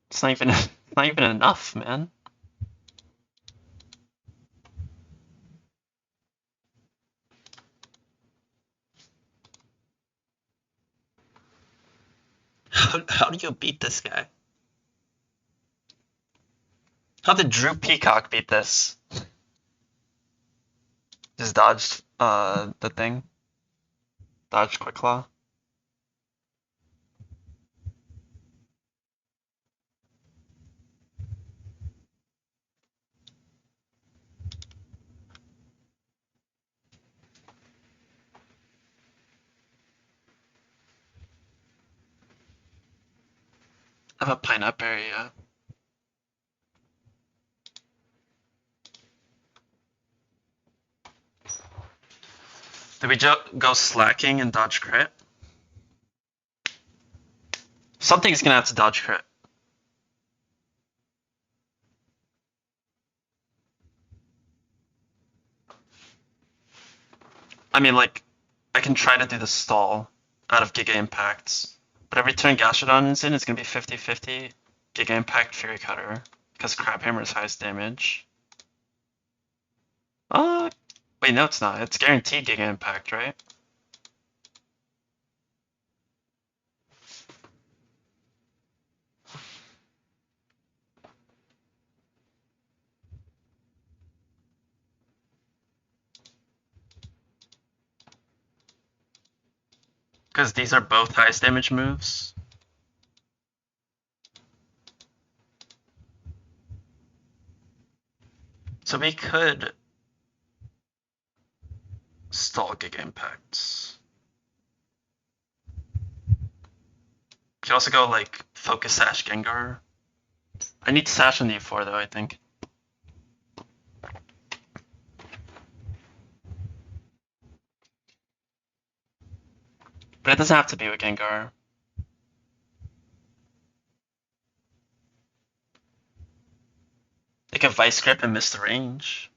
[SPEAKER 1] It's not even it's not even enough, man. How do you beat this guy? How did Drew Peacock beat this? Just dodged the thing. Dodged Quick Claw. I have a pineapple area. Did we go slacking and dodge crit? Something's gonna have to dodge crit. I mean, like, I can try to do the stall out of Giga Impacts, but every turn Gastrodon is in, it's gonna be 50-50 Giga Impact Fury Cutter, because Crab Hammer is highest damage. Wait, no, it's not. It's guaranteed Giga Impact, right? Because these are both highest damage moves. So we could stall Giga Impacts. We could also go like Focus Sash Gengar. I need Sash on the E4 though, I think. But it doesn't have to be with Gengar. They could Vice Grip and miss the range.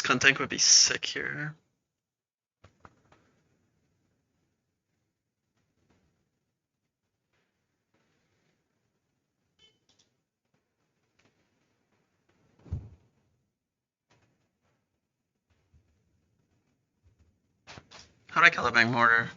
[SPEAKER 1] Skuntank would be sick here. How do I kill a bang mortar?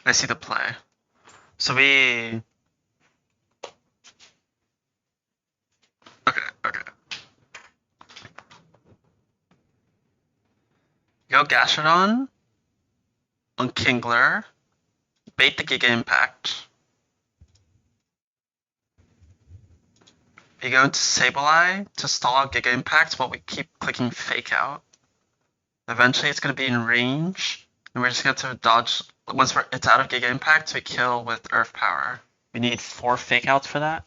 [SPEAKER 1] I see the play. So we... Okay. Go Gashadon on Kingler. Bait the Giga Impact. You go into Sableye to stall out Giga Impact while we keep clicking Fake Out. Eventually it's going to be in range, and we're just going to dodge. Once it's out of Giga Impact, we kill with Earth Power. We need 4 Fake Outs for that.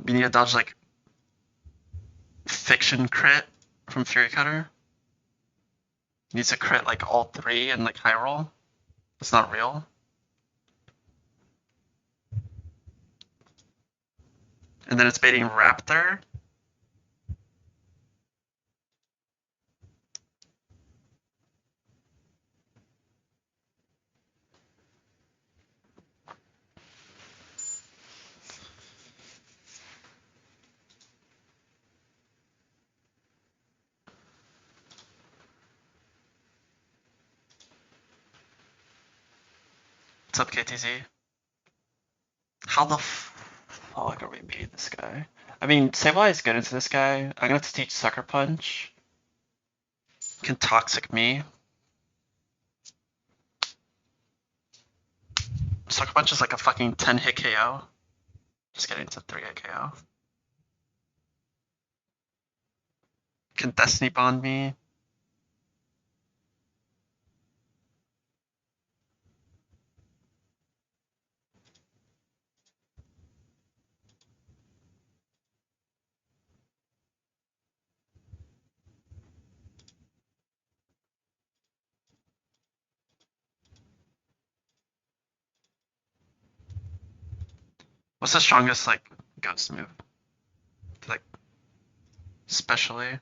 [SPEAKER 1] We need to dodge like Fiction Crit from Fury Cutter. Needs to crit like all 3 and like high roll. It's not real. And then it's baiting Raptor. What's up, KTZ? How the fuck are we beating this guy? I mean, Sableye is good into this guy. I'm gonna have to teach Sucker Punch. Can Toxic me. Sucker Punch is like a fucking 10 hit KO. Just kidding, it's a 3 hit KO. Can Destiny Bond me. What's the strongest like ghost move? Like, especially.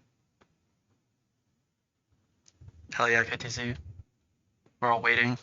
[SPEAKER 1] Hell yeah, KTZ. We're all waiting.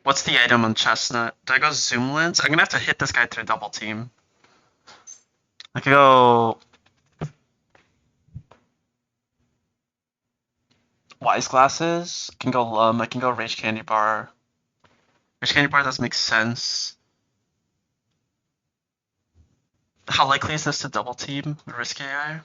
[SPEAKER 1] What's the item on Chestnut? Do I go Zoom Lens? I'm gonna have to hit this guy through double team. I could go Wise Glasses. I can go Lum. I can go Rage Candy Bar. Rage Candy Bar does make sense. How likely is this to double team Risk AI?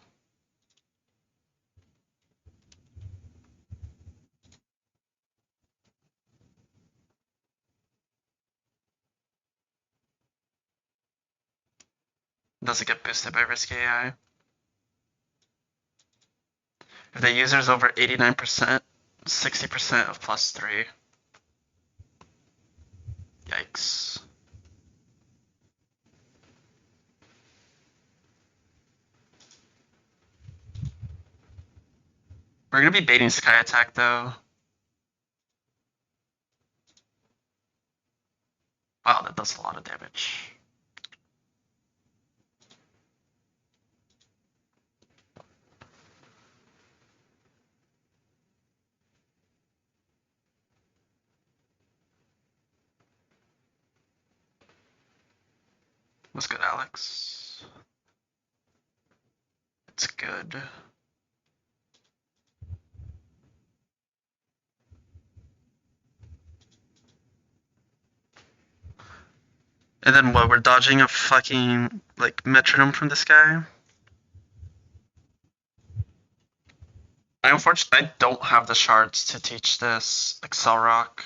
[SPEAKER 1] Does it get boosted by Risk AI? If the user is over 89%, 60% of +3. Yikes. We're gonna be baiting Sky Attack though. Wow, that does a lot of damage. What's good, Alex? It's good. And then what? We're dodging a fucking like metronome from this guy. I don't have the shards to teach this Excel Rock.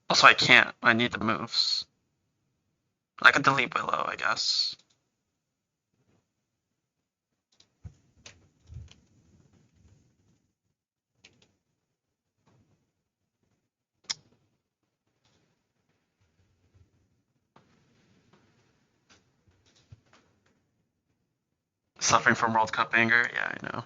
[SPEAKER 1] Also, I can't. I need the moves. I could delete Willow, I guess. Suffering from World Cup anger? Yeah, I know.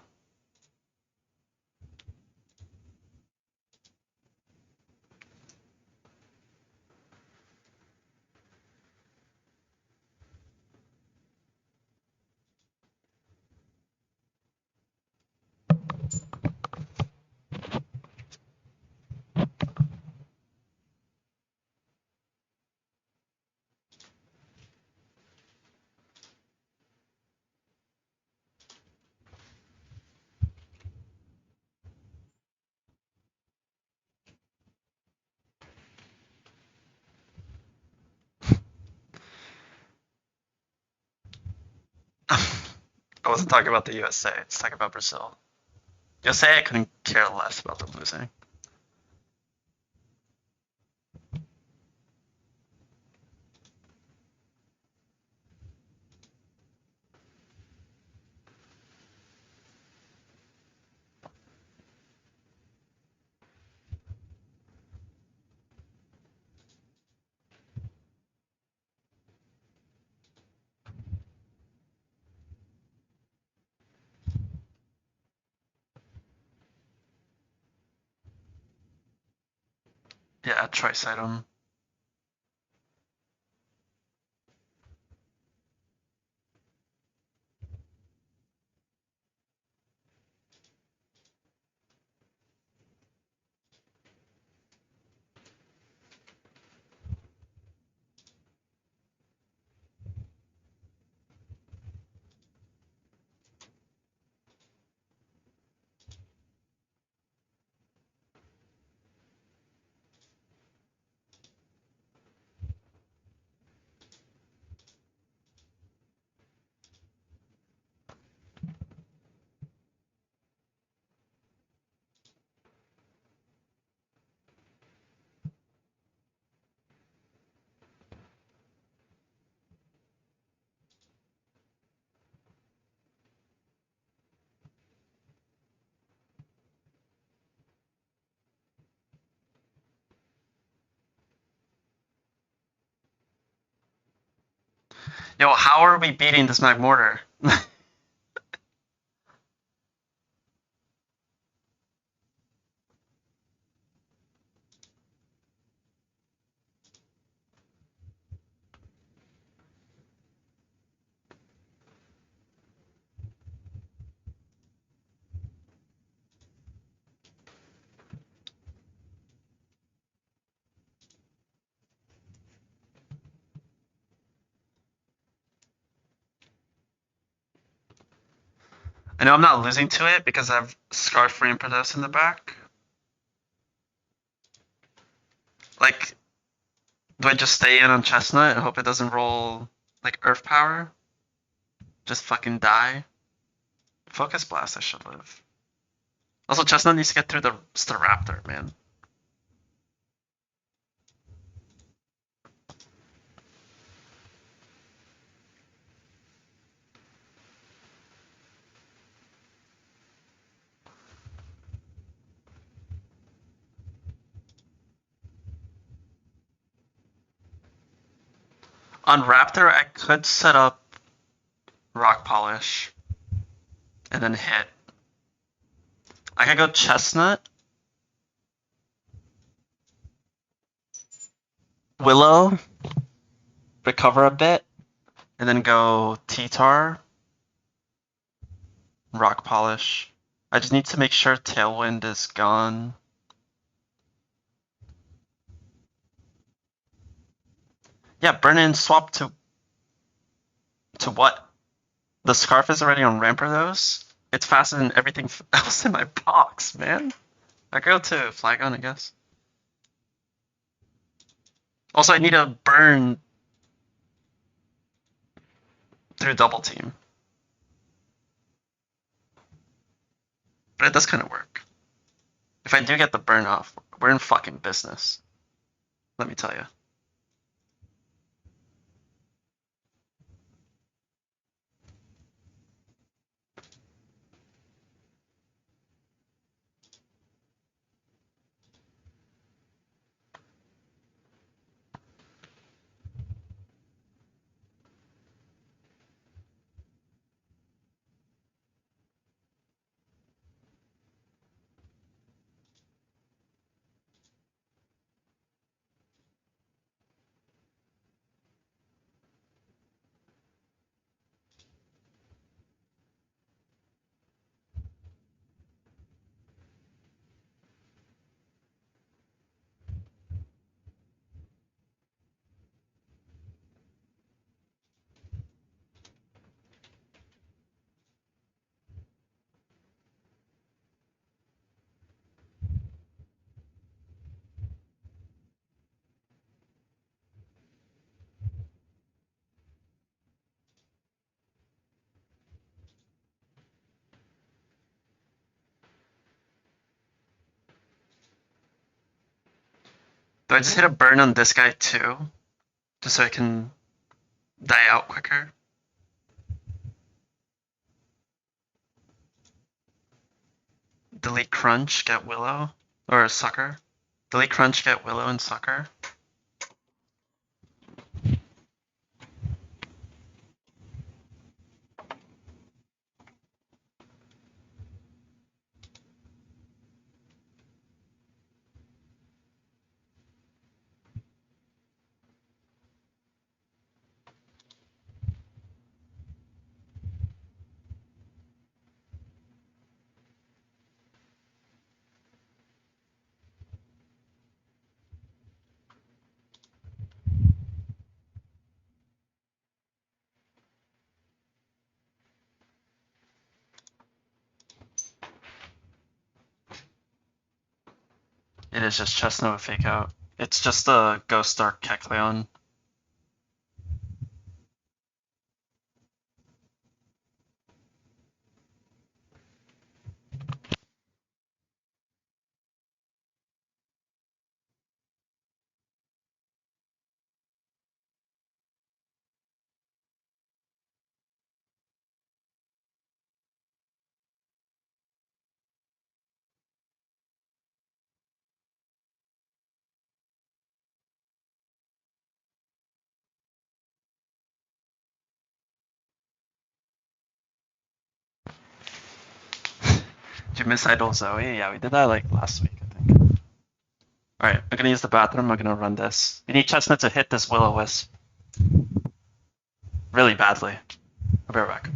[SPEAKER 1] I wasn't talking about the USA. It's talking about Brazil. USA, I couldn't care less about them losing. Yeah, choice item. Yo, how are we beating this Mag Mortar? I know I'm not losing to it because I have Scarf Reimproduce in the back. Like, do I just stay in on Chestnut and hope it doesn't roll like Earth Power? Just fucking die? Focus Blast, I should live. Also, Chestnut needs to get through the Staraptor, man. On Raptor, I could set up Rock Polish and then hit. I could go Chestnut, Willow, recover a bit, and then go T-Tar, Rock Polish. I just need to make sure Tailwind is gone. Yeah, burn in swap to what? The Scarf is already on Ramper those? It's faster than everything else in my box, man. I go to Flagon, I guess. Also, I need to burn through double team. But it does kind of work. If I do get the burn off, we're in fucking business. Let me tell you. Do I just hit a burn on this guy too? Just so I can die out quicker? Delete Crunch, get Willow? Or Sucker? Delete Crunch, get Willow and Sucker? It is just Chestnut with Fake Out. It's just a Ghost Dark Kecleon. Did you miss Idol Zoe? Yeah, we did that like last week, I think. Alright, I'm gonna use the bathroom, I'm gonna run this. We need Chestnut to hit this Will-O-Wisp. Really badly. I'll be right back.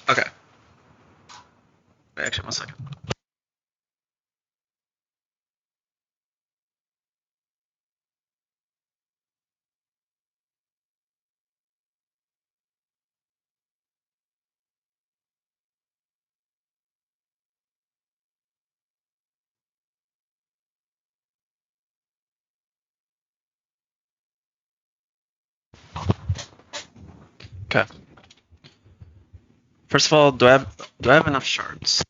[SPEAKER 1] Okay. Wait, actually, 1 second. Okay. First of all, do I have enough shards?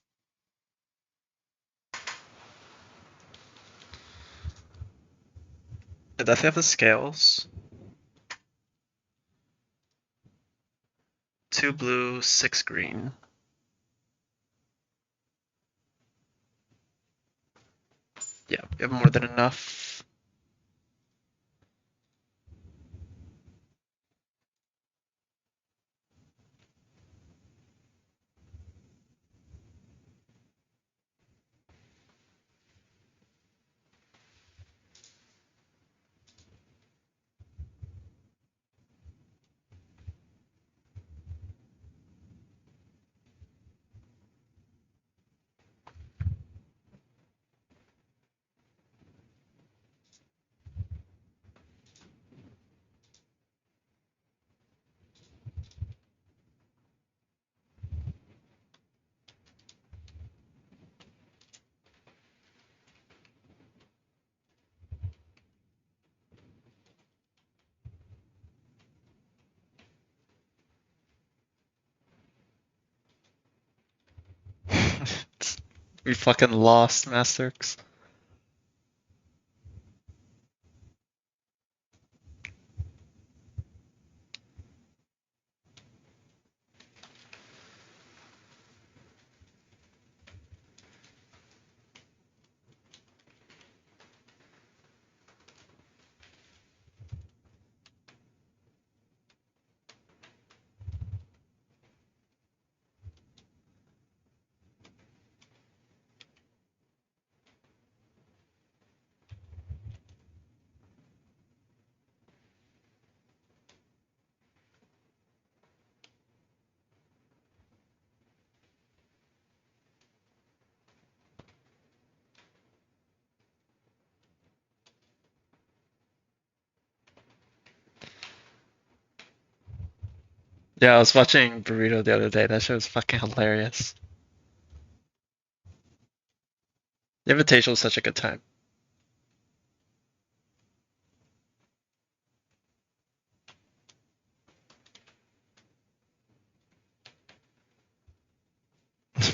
[SPEAKER 1] I definitely have the scales. 2 blue, 6 green. Yeah, we have more than enough. We fucking lost, Masterx. Yeah, I was watching Burrito the other day. That shit was fucking hilarious. The Invitational was such a good time.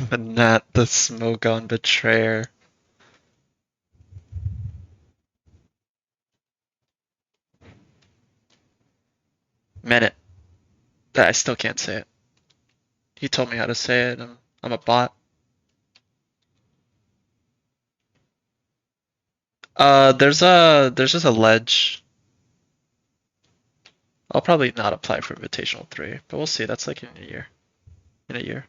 [SPEAKER 1] But not the smoke on Betrayer. Minute. I still can't say it. He told me how to say it. I'm a bot. There's just a ledge. I'll probably not apply for Invitational 3, but we'll see. That's like in a year. In a year.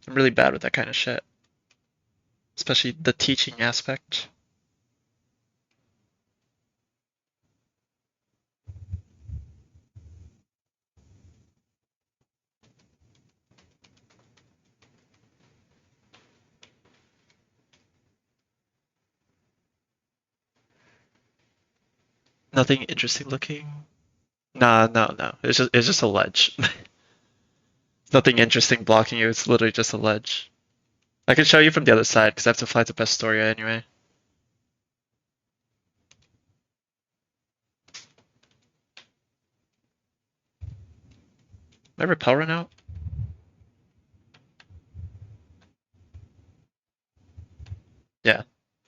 [SPEAKER 1] I'm really bad with that kind of shit. Especially the teaching aspect. Nothing interesting looking. Nah, no. It's just a ledge. Nothing interesting blocking you. It's literally just a ledge. I can show you from the other side because I have to fly to Pastoria anyway. My repel run out? Yeah,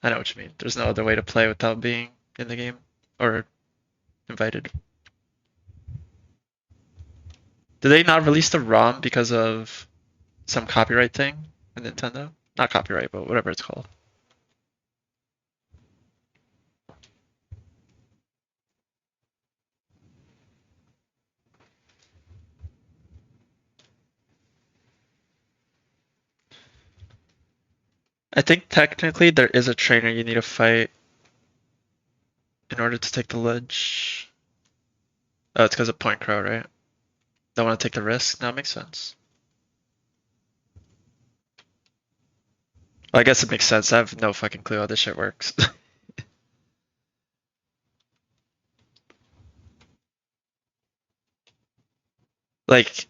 [SPEAKER 1] I know what you mean. There's no other way to play without being in the game or invited. Did they not release the ROM because of some copyright thing in Nintendo? Not copyright, but whatever it's called. I think technically there is a trainer you need to fight in order to take the ledge. Oh, it's because of Point Crow, right? Don't want to take the risk? No, it makes sense. Well, I guess it makes sense. I have no fucking clue how this shit works. Like,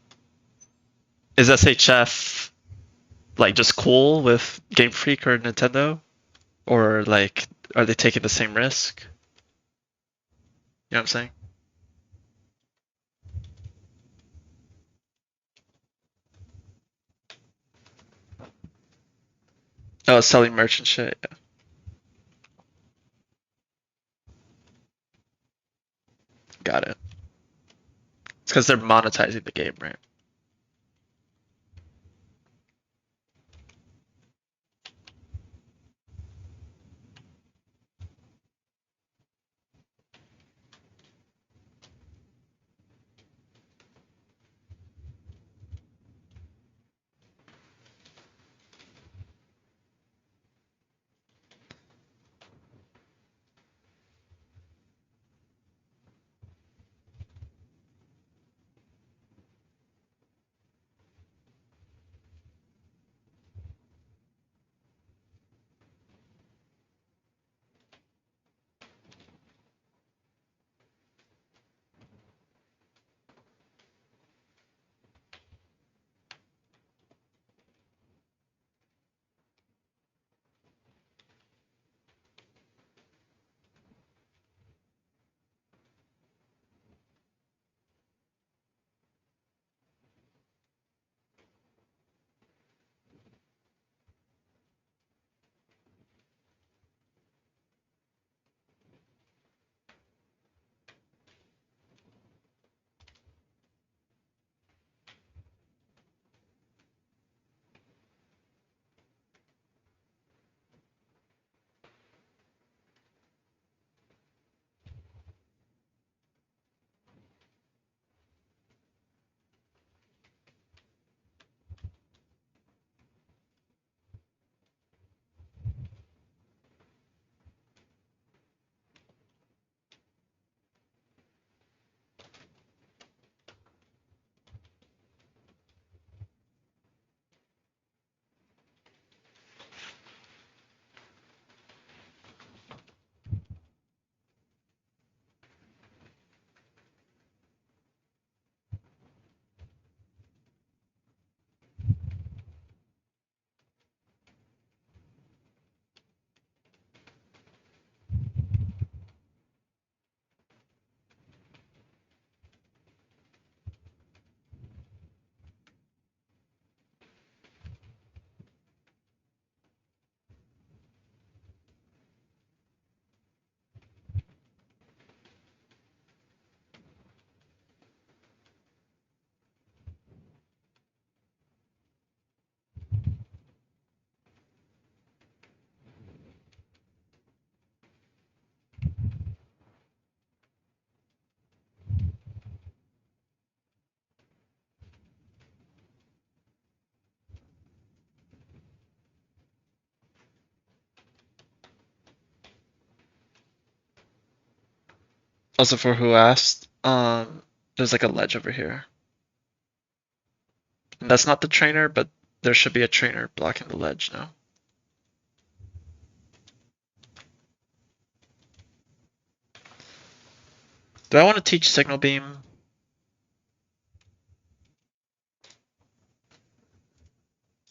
[SPEAKER 1] is SHF like just cool with Game Freak or Nintendo? Or like, are they taking the same risk? You know what I'm saying? Oh, selling merchant shit. Yeah. Got it. It's because they're monetizing the game, right? Also, for who asked, there's like a ledge over here. And that's not the trainer, but there should be a trainer blocking the ledge now. Do I want to teach Signal Beam?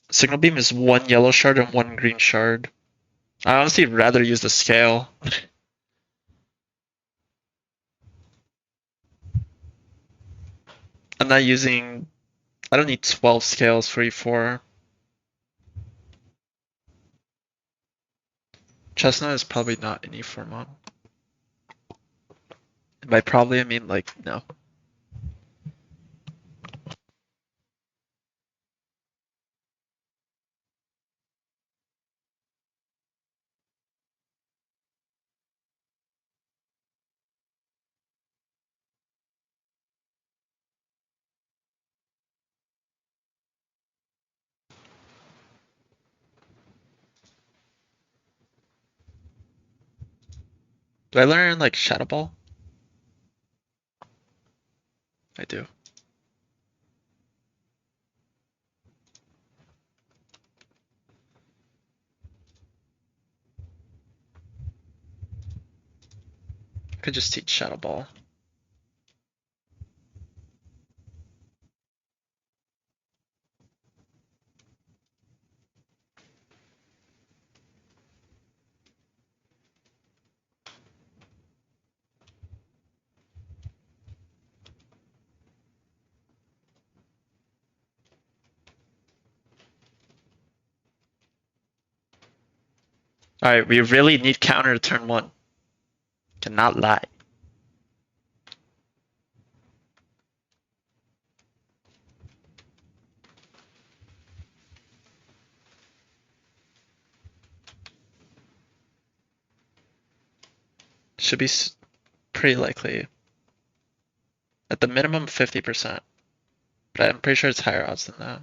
[SPEAKER 1] Signal Beam is one yellow shard and one green shard. I honestly rather use the scale. I'm not using. I don't need 12 scales for E4. Chestnut is probably not an E4 model. And by probably, I mean like, no. Do I learn like Shadow Ball? I do. I could just teach Shadow Ball. Alright, we really need counter to turn 1. Cannot lie. Should be pretty likely. At the minimum, 50%. But I'm pretty sure it's higher odds than that.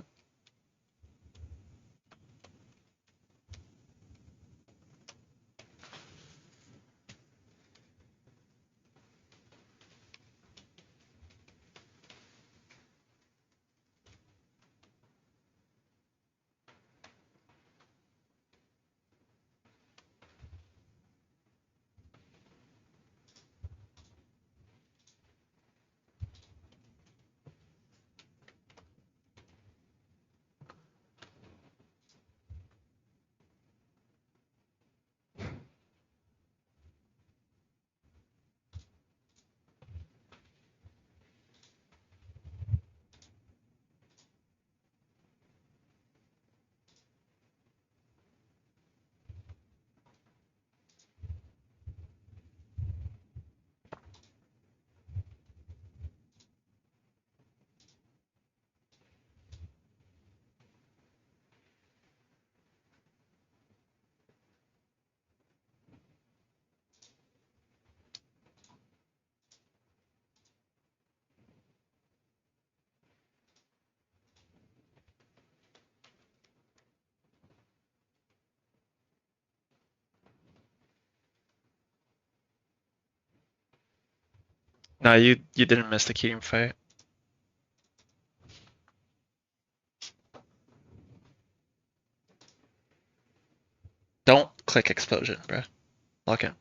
[SPEAKER 1] No, you didn't miss the Keating fight. Don't click explosion, bro. Lock in.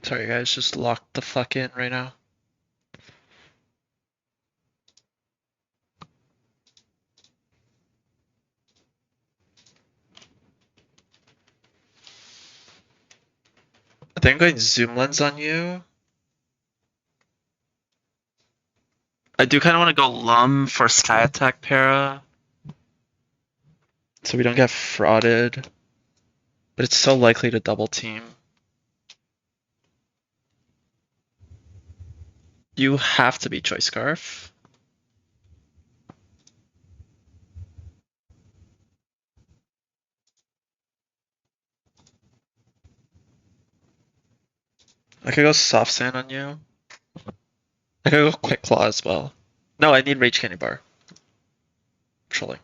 [SPEAKER 1] Sorry guys, just locked the fuck in right now. I think I'm going zoom lens on you. I do kind of want to go Lum for Sky Attack para. So we don't get frauded. But it's so likely to double team. You have to be Choice Scarf. I could go Soft Sand on you. I could go Quick Claw as well. No, I need Rage Candy Bar. Trolling.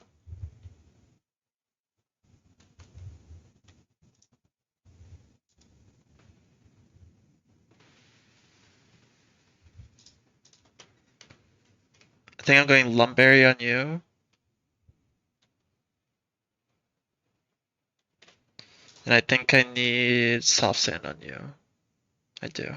[SPEAKER 1] I think I'm going Lumberry on you. And I think I need Soft Sand on you. I do.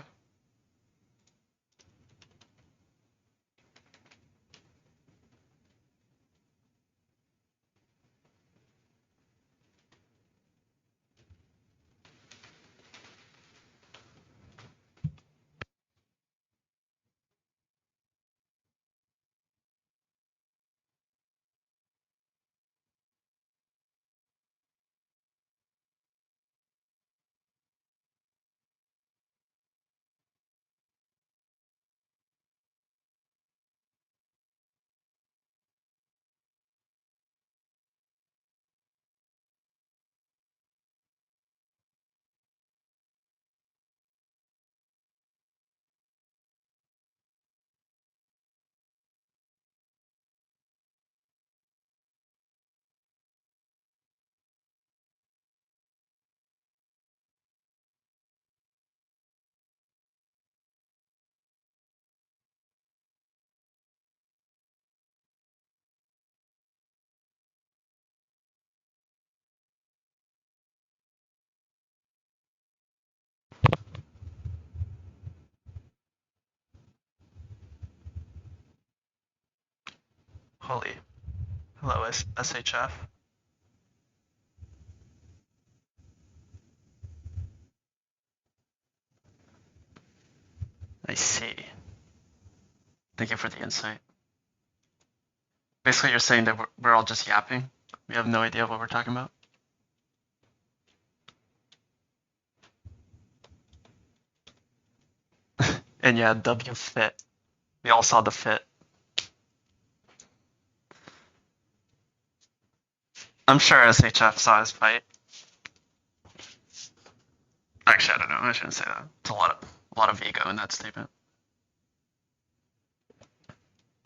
[SPEAKER 1] Holy. Hello, SHF. I see. Thank you for the insight. Basically, you're saying that we're all just yapping. We have no idea what we're talking about. And yeah, W fit. We all saw the fit. I'm sure SHF saw his fight. Actually, I don't know. I shouldn't say that. It's a lot of ego in that statement.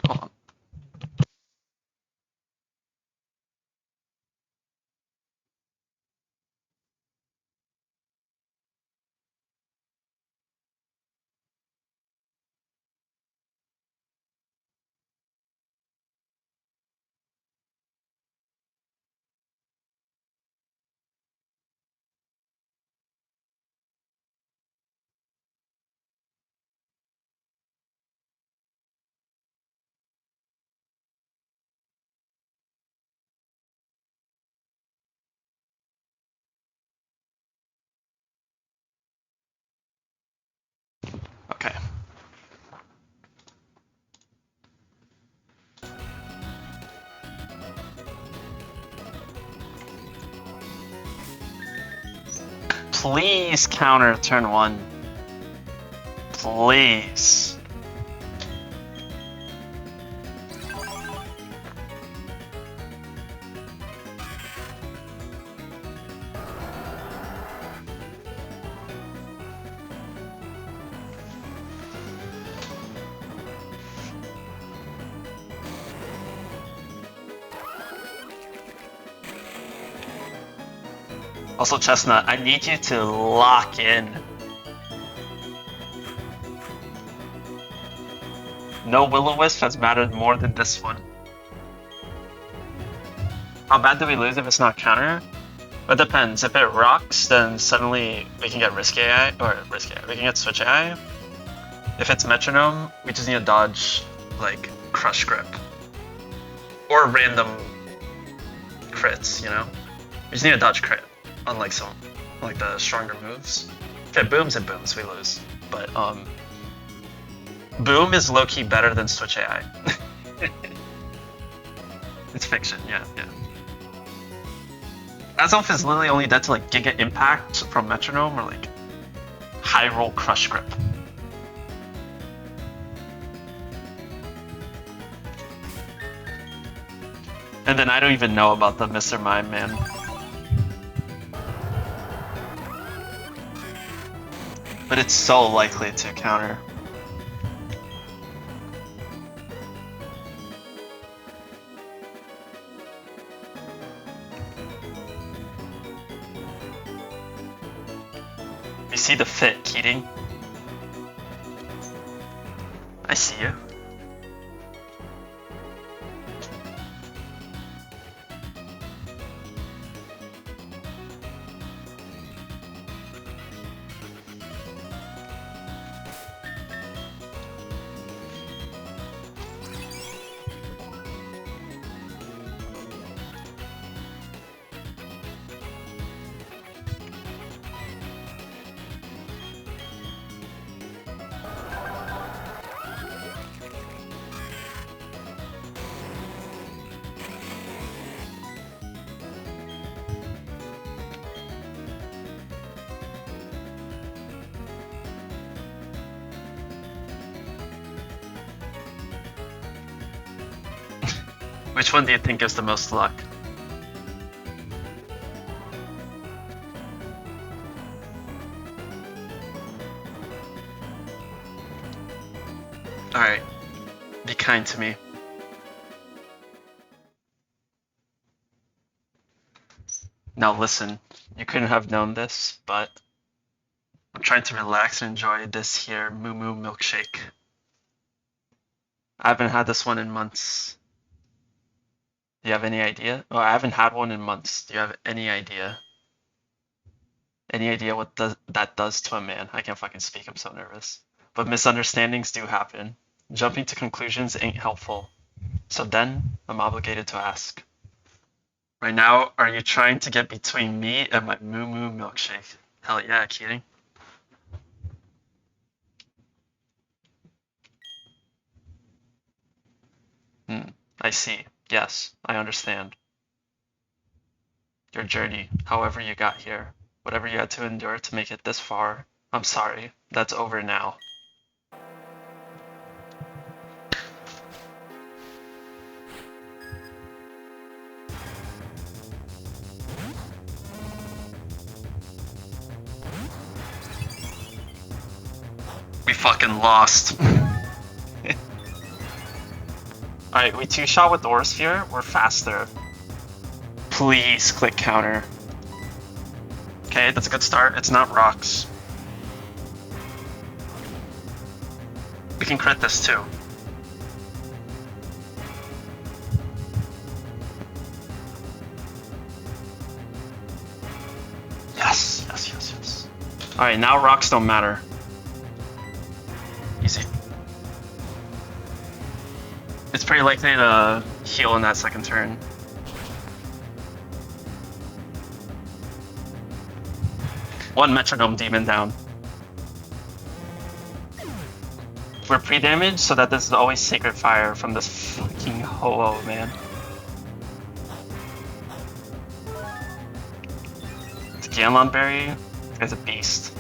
[SPEAKER 1] Hold on. Okay. Please counter turn 1. Please. Also, Chestnut, I need you to lock in. No Will-O-Wisp has mattered more than this one. How bad do we lose if it's not counter? It depends. If it rocks, then suddenly we can get risk AI, or risk AI, we can get switch AI. If it's metronome, we just need to dodge, like, crush grip. Or random crits, you know? We just need to dodge crit, unlike some, like the stronger moves. If it booms, we lose. But, boom is low-key better than switch AI. It's fiction, yeah. Azelf is literally only dead to like Giga Impact from Metronome or like High Roll Crush Grip. And then I don't even know about the Mr. Mime, man. But it's so likely to counter. You see the fit, Keating? I see you. Which one do you think gives the most luck? Alright, be kind to me. Now listen, you couldn't have known this, but I'm trying to relax and enjoy this here Moo Moo milkshake. I haven't had this one in months. Do you have any idea? Oh, I haven't had one in months. Do you have any idea? Any idea what that does to a man? I can't fucking speak, I'm so nervous. But misunderstandings do happen. Jumping to conclusions ain't helpful. So then, I'm obligated to ask. Right now, are you trying to get between me and my Moo Moo milkshake? Hell yeah, Keating. I see. Yes, I understand. Your journey, however you got here, whatever you had to endure to make it this far, I'm sorry. That's over now. We fucking lost. Alright, we two-shot with Aura Sphere, we're faster. Please click counter. Okay, that's a good start. It's not rocks. We can crit this too. Yes. Alright, now rocks don't matter. Easy. It's pretty likely to heal in that second turn. One Metronome Demon down. We're pre-damaged so that this is always Sacred Fire from this fucking ho-oh, man. It's Ganlon Berry. This guy's a beast.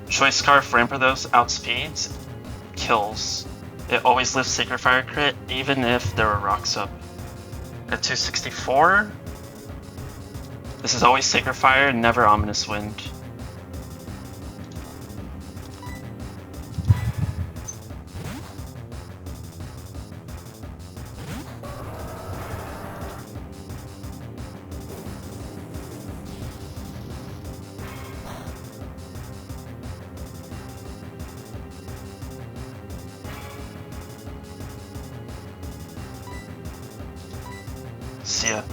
[SPEAKER 1] Choice Scarf Rampardos outspeeds, kills. It always lifts Sacred Fire crit, even if there are rocks up. At 264, this is always Sacred Fire, never Ominous Wind. See ya.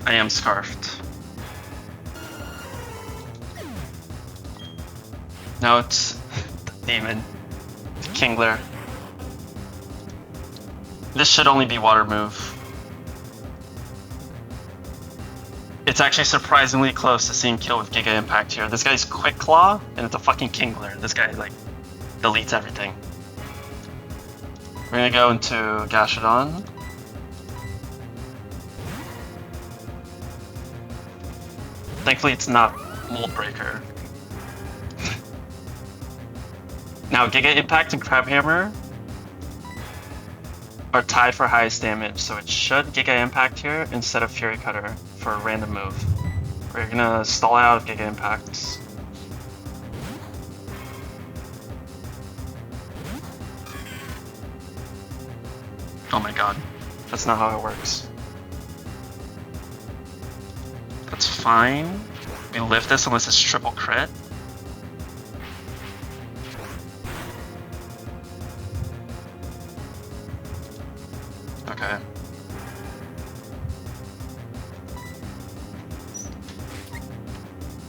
[SPEAKER 1] I am scarfed. No, it's the demon. The Kingler. This should only be water move. It's actually surprisingly close to seeing kill with Giga Impact here. This guy's Quick Claw, and it's a fucking Kingler. This guy, like, deletes everything. We're gonna go into Gashadon. Thankfully, it's not Mold Breaker. Now, Giga Impact and Crab Hammer are tied for highest damage, so it should Giga Impact here instead of Fury Cutter for a random move. We're gonna stall out of Giga Impacts. Oh my god, that's not how it works. That's fine. We live this unless it's triple crit. Okay.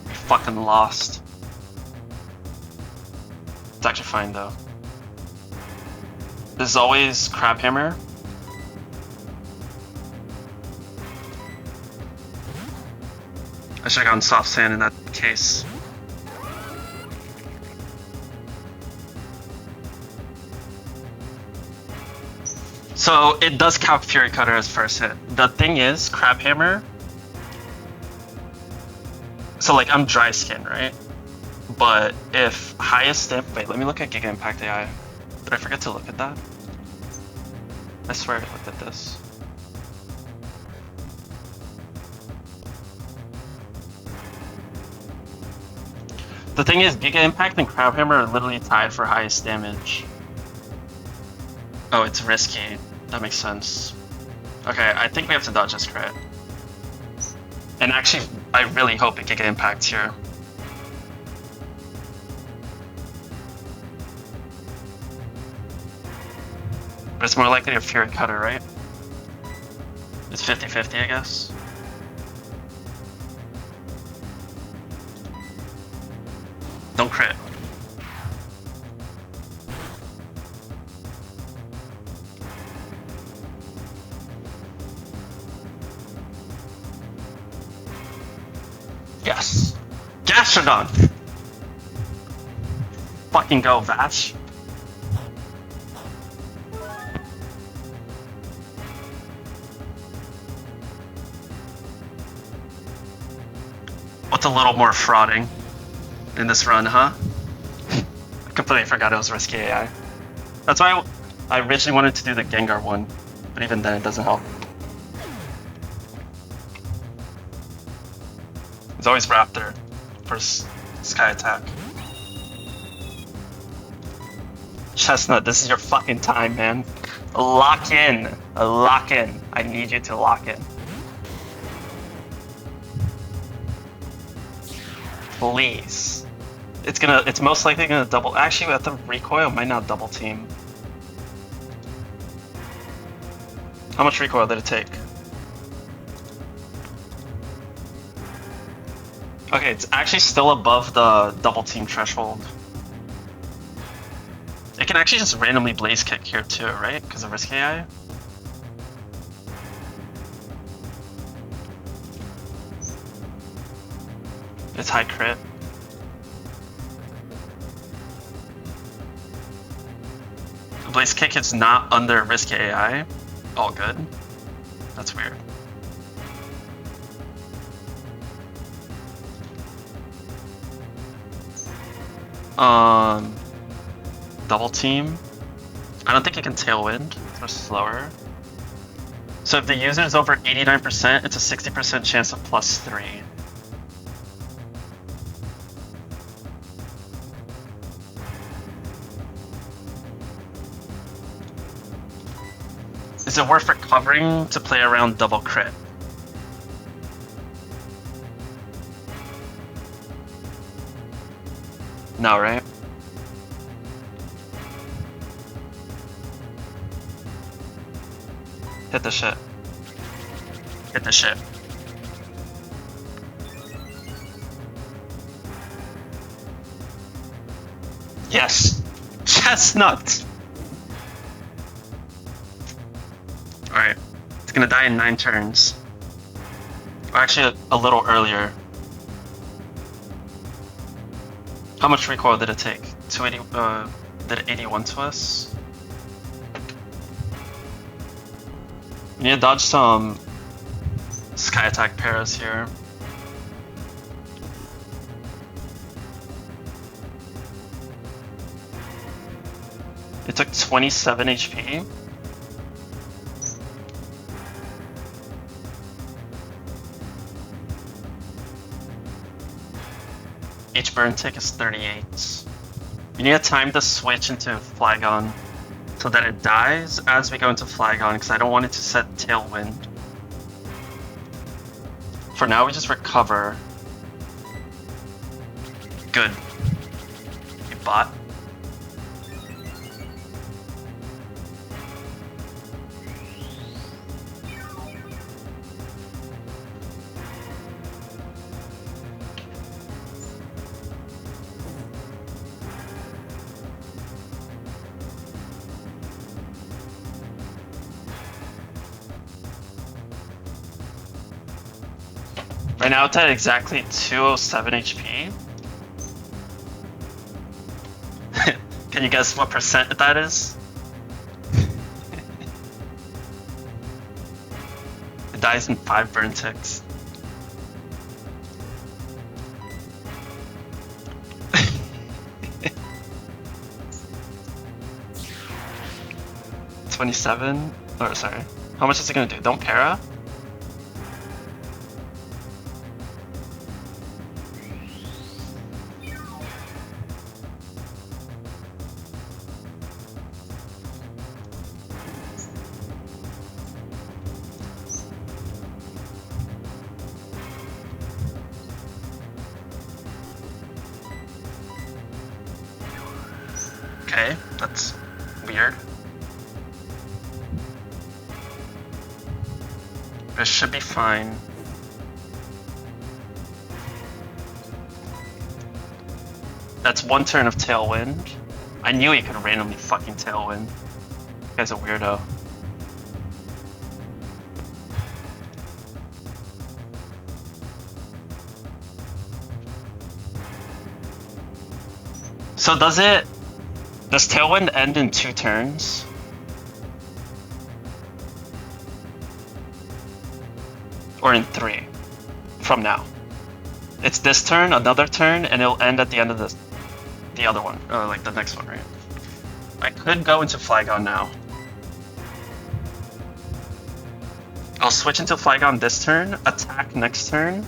[SPEAKER 1] We fucking lost. It's actually fine though. This is always Crab Hammer. I should have gone Soft Sand in that case. So it does count Fury Cutter as first hit. The thing is, Crab Hammer. So like I'm dry skin, right? But if highest wait, let me look at Giga Impact AI. Did I forget to look at that? I swear I looked at this. The thing is, Giga Impact and Crab Hammer are literally tied for highest damage. Oh, it's risky. That makes sense. Okay, I think we have to dodge this crit. And actually, I really hope it Giga Impacts here. But it's more likely a Fury Cutter, right? It's 50-50, I guess. Don't crit. Yes! Gastrodon! Fucking go, Vash. What's a little more frauding in this run, huh? I completely forgot it was risky AI. That's why I originally wanted to do the Gengar one, but even then it doesn't help. It's always Raptor for Sky Attack. Chestnut, this is your fucking time, man. Lock in. Lock in. I need you to lock in. Please. It's most likely gonna double. Actually, at the recoil, it might not double team. How much recoil did it take? Okay, it's actually still above the double team threshold. It can actually just randomly blaze kick here too, right? Because of risk AI. It's high crit. Blaze kick is not under risk AI. All good. That's weird. Double team. I don't think it can tailwind. It's slower. So if the user is over 89%, it's a 60% chance of +3. Is it worth recovering to play around double crit? No, right? Hit the shit. Hit the shit. Yes! Chestnut! Alright. It's gonna die in 9 turns. Or actually, a little earlier. How much recoil did it take? 280, did it 81 to us? We need to dodge some sky attack paras here. It took 27 HP. Each burn tick is 38. You need to time the switch into Flygon so that it dies as we go into Flygon, because I don't want it to set Tailwind. For now, we just recover. Good. You bot. Right now it's at exactly 207 HP. Can you guess what percent that is? It dies in 5 burn ticks. $27? Oh, sorry. How much is it gonna do? Don't para? Okay, that's weird. This should be fine. That's 1 turn of Tailwind. I knew he could randomly fucking Tailwind. This guy's a weirdo. So does Tailwind end in 2 turns? Or in 3 from now? It's this turn, another turn, and it'll end at the end of the other one, like the next one, right? I could go into Flygon now. I'll switch into Flygon this turn, attack next turn,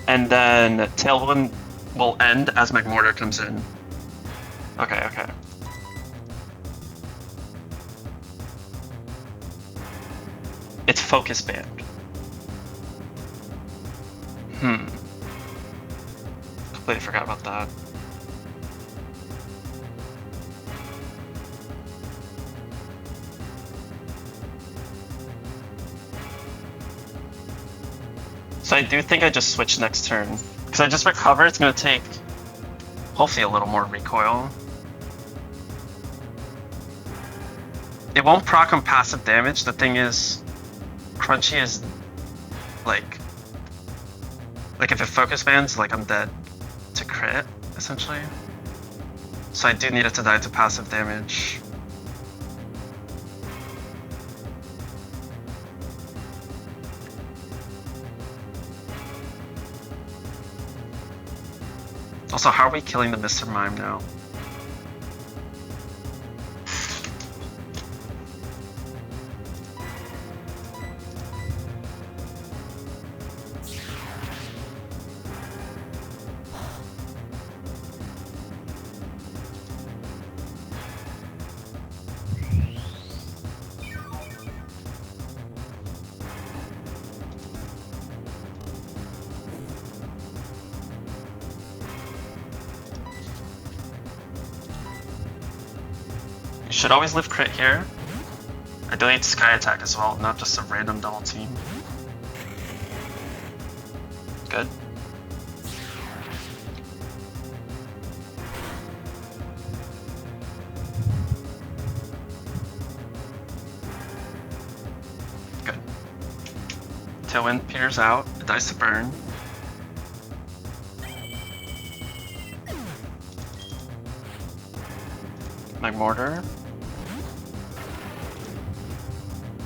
[SPEAKER 1] and then Tailwind will end as McMortar comes in. Okay, okay. It's Focus Band. Completely forgot about that. So I do think I just switch next turn. Because I just recover, it's going to take hopefully a little more recoil. It won't proc on passive damage. The thing is, Crunchy is like if it focus bans, like I'm dead to crit, essentially. So I do need it to die to passive damage. Also, how are we killing the Mr. Mime now? You should always live crit here. I delete Sky Attack as well, not just a random double team. Good. Good. Tailwind peters out, it dies to burn. Mortar.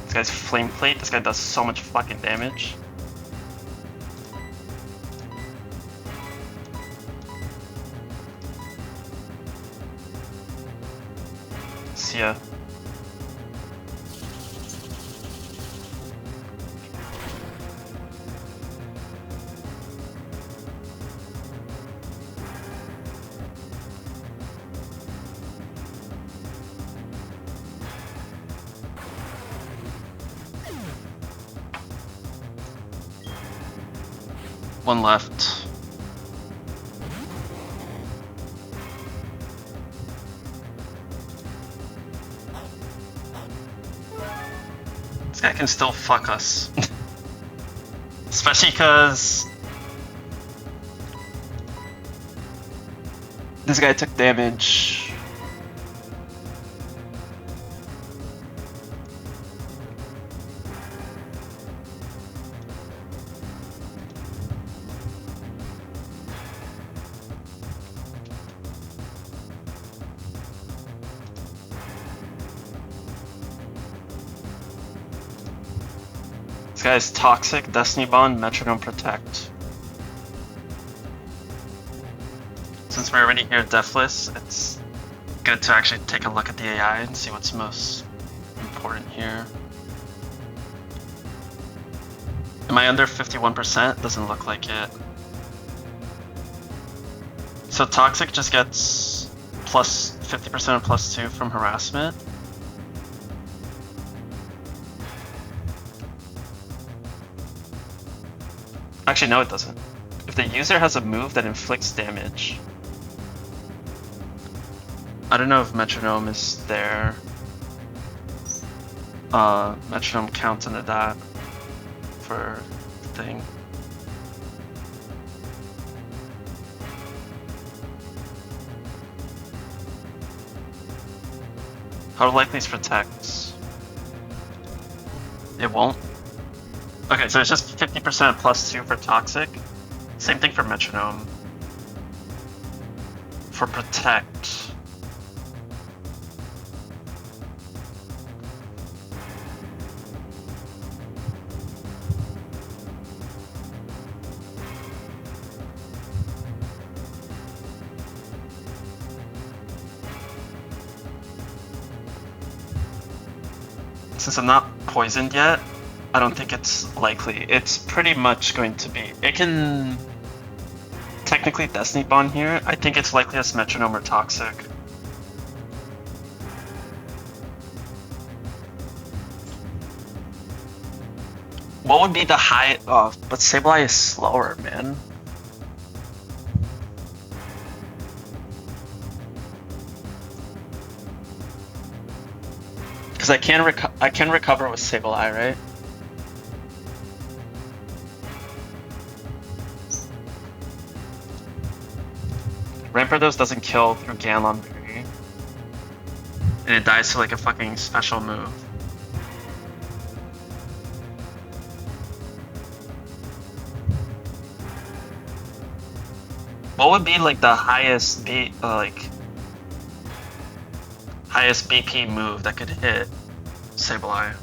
[SPEAKER 1] This guy's Flame Plate. This guy does so much fucking damage. See ya. One left. This guy can still fuck us. Especially because this guy took damage. This guy's Toxic, Destiny Bond, Metronome Protect. Since we're already here Deathless, it's good to actually take a look at the AI and see what's most important here. Am I under 51%? Doesn't look like it. So Toxic just gets plus 50% and plus 2 from harassment. Actually, no, it doesn't. If the user has a move that inflicts damage. I don't know if Metronome is there. Metronome counts into that for thing. How likely is Protect? It won't. Okay, so it's just 50% plus 2 for Toxic. Same thing for Metronome. For Protect. Since I'm not poisoned yet, I don't think it's likely. It's pretty much going to be. It can technically Destiny Bond here. I think it's likely as Metronome or Toxic. What would be the high? Oh, but Sableye is slower, man. Because I can recover with Sableye, right? Rampardos doesn't kill through Ganlon Berry. And it dies to like a fucking special move. What would be like the highest highest BP move that could hit Sableye?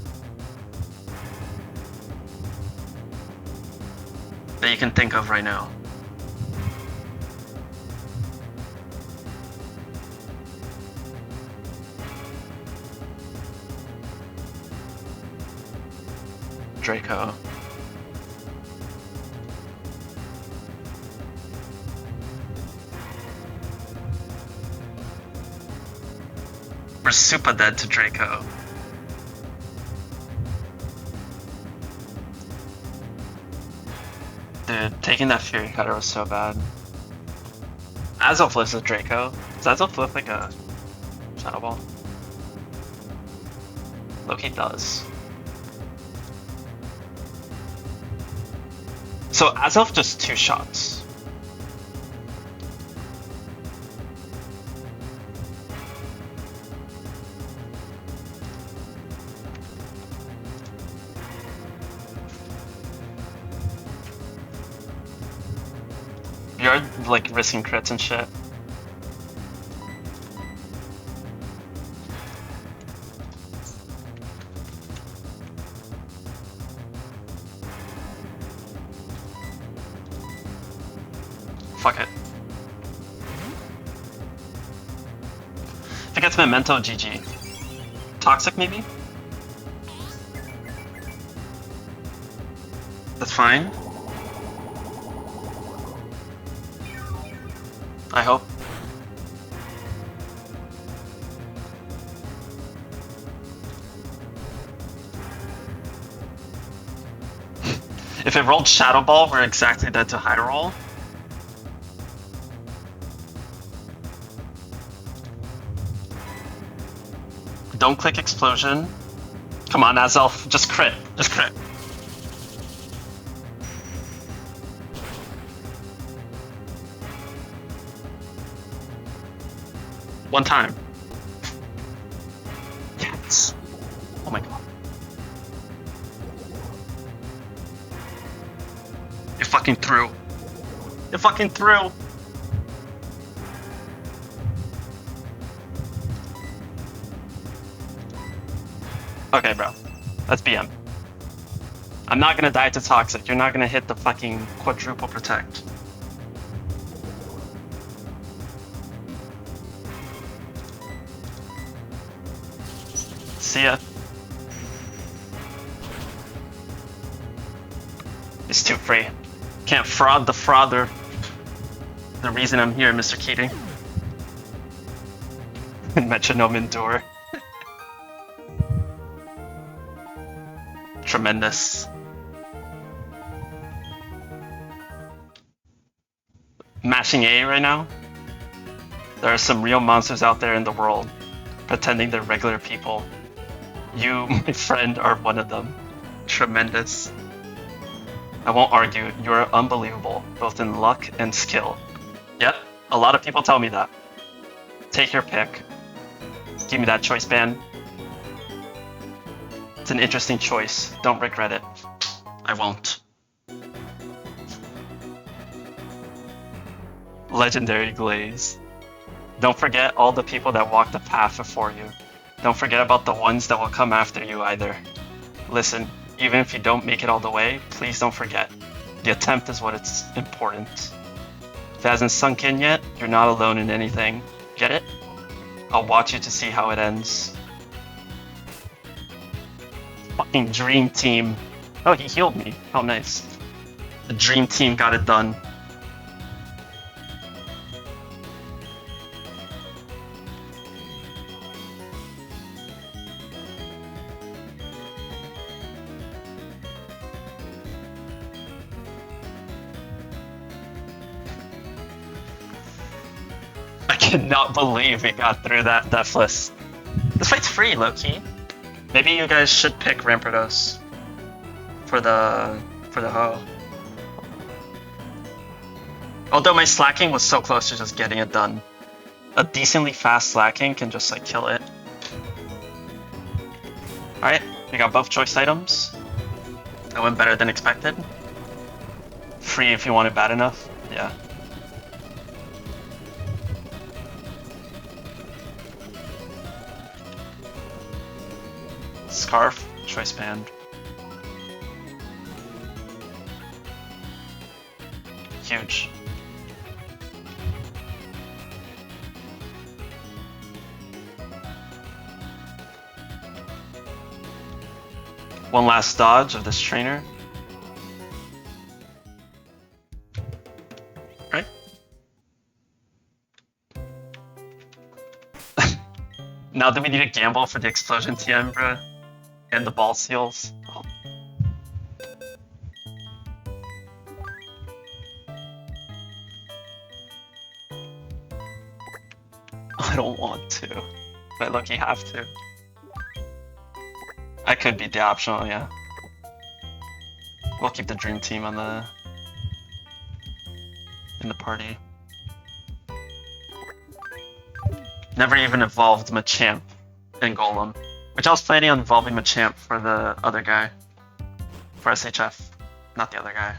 [SPEAKER 1] That you can think of right now. Draco. We're super dead to Draco. Dude, taking that Fury Cutter was so bad. Azelf lives with Draco. Does Azelf live like a Shadow Ball? Loki does. So as of just 2 shots. You're like risking crits and shit. Fuck it. If it gets Memento, GG. Toxic, maybe? That's fine. I hope. If it rolled Shadow Ball, we're exactly dead to high roll. Don't click Explosion. Come on, Azelf, just crit. Just crit. One time. Yes. Oh my god. You fucking threw. You fucking threw. Okay, bro. That's BM. I'm not gonna die to Toxic. You're not gonna hit the fucking quadruple protect. See ya. It's too free. Can't fraud the frauder. The reason I'm here, Mr. Keating. Metronome endure. Tremendous. Mashing A right now. There are some real monsters out there in the world, pretending they're regular people. You, my friend, are one of them. Tremendous. I won't argue, you're unbelievable, both in luck and skill. Yep, a lot of people tell me that. Take your pick. Give me that choice band. It's an interesting choice. Don't regret it. I won't. Legendary Glaze. Don't forget all the people that walked the path before you. Don't forget about the ones that will come after you either. Listen, even if you don't make it all the way, please don't forget. The attempt is what is important. If it hasn't sunk in yet, you're not alone in anything. Get it? I'll watch you to see how it ends. Fucking Dream Team. Oh, he healed me. How nice. The Dream Team got it done. I cannot believe we got through that Deathless. This fight's free, low-key. Maybe you guys should pick Rampardos for the hoe. Although my slacking was so close to just getting it done. A decently fast slacking can just like kill it. Alright, we got both choice items. That went better than expected. Free if you want it bad enough. Yeah. Scarf, choice band. Huge. One last dodge of this trainer. Right? Now that we need to gamble for the explosion TM, bruh. And the ball seals. Oh. I don't want to, but I lucky have to. could be the optional, yeah. We'll keep the dream team on in the party. Never even evolved Machamp and Golem, which I was planning on evolving Machamp for the other guy, for SHF, not the other guy.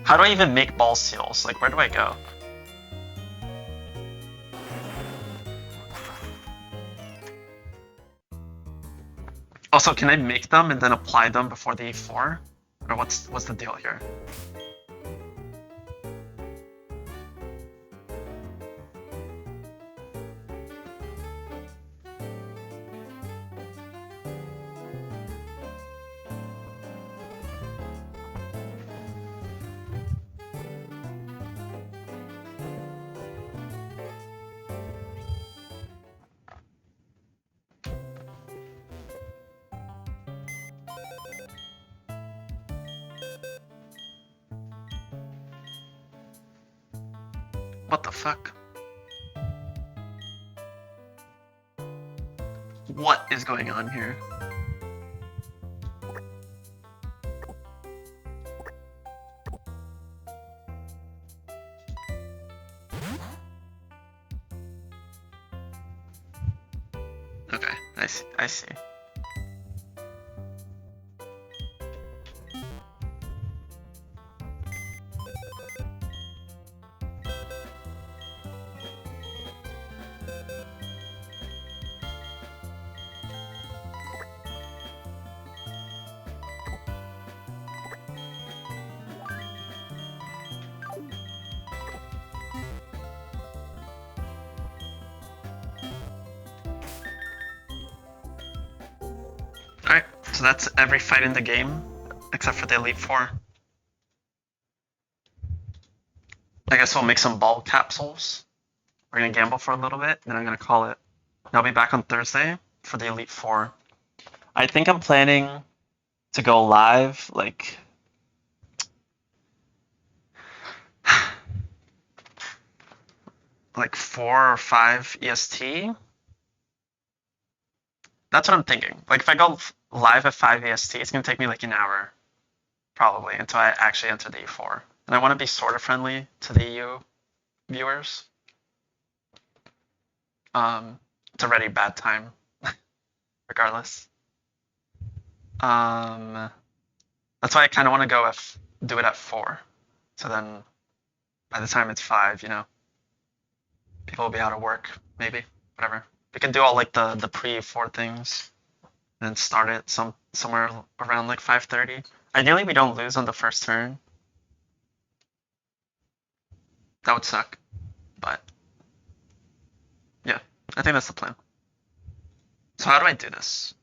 [SPEAKER 1] How do I even make ball seals? Like, where do I go? Also, can I make them and then apply them before the E4? Or what's the deal here? What the fuck? What is going on here? Okay, I see. Alright, so that's every fight in the game, except for the Elite Four. I guess we'll make some ball capsules. We're gonna gamble for a little bit, then I'm gonna call it. I'll be back on Thursday for the Elite Four. I think I'm planning to go live, like... like 4 or 5 EST. That's what I'm thinking. Like, if I go live at 5 EST, it's gonna take me like an hour, probably, until I actually enter the E4. And I want to be sort of friendly to the EU viewers. It's already bad time, regardless. That's why I kind of want to go do it at 4. So then, by the time it's 5, you know, people will be out of work, maybe, whatever. We can do all like the pre-4 things, and start it somewhere around like 5:30. Ideally, we don't lose on the first turn. That would suck, but yeah, I think that's the plan. So how do I do this?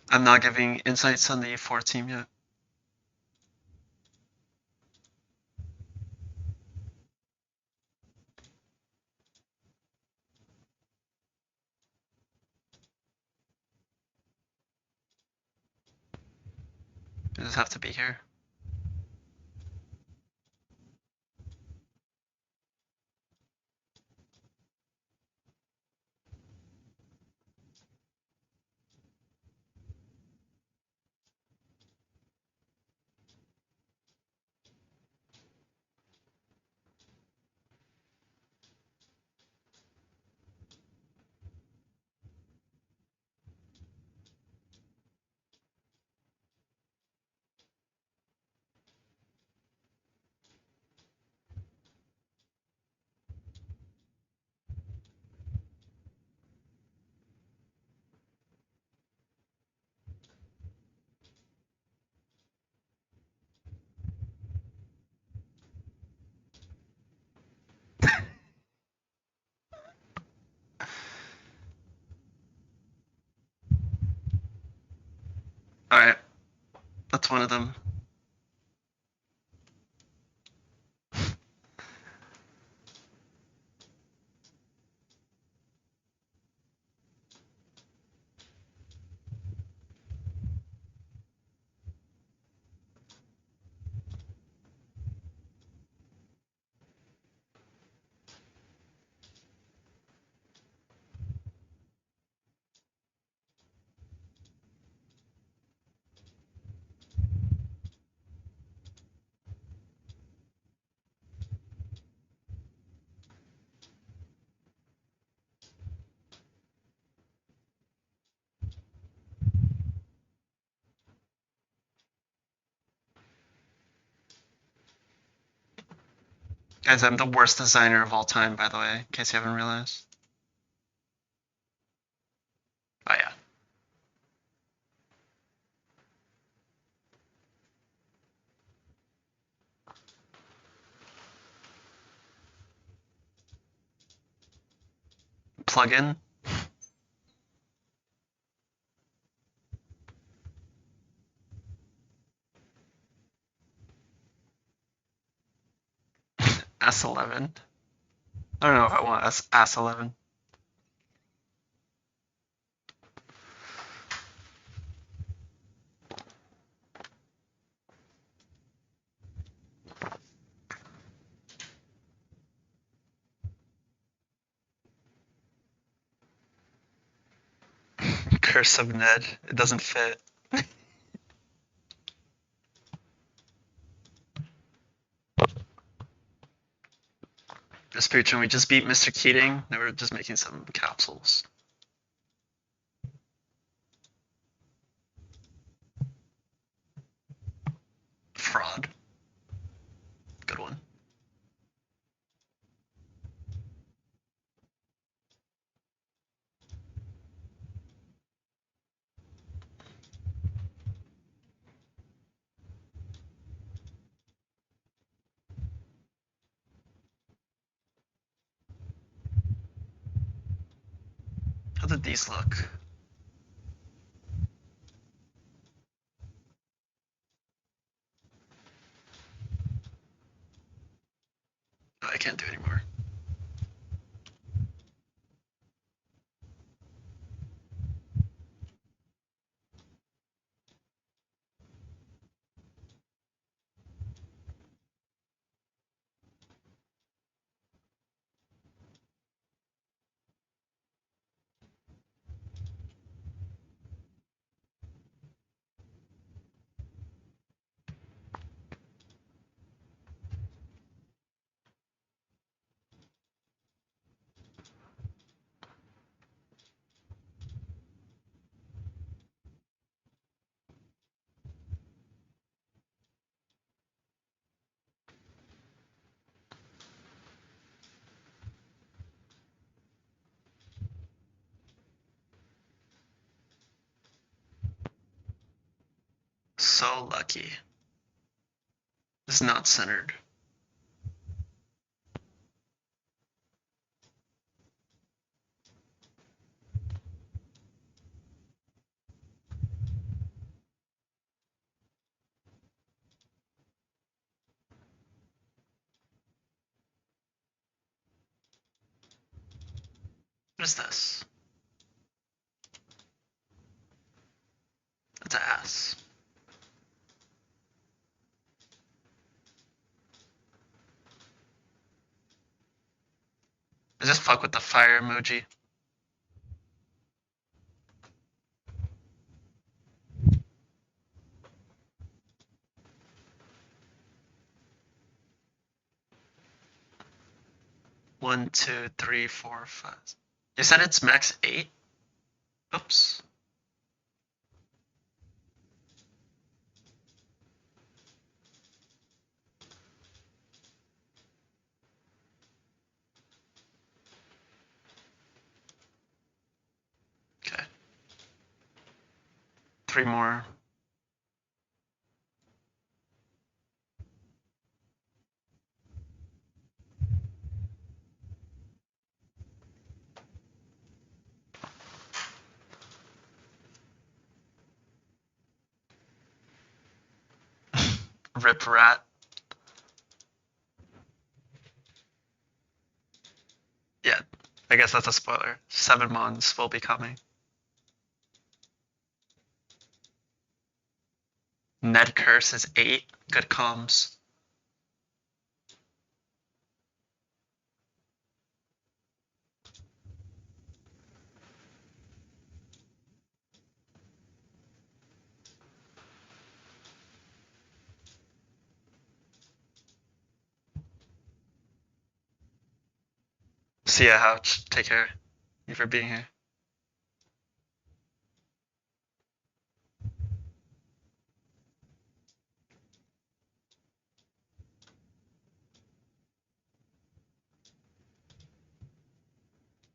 [SPEAKER 1] I'm not giving insights on the E4 team yet. I just have to be here. Alright, that's one of them. Guys, I'm the worst designer of all time, by the way, in case you haven't realized. Oh yeah. Plugin. S11. I don't know if I want S11. Curse of Ned. It doesn't fit. Just preaching, we just beat Mr. Keating. Now we're just making some capsules. Fraud. Good one. How did these look? Oh, I can't do anymore. So lucky. It's not centered. What is this? It's an S. I just fuck with the fire emoji. One, two, three, four, five. You said it's max 8? Oops. Okay. 3 more. Rip rat. Yeah, I guess that's a spoiler. 7 Mons will be coming. Ned Curse is 8. Good comms. See ya, Houch. Take care. Thank you for being here.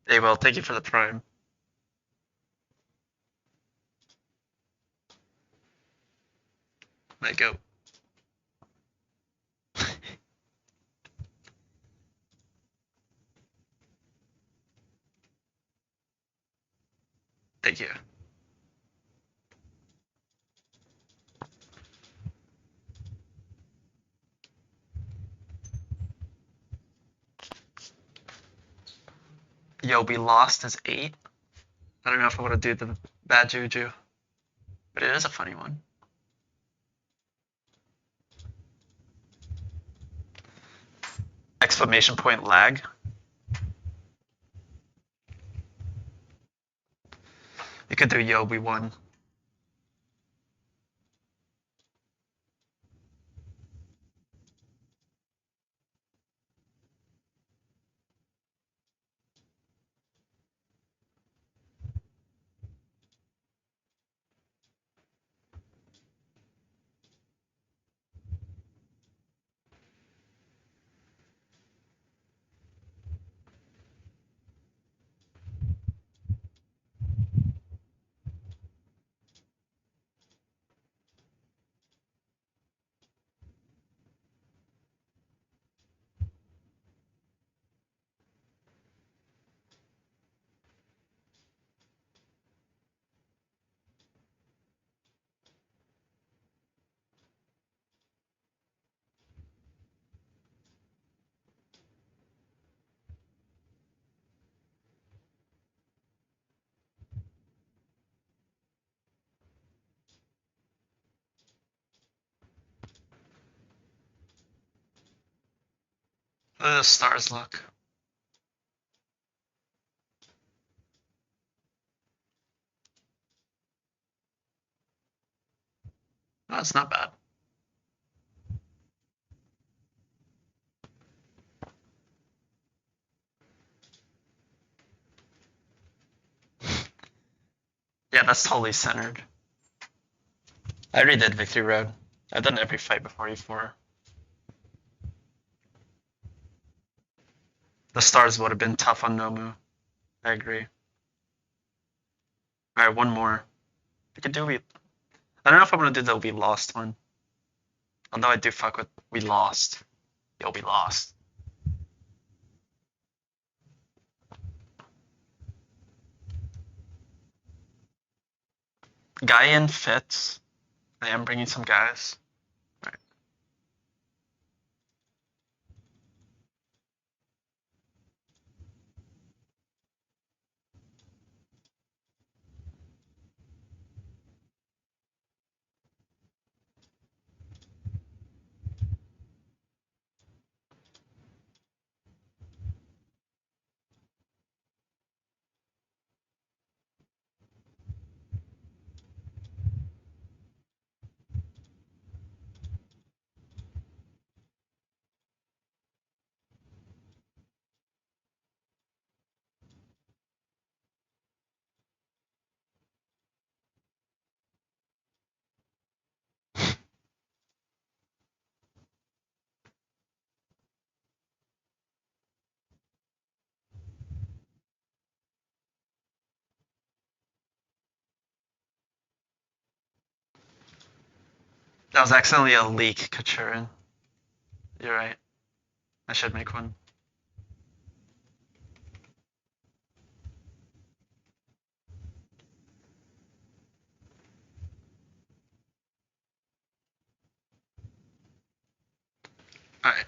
[SPEAKER 1] Hey, well, thank you for the prime. My goat. Thank you. Yo, we lost as 8. I don't know if I want to do the bad juju, but it is a funny one. Exclamation point lag. You could do yo, we won. How do the stars look? Oh, it's not bad. Yeah, that's totally centered. I already did Victory Road. I've done every fight before E4. The stars would have been tough on Nomu. I agree. Alright, one more. We could do I don't know if I'm gonna do the we lost one. Although I do fuck with we lost. Yo, we lost. Guy in fits. I am bringing some guys. Alright. That was accidentally a leak, Kachurin. You're right. I should make one. Alright.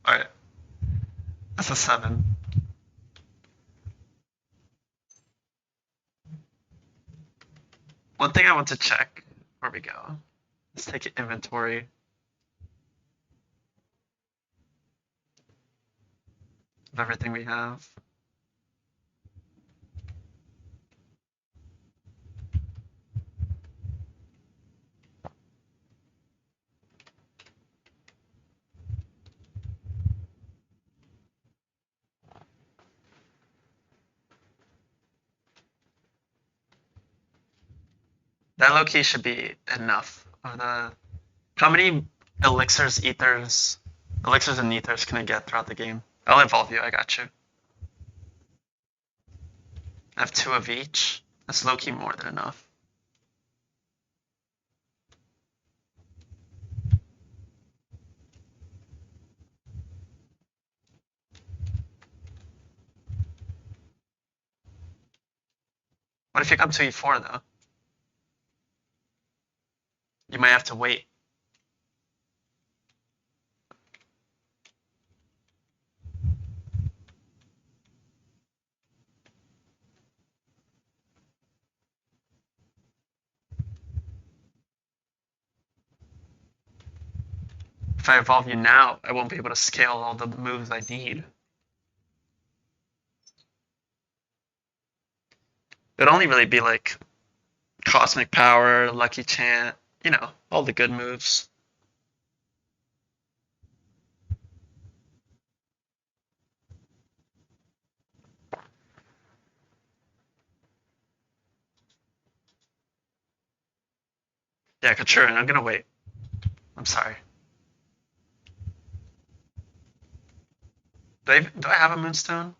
[SPEAKER 1] Alright. That's a 7. One thing I want to check before we go. Let's take an inventory of everything we have. That low-key should be enough of the. How many elixirs, elixirs and ethers can I get throughout the game? I'll evolve you, I got you. I have 2 of each. That's low-key more than enough. What if you come to E4 though? You might have to wait. If I evolve you now, I won't be able to scale all the moves I need. It'd only really be like Cosmic Power, Lucky Chant, you know, all the good moves. Yeah, Katurin, I'm gonna wait. I'm sorry. Do I have a Moonstone?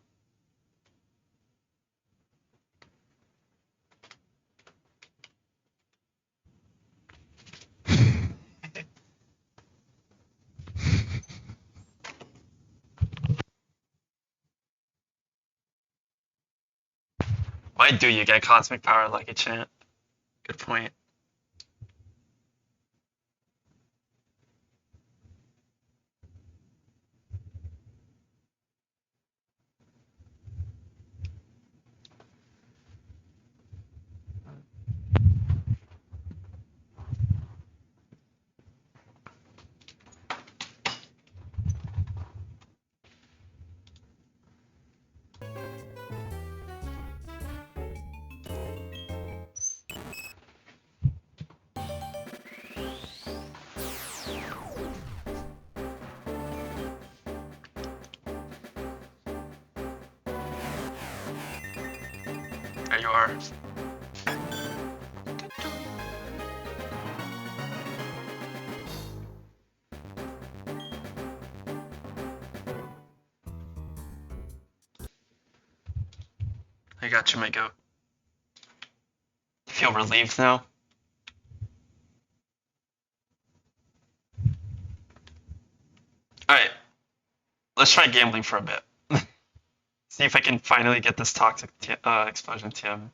[SPEAKER 1] Why do you get Cosmic Power, Lucky Chant? Good point. There you are. I got you, my goat. Feel relieved now? Alright. Let's try gambling for a bit. See if I can finally get this toxic explosion TM.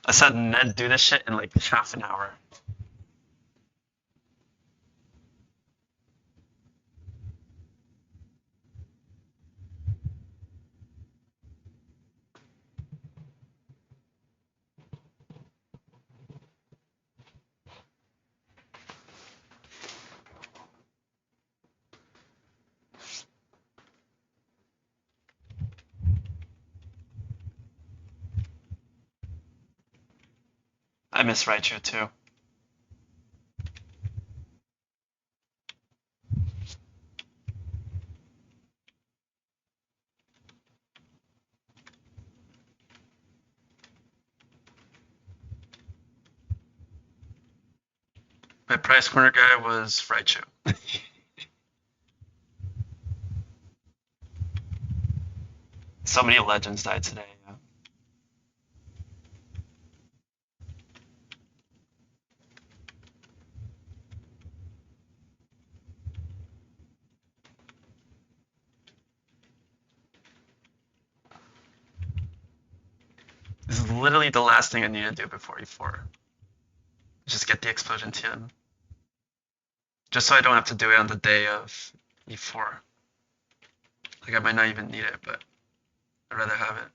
[SPEAKER 1] I said Ned do this shit in like half an hour. I miss Raichu too. My price corner guy was Raichu. So many legends died today. Yeah. This is literally the last thing I need to do before E4. Just get the explosion TM. Just so I don't have to do it on the day of E4. Like I might not even need it, but I'd rather have it.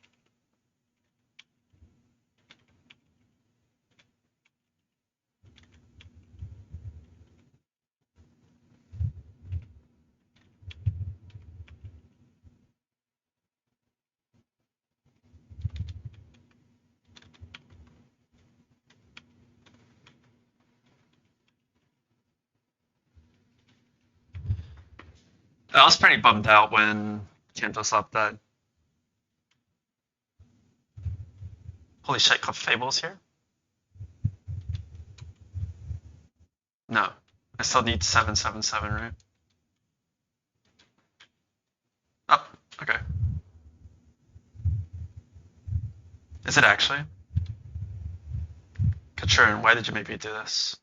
[SPEAKER 1] I was pretty bummed out when Cantosop died. Holy shit, Club Fable's here? No. I still need 777, right? Oh, okay. Is it actually? Kachurn, why did you make me do this?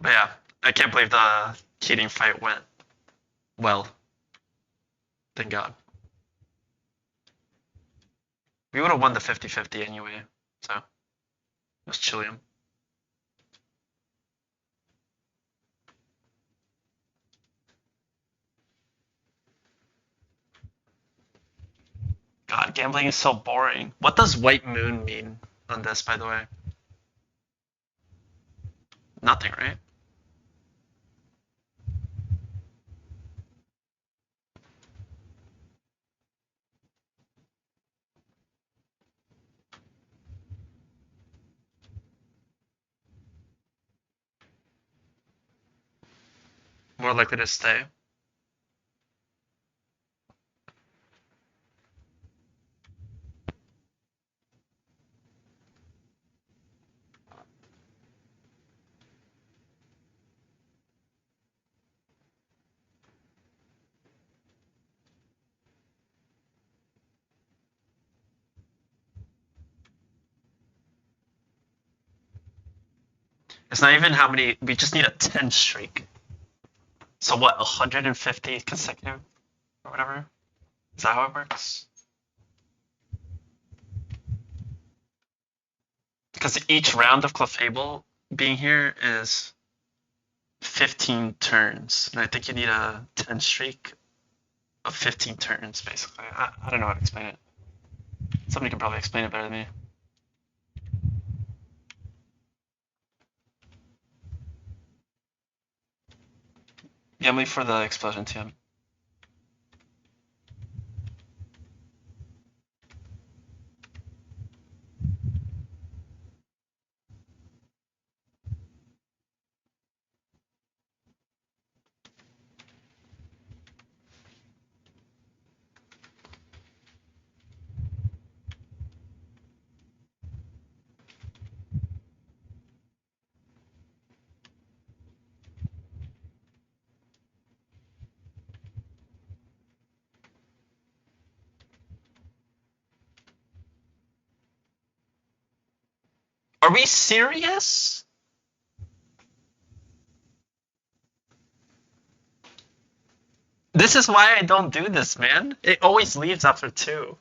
[SPEAKER 1] But yeah, I can't believe the Keating fight went well. Thank God. We would have won the 50-50 anyway, so it was Chillium. God, gambling is so boring. What does White Moon mean on this, by the way? Nothing, right? More likely to stay. It's not even how many. We just need a 10 streak. So what? 150 consecutive or whatever. Is that how it works? Because each round of Clefable being here is 15 turns, and I think you need a 10 streak of 15 turns, basically. I don't know how to explain it. Somebody can probably explain it better than me. Yeah, wait for the explosion TM. Are we serious? This is why I don't do this, man. It always leaves after 2.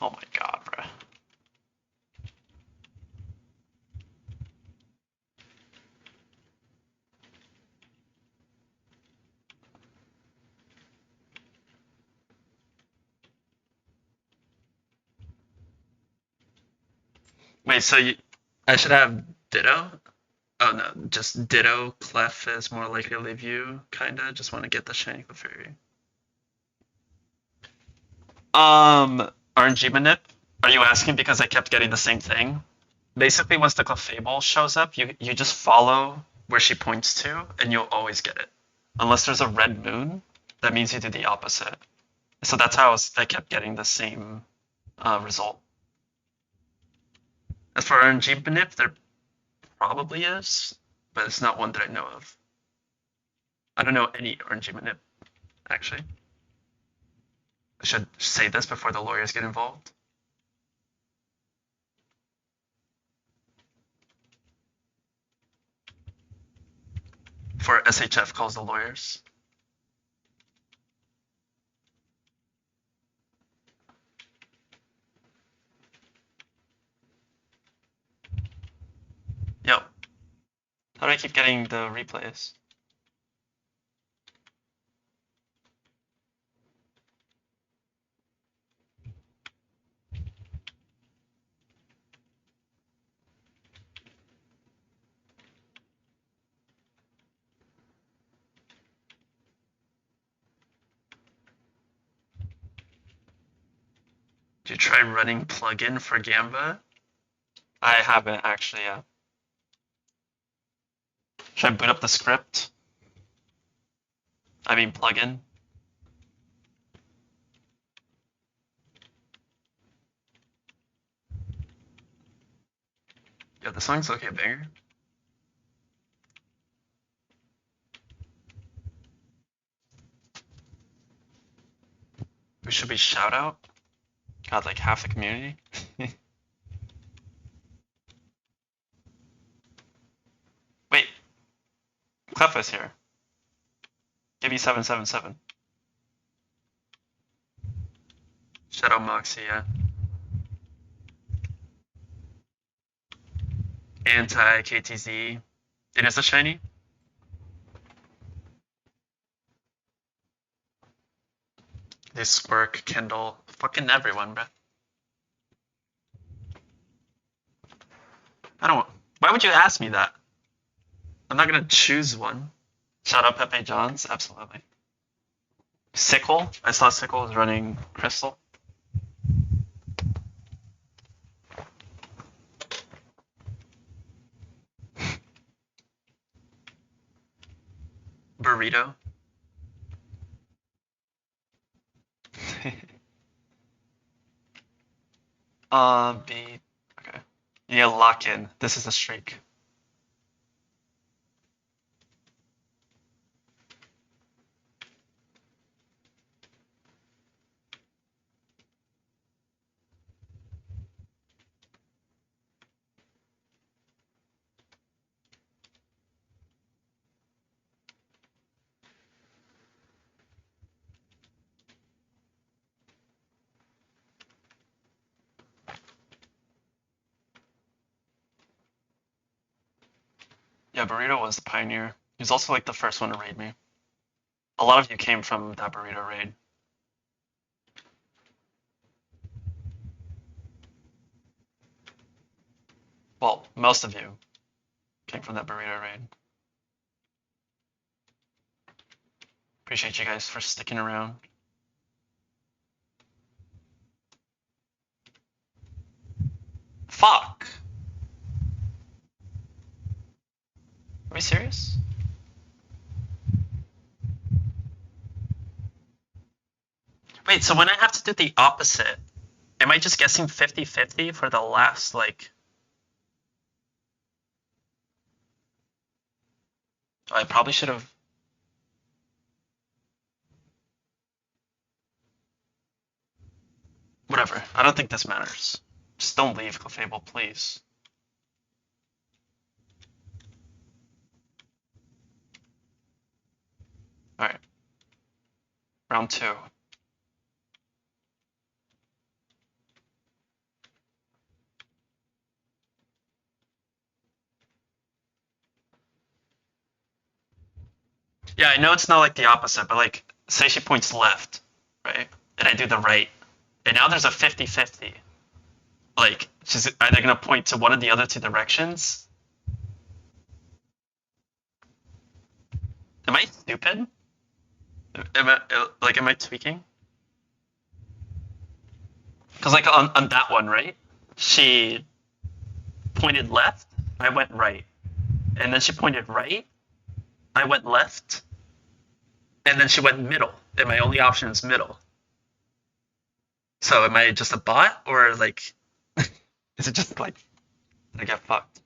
[SPEAKER 1] Oh my god, bro. Wait, so I should have ditto? Oh no, just ditto. Clef is more likely to leave you, kinda. Just want to get the shiny Clefairy. RNG manip? Are you asking because I kept getting the same thing? Basically, once the Clefable shows up, you just follow where she points to, and you'll always get it. Unless there's a red moon, that means you do the opposite. So that's how I kept getting the same result. As for RNG manip, there probably is, but it's not one that I know of. I don't know any RNG manip, actually. I should say this before the lawyers get involved. Before SHF calls the lawyers. Yo, how do I keep getting the replays? Did you try running plugin for Gamba? I haven't actually yet. Should I boot up the script? I mean plugin. Yeah, the song's okay, banger. We should be shout out. God, like half the community. Wait, Clef is here. Give me 777. Shout out Moxie, yeah. Anti KTZ. It is a shiny. They Squirk, Kindle, fucking everyone, bro. I don't. Why would you ask me that? I'm not gonna choose one. Shout out Pepe Johns, absolutely. Sickle. I saw Sickle was running Crystal. Burrito. B. Okay. Yeah, lock in. This is a streak. Yeah, Burrito was the pioneer. He was also like the first one to raid me. A lot of you came from that Burrito raid. Well, most of you came from that Burrito raid. Appreciate you guys for sticking around. Fuck! Are we serious? Wait, so when I have to do the opposite, am I just guessing 50-50 for the last, like... I probably should have... Whatever. I don't think this matters. Just don't leave, Clefable, please. Alright. Round 2. Yeah, I know it's not like the opposite, but like, say she points left, right? And I do the right. And now there's a 50-50. Like, she's either gonna point to one of the other two directions. Am I stupid? Am I tweaking? Because like on that one, right? She pointed left, I went right, and then she pointed right, I went left, and then she went middle, and my only option is middle. So am I just a bot, or like, is it just like, did I get fucked?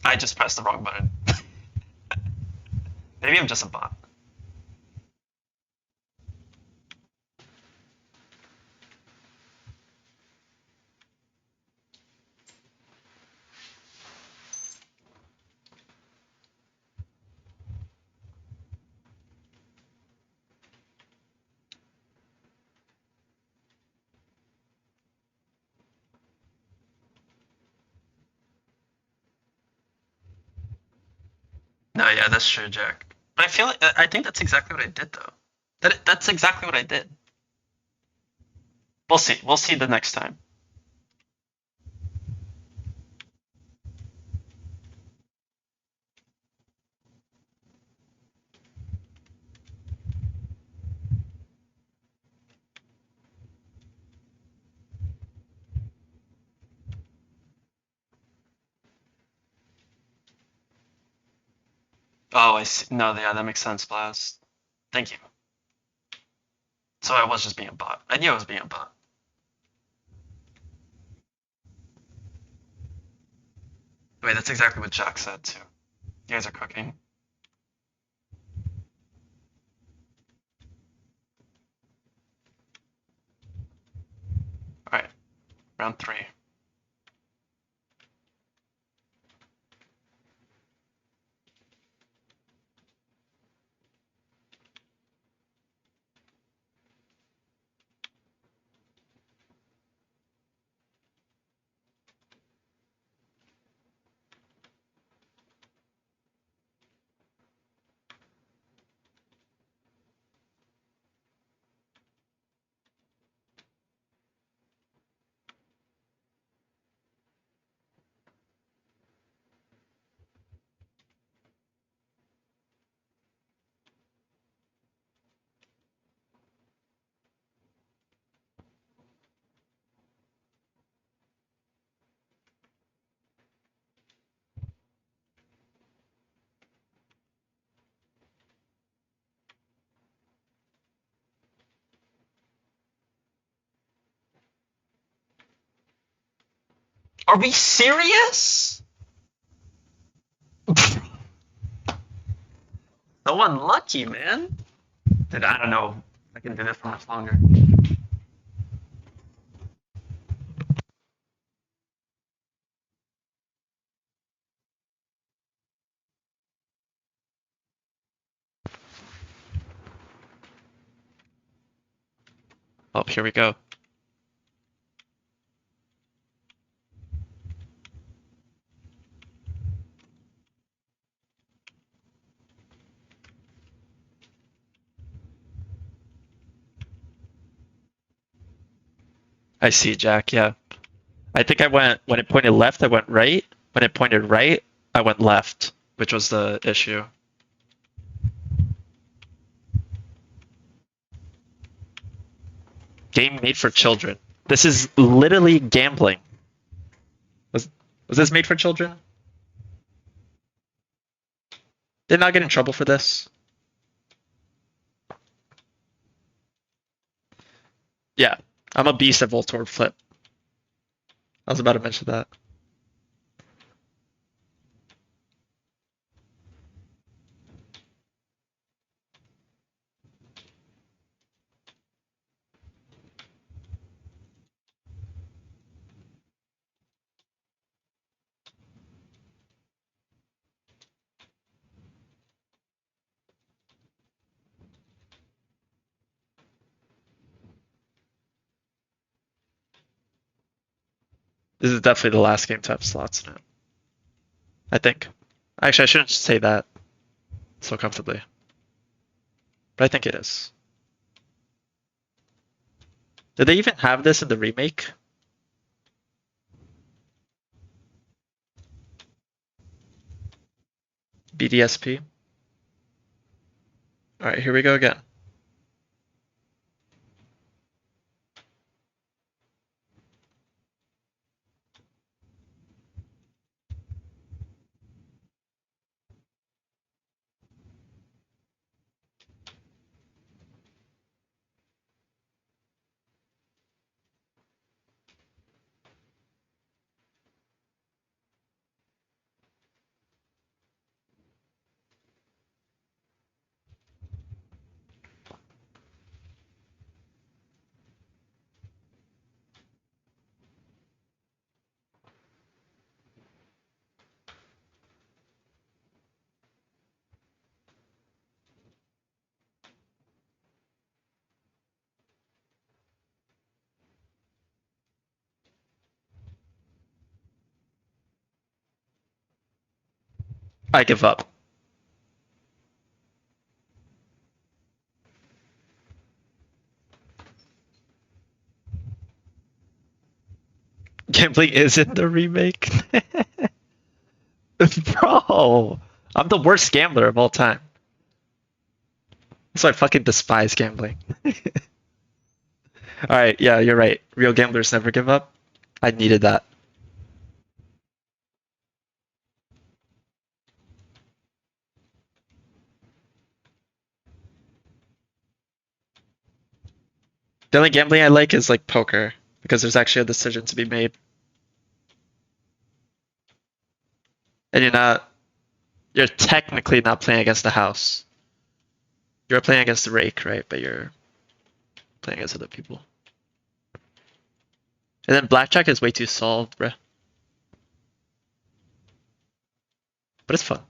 [SPEAKER 1] I just pressed the wrong button. Maybe I'm just a bot. No, yeah, that's true, Jack. But I think that's exactly what I did, though. That's exactly what I did. We'll see. We'll see the next time. Oh, I see. No, yeah, that makes sense, Blast. Thank you. So I was just being a bot. I knew I was being a bot. Wait, that's exactly what Jack said, too. You guys are cooking. Alright, round 3. Are we serious? So unlucky, man. Dude, I don't know. I can do this for much longer. Oh, here we go. I see, Jack, yeah. I think I went, when it pointed left, I went right. When it pointed right, I went left, which was the issue. Game made for children. This is literally gambling. Was this made for children? Did not get in trouble for this. Yeah, I'm a beast at Voltorb Flip. I was about to mention that. This is definitely the last game to have slots in it. I think. Actually, I shouldn't say that so comfortably. But I think it is. Did they even have this in the remake? BDSP. Alright, here we go again. I give up. Gambling is in the remake? Bro, I'm the worst gambler of all time. That's why I fucking despise gambling. Alright, yeah, you're right. Real gamblers never give up. I needed that. The only gambling I like is like poker, because there's actually a decision to be made. And you're technically not playing against the house. You're playing against the rake, right? But you're playing against other people. And then blackjack is way too solved, bruh. But it's fun.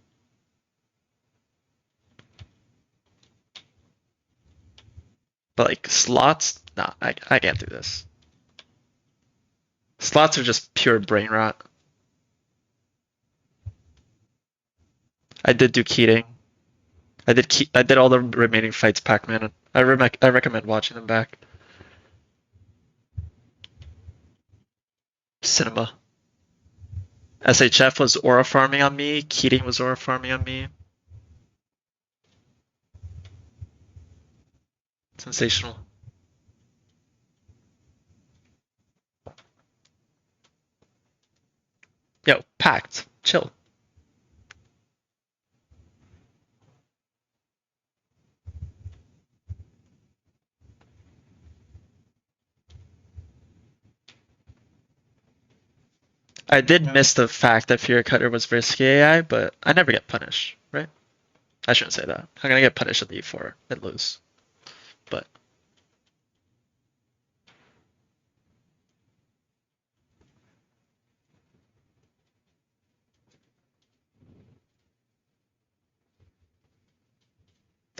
[SPEAKER 1] But like slots, nah, I can't do this. Slots are just pure brain rot. I did do Keating. I did all the remaining fights Pac-Man. I recommend watching them back. Cinema. SHF was aura farming on me. Keating was aura farming on me. Sensational. Yo, packed. Chill. I did miss the fact that Fury Cutter was risky AI, but I never get punished, right? I shouldn't say that. I'm gonna get punished at the E4 and lose. But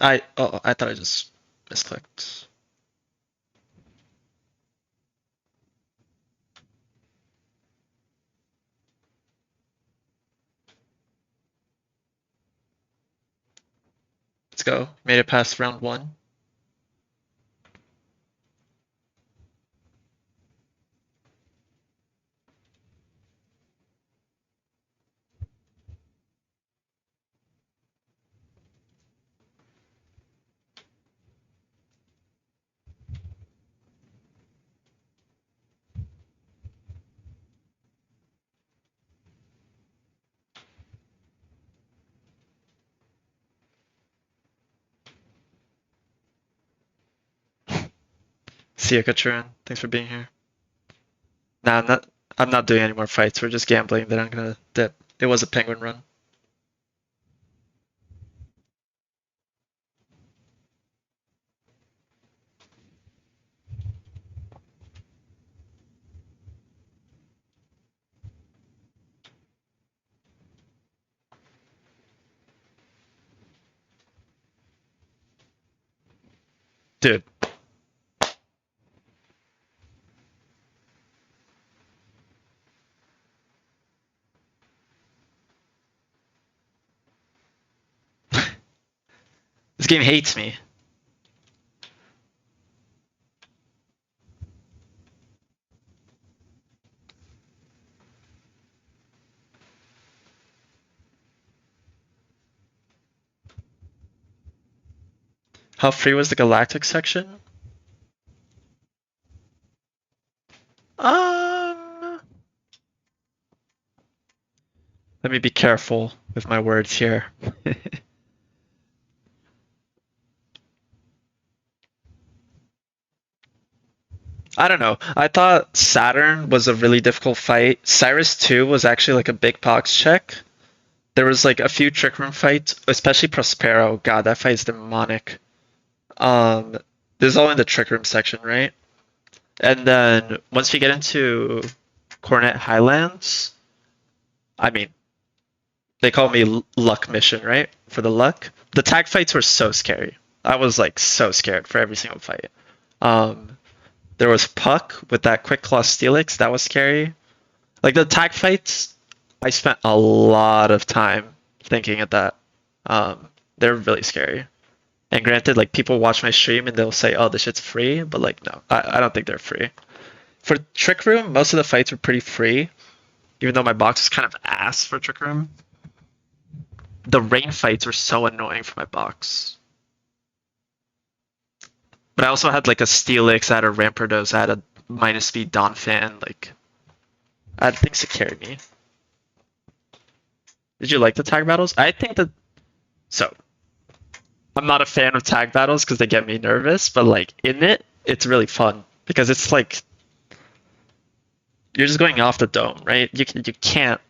[SPEAKER 1] I thought I just misclicked. Let's go. Made it past round one. See ya, Kachuran. Thanks for being here. Nah, I'm not doing any more fights. We're just gambling. Then I'm gonna dip. It was a penguin run. Dude. This game hates me. How free was the Galactic section? Um, Let me be careful with my words here. I don't know. I thought Saturn was a really difficult fight. Cyrus 2 was actually like a big box check. There was like a few trick room fights, especially Prospero. God, that fight is demonic. Um, this is all in the trick room section, right? And then once we get into Cornet Highlands, I mean, they call me Luck Mission, right? For the luck. The tag fights were so scary. I was like so scared for every single fight. Um, there was Puck with that quick claw Steelix. That was scary. Like the tag fights, I spent a lot of time thinking of that. They're really scary. And granted, like people watch my stream and they'll say, "Oh, this shit's free," but like no, I don't think they're free. For Trick Room, most of the fights were pretty free, even though my box is kind of ass for Trick Room. The rain fights were so annoying for my box. But I also had like a Steelix, I had a Rampardos, I had a minus speed Donphan, like I had things to carry me. Did you like the tag battles? I think that so I'm not a fan of tag battles because they get me nervous, but like in it, it's really fun because it's like you're just going off the dome, right? You can't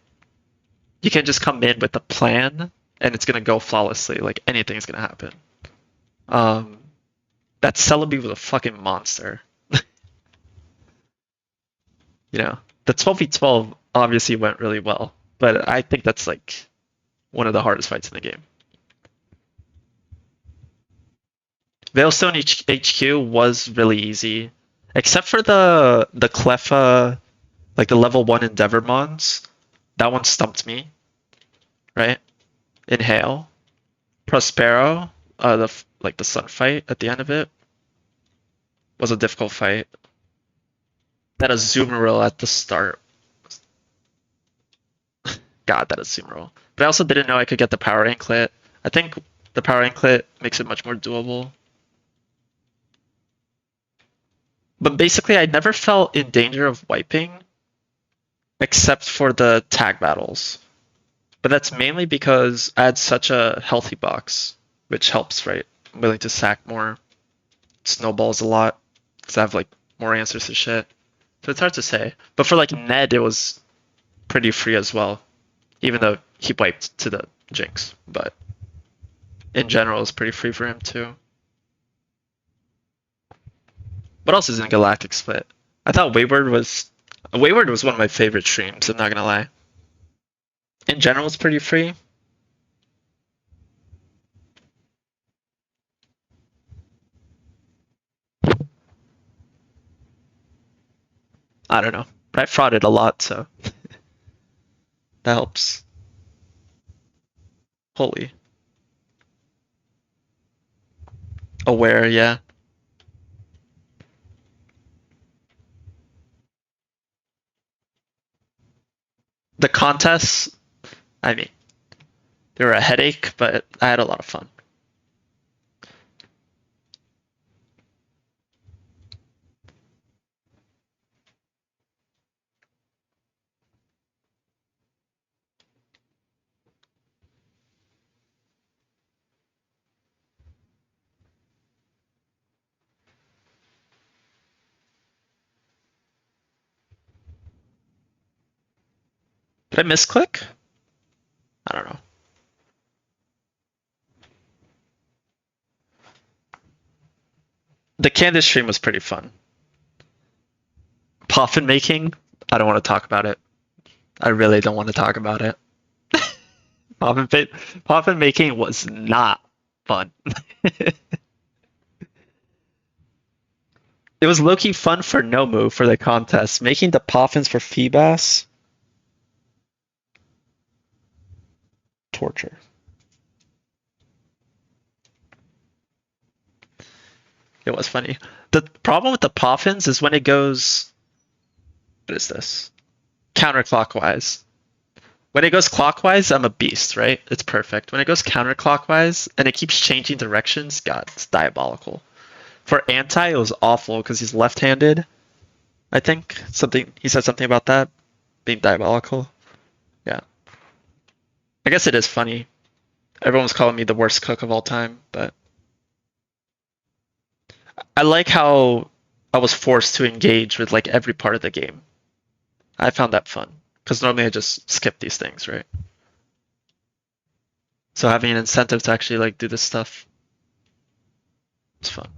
[SPEAKER 1] just come in with a plan and it's gonna go flawlessly. Like anything's gonna happen. Um, that Celebi was a fucking monster. You know, the 12v12 obviously went really well, but I think that's like one of the hardest fights in the game. Veilstone HQ was really easy, except for the Cleffa, like the level 1 Endeavor Mons. That one stumped me, right? Inhale. Prospero, the sun fight at the end of it was a difficult fight. That Azumarill at the start. God, that Azumarill. But I also didn't know I could get the power anklet. I think the power anklet makes it much more doable. But basically, I never felt in danger of wiping, except for the tag battles. But that's mainly because I had such a healthy box, which helps, right? I'm willing to sack more, snowballs a lot, because I have like more answers to shit. So it's hard to say. But for like Ned, it was pretty free as well, even though he wiped to the Jinx. But in general, it's pretty free for him too. What else is in Galactic Split? I thought Wayward was one of my favorite streams. I'm not gonna lie. In general, it's pretty free. I don't know, but I frauded a lot, so that helps. Holy. Aware, yeah. The contests, I mean, they were a headache, but I had a lot of fun. Did I misclick? I don't know. The Candace stream was pretty fun. Poffin making, I don't want to talk about it. I really don't want to talk about it. Poffin making was not fun. It was low-key fun for Nomu for the contest. Making the Poffins for Feebas, torture. It was funny. The problem with the Poffins is when it goes, what is this? Counterclockwise. When it goes clockwise, I'm a beast, right? It's perfect. When it goes counterclockwise and it keeps changing directions, God, it's diabolical. For anti, it was awful because he's left-handed. I think something he said something about that being diabolical. Yeah, I guess it is funny. Everyone's calling me the worst cook of all time, but I like how I was forced to engage with like every part of the game. I found that fun because normally I just skip these things, right? So having an incentive to actually like do this stuff is fun.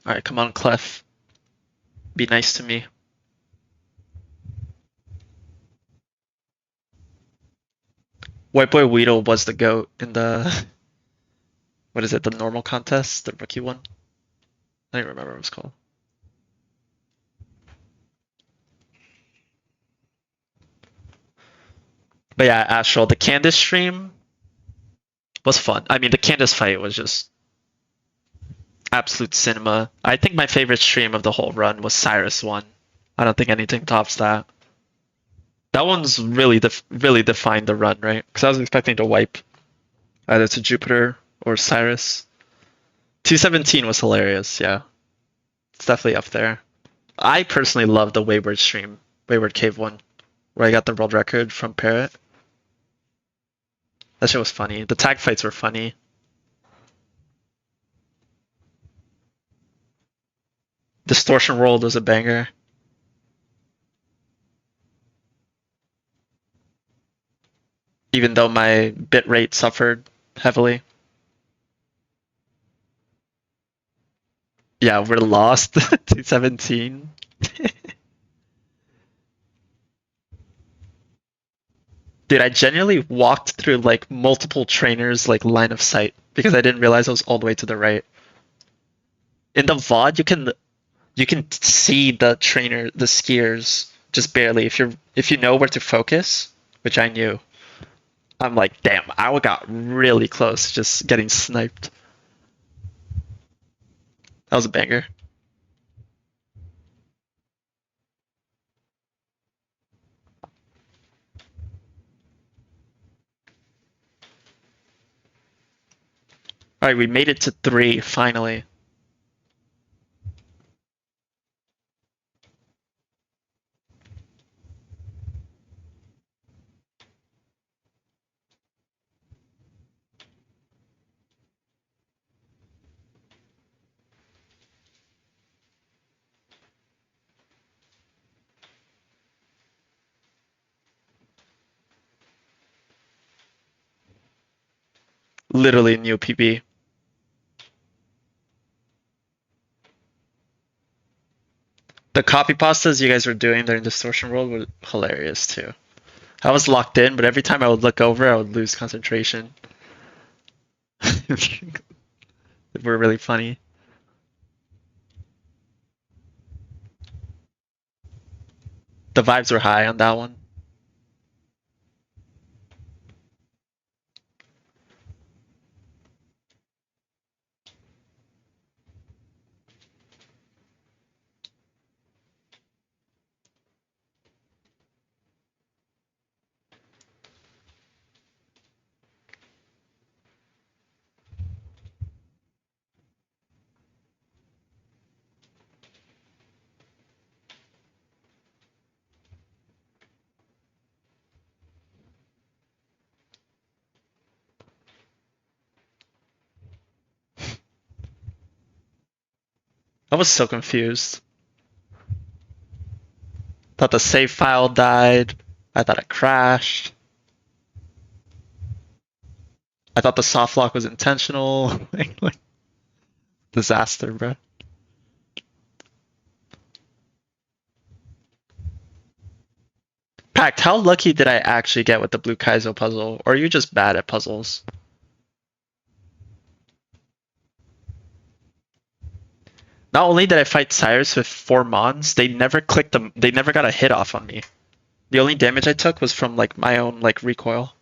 [SPEAKER 1] All right, come on, Clef. Be nice to me. White Boy Weedle was the goat in the what is it? The normal contest, the rookie one. I don't remember what it was called. But yeah, Astral. The Candace stream was fun. I mean, the Candace fight was just absolute cinema. I think my favorite stream of the whole run was Cyrus one. I don't think anything tops that. That one's really defined the run, right? Because I was expecting to wipe either to Jupiter or Cyrus. 217 was hilarious. Yeah, it's definitely up there. I personally love the Wayward stream, Wayward Cave one, where I got the world record from Parrot. That shit was funny. The tag fights were funny. Distortion World was a banger. Even though my bitrate suffered heavily. Yeah, we're lost. 217. Dude, I genuinely walked through like multiple trainers like line of sight because I didn't realize I was all the way to the right. In the VOD, you can see the trainer, the skiers just barely if you know where to focus, which I knew. I'm like, damn, I got really close just getting sniped. That was a banger. All right, we made it to 3 finally. Literally new PB. The copy pastas you guys were doing during Distortion World were hilarious too. I was locked in, but every time I would look over, I would lose concentration. They were really funny. The vibes were high on that one. I was so confused. Thought the save file died. I thought it crashed. I thought the soft lock was intentional. Like, disaster, bro. Fact, how lucky did I actually get with the blue Kaizo puzzle? Or are you just bad at puzzles? Not only did I fight Cyrus with 4 Mons, they never clicked them. They never got a hit off on me. The only damage I took was from like my own like recoil.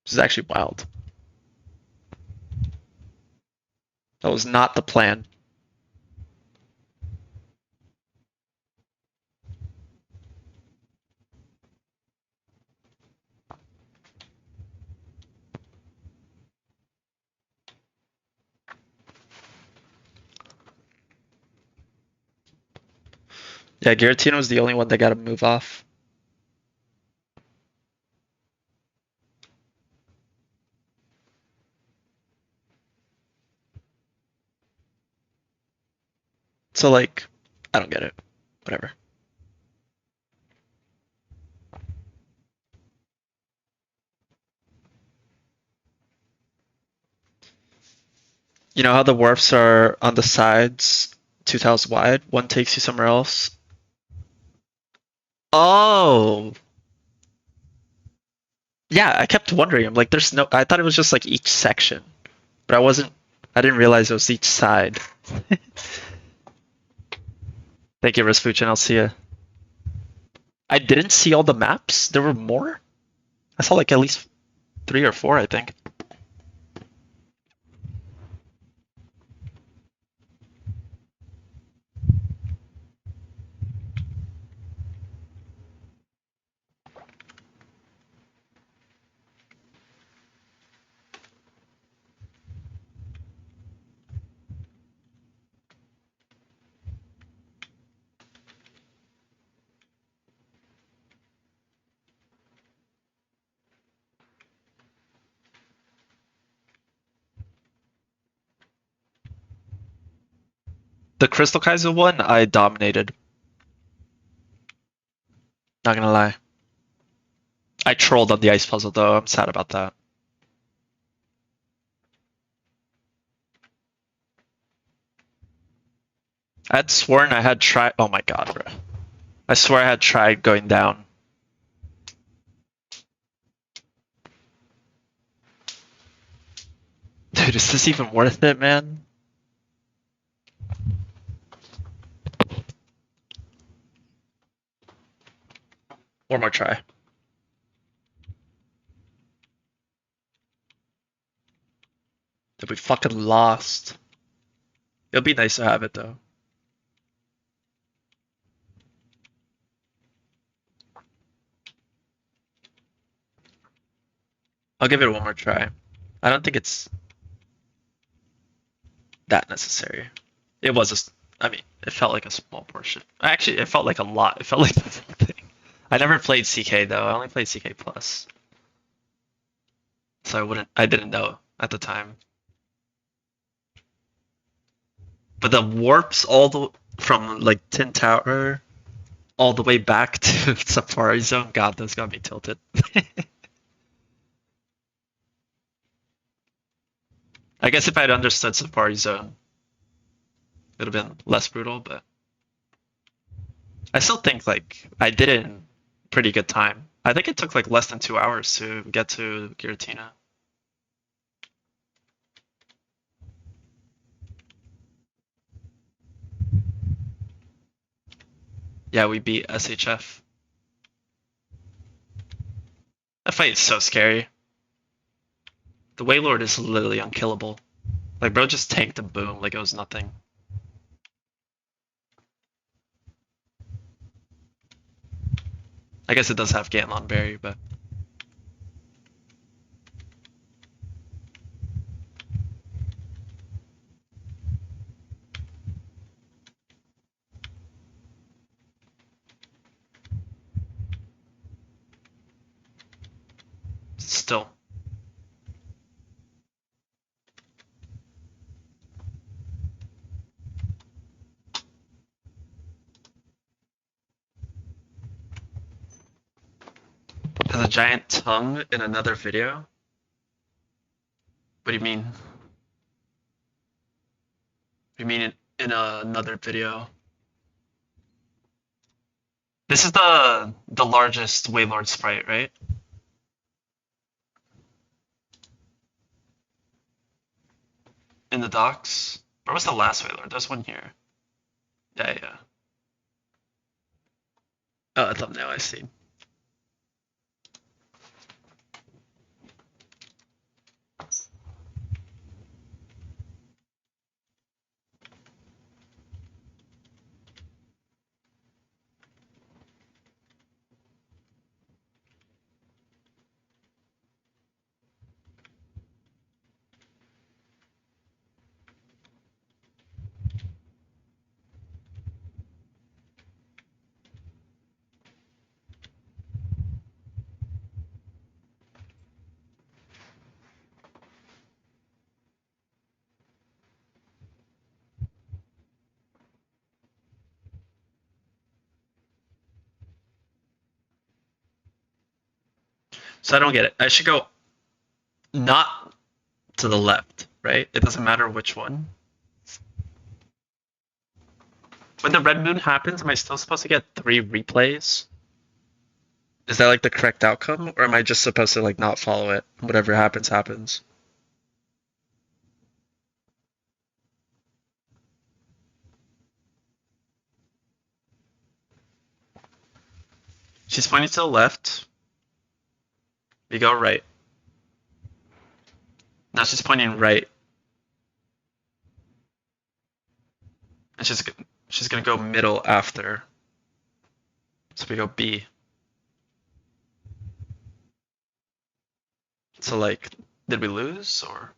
[SPEAKER 1] This is actually wild. That was not the plan. Yeah, Giratina was the only one that got a move off. So like, I don't get it. Whatever. You know how the warps are on the sides, 2,000 wide? One takes you somewhere else. Oh! Yeah, I kept wondering. I'm like, there's no. I thought it was just like each section, but I wasn't. I didn't realize it was each side. Thank you, Rasputin. I'll see you. I didn't see all the maps. There were more. I saw like at least 3 or 4, I think. The Crystal Kaiser one, I dominated. Not gonna lie. I trolled on the ice puzzle though. I'm sad about that. I had sworn I had tried. Oh my god, bro. I swear I had tried going down. Dude, is this even worth it, man? One more try. Did we fucking lost? It'll be nice to have it though. I'll give it one more try. I don't think it's that necessary. It was I mean, it felt like a small portion. Actually, it felt like a lot. It felt like the whole thing. I never played CK though. I only played CK Plus. So I didn't know at the time. But the warps from like Tin Tower all the way back to Safari Zone, god, those got me tilted. I guess if I'd understood Safari Zone, it would have been less brutal, but I still think like I did it in pretty good time. I think it took like less than 2 hours to get to Giratina. Yeah, we beat SHF. That fight is so scary. The Waylord is literally unkillable. Like, bro just tanked a boom like it was nothing. I guess it does have Gatlon Berry, but still. Has a giant tongue in another video? What do you mean? We mean in another video. This is the largest Waylord sprite, right? In the docks. Where was the last Waylord? There's one here. Yeah, yeah. Oh, a thumbnail, I see. So I don't get it. I should go not to the left, right? It doesn't matter which one. When the red moon happens, am I still supposed to get 3 replays? Is that like the correct outcome? Or am I just supposed to like not follow it? Whatever happens, happens. She's pointing to the left. We go right. Now she's pointing right. And she's gonna go middle after. So we go B. So like, did we lose or?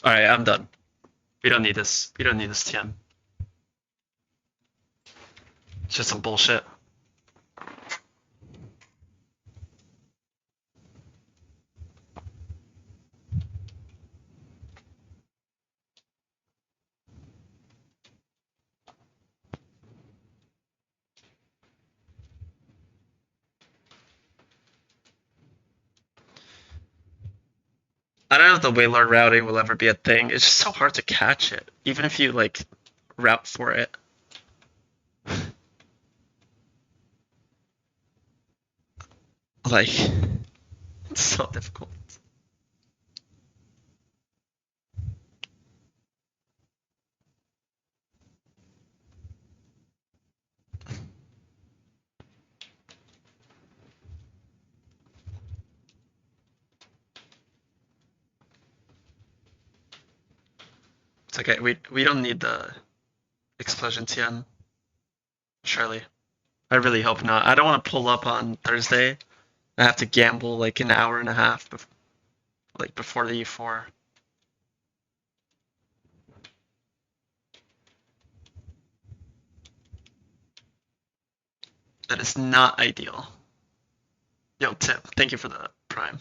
[SPEAKER 1] All right, I'm done. We don't need this. We don't need this TM. It's just some bullshit. I don't know if the Waylord routing will ever be a thing. It's just so hard to catch it, even if you like route for it. Like, it's so difficult. It's okay. We don't need the explosion TM. Surely. I really hope not. I don't want to pull up on Thursday. I have to gamble like an hour and a half like before the E4. That is not ideal. Yo, Tim, thank you for the prime.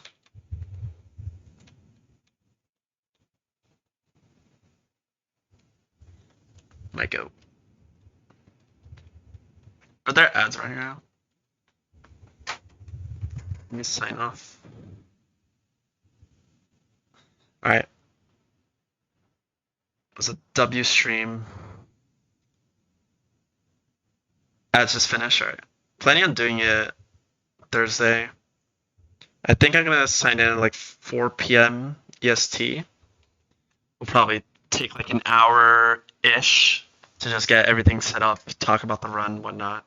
[SPEAKER 1] My goat. Are there ads right now? Let me sign off. Alright. It was a W stream. Ads just finished, alright. Planning on doing it Thursday. I think I'm gonna sign in at like 4 p.m. EST. We'll probably take like an hour-ish to just get everything set up, talk about the run, whatnot.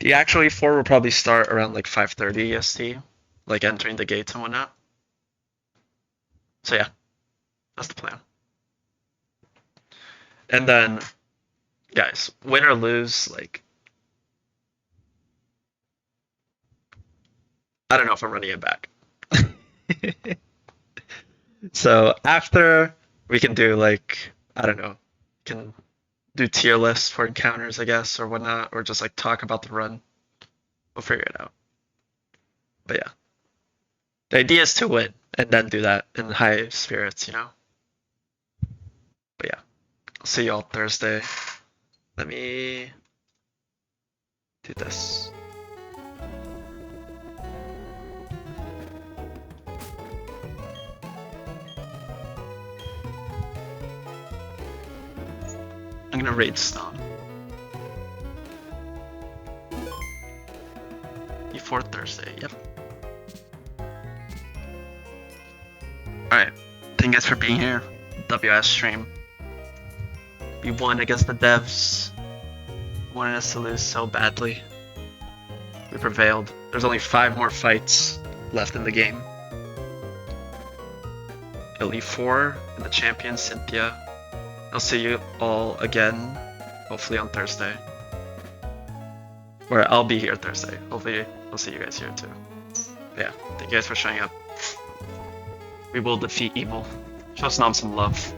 [SPEAKER 1] The actual E4 will probably start around like 5:30 EST, like entering the gates and whatnot. So yeah, that's the plan. And then, guys, win or lose, like, I don't know if I'm running it back. So after we can do like, I don't know, can do tier lists for encounters, I guess, or whatnot, or just like talk about the run. We'll figure it out. But yeah, the idea is to win and then do that in high spirits, you know. But yeah, I'll see you all Thursday. Let me do this. I'm gonna raid Stone. E4 Thursday, yep. Alright, thank you guys for being here. WS stream. We won against the devs. Wanted us to lose so badly. We prevailed. There's only 5 more fights left in the game. Elite 4 and the champion Cynthia. I'll see you all again, hopefully on Thursday. Or I'll be here Thursday. Hopefully I'll see you guys here too. But yeah, thank you guys for showing up. We will defeat evil. Show Snom some love.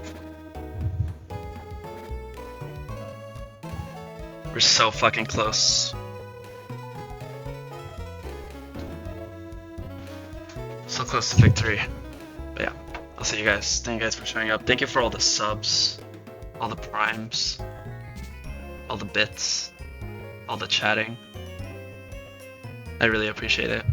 [SPEAKER 1] We're so fucking close. So close to victory. But yeah, I'll see you guys. Thank you guys for showing up. Thank you for all the subs, all the primes, all the bits, all the chatting. I really appreciate it.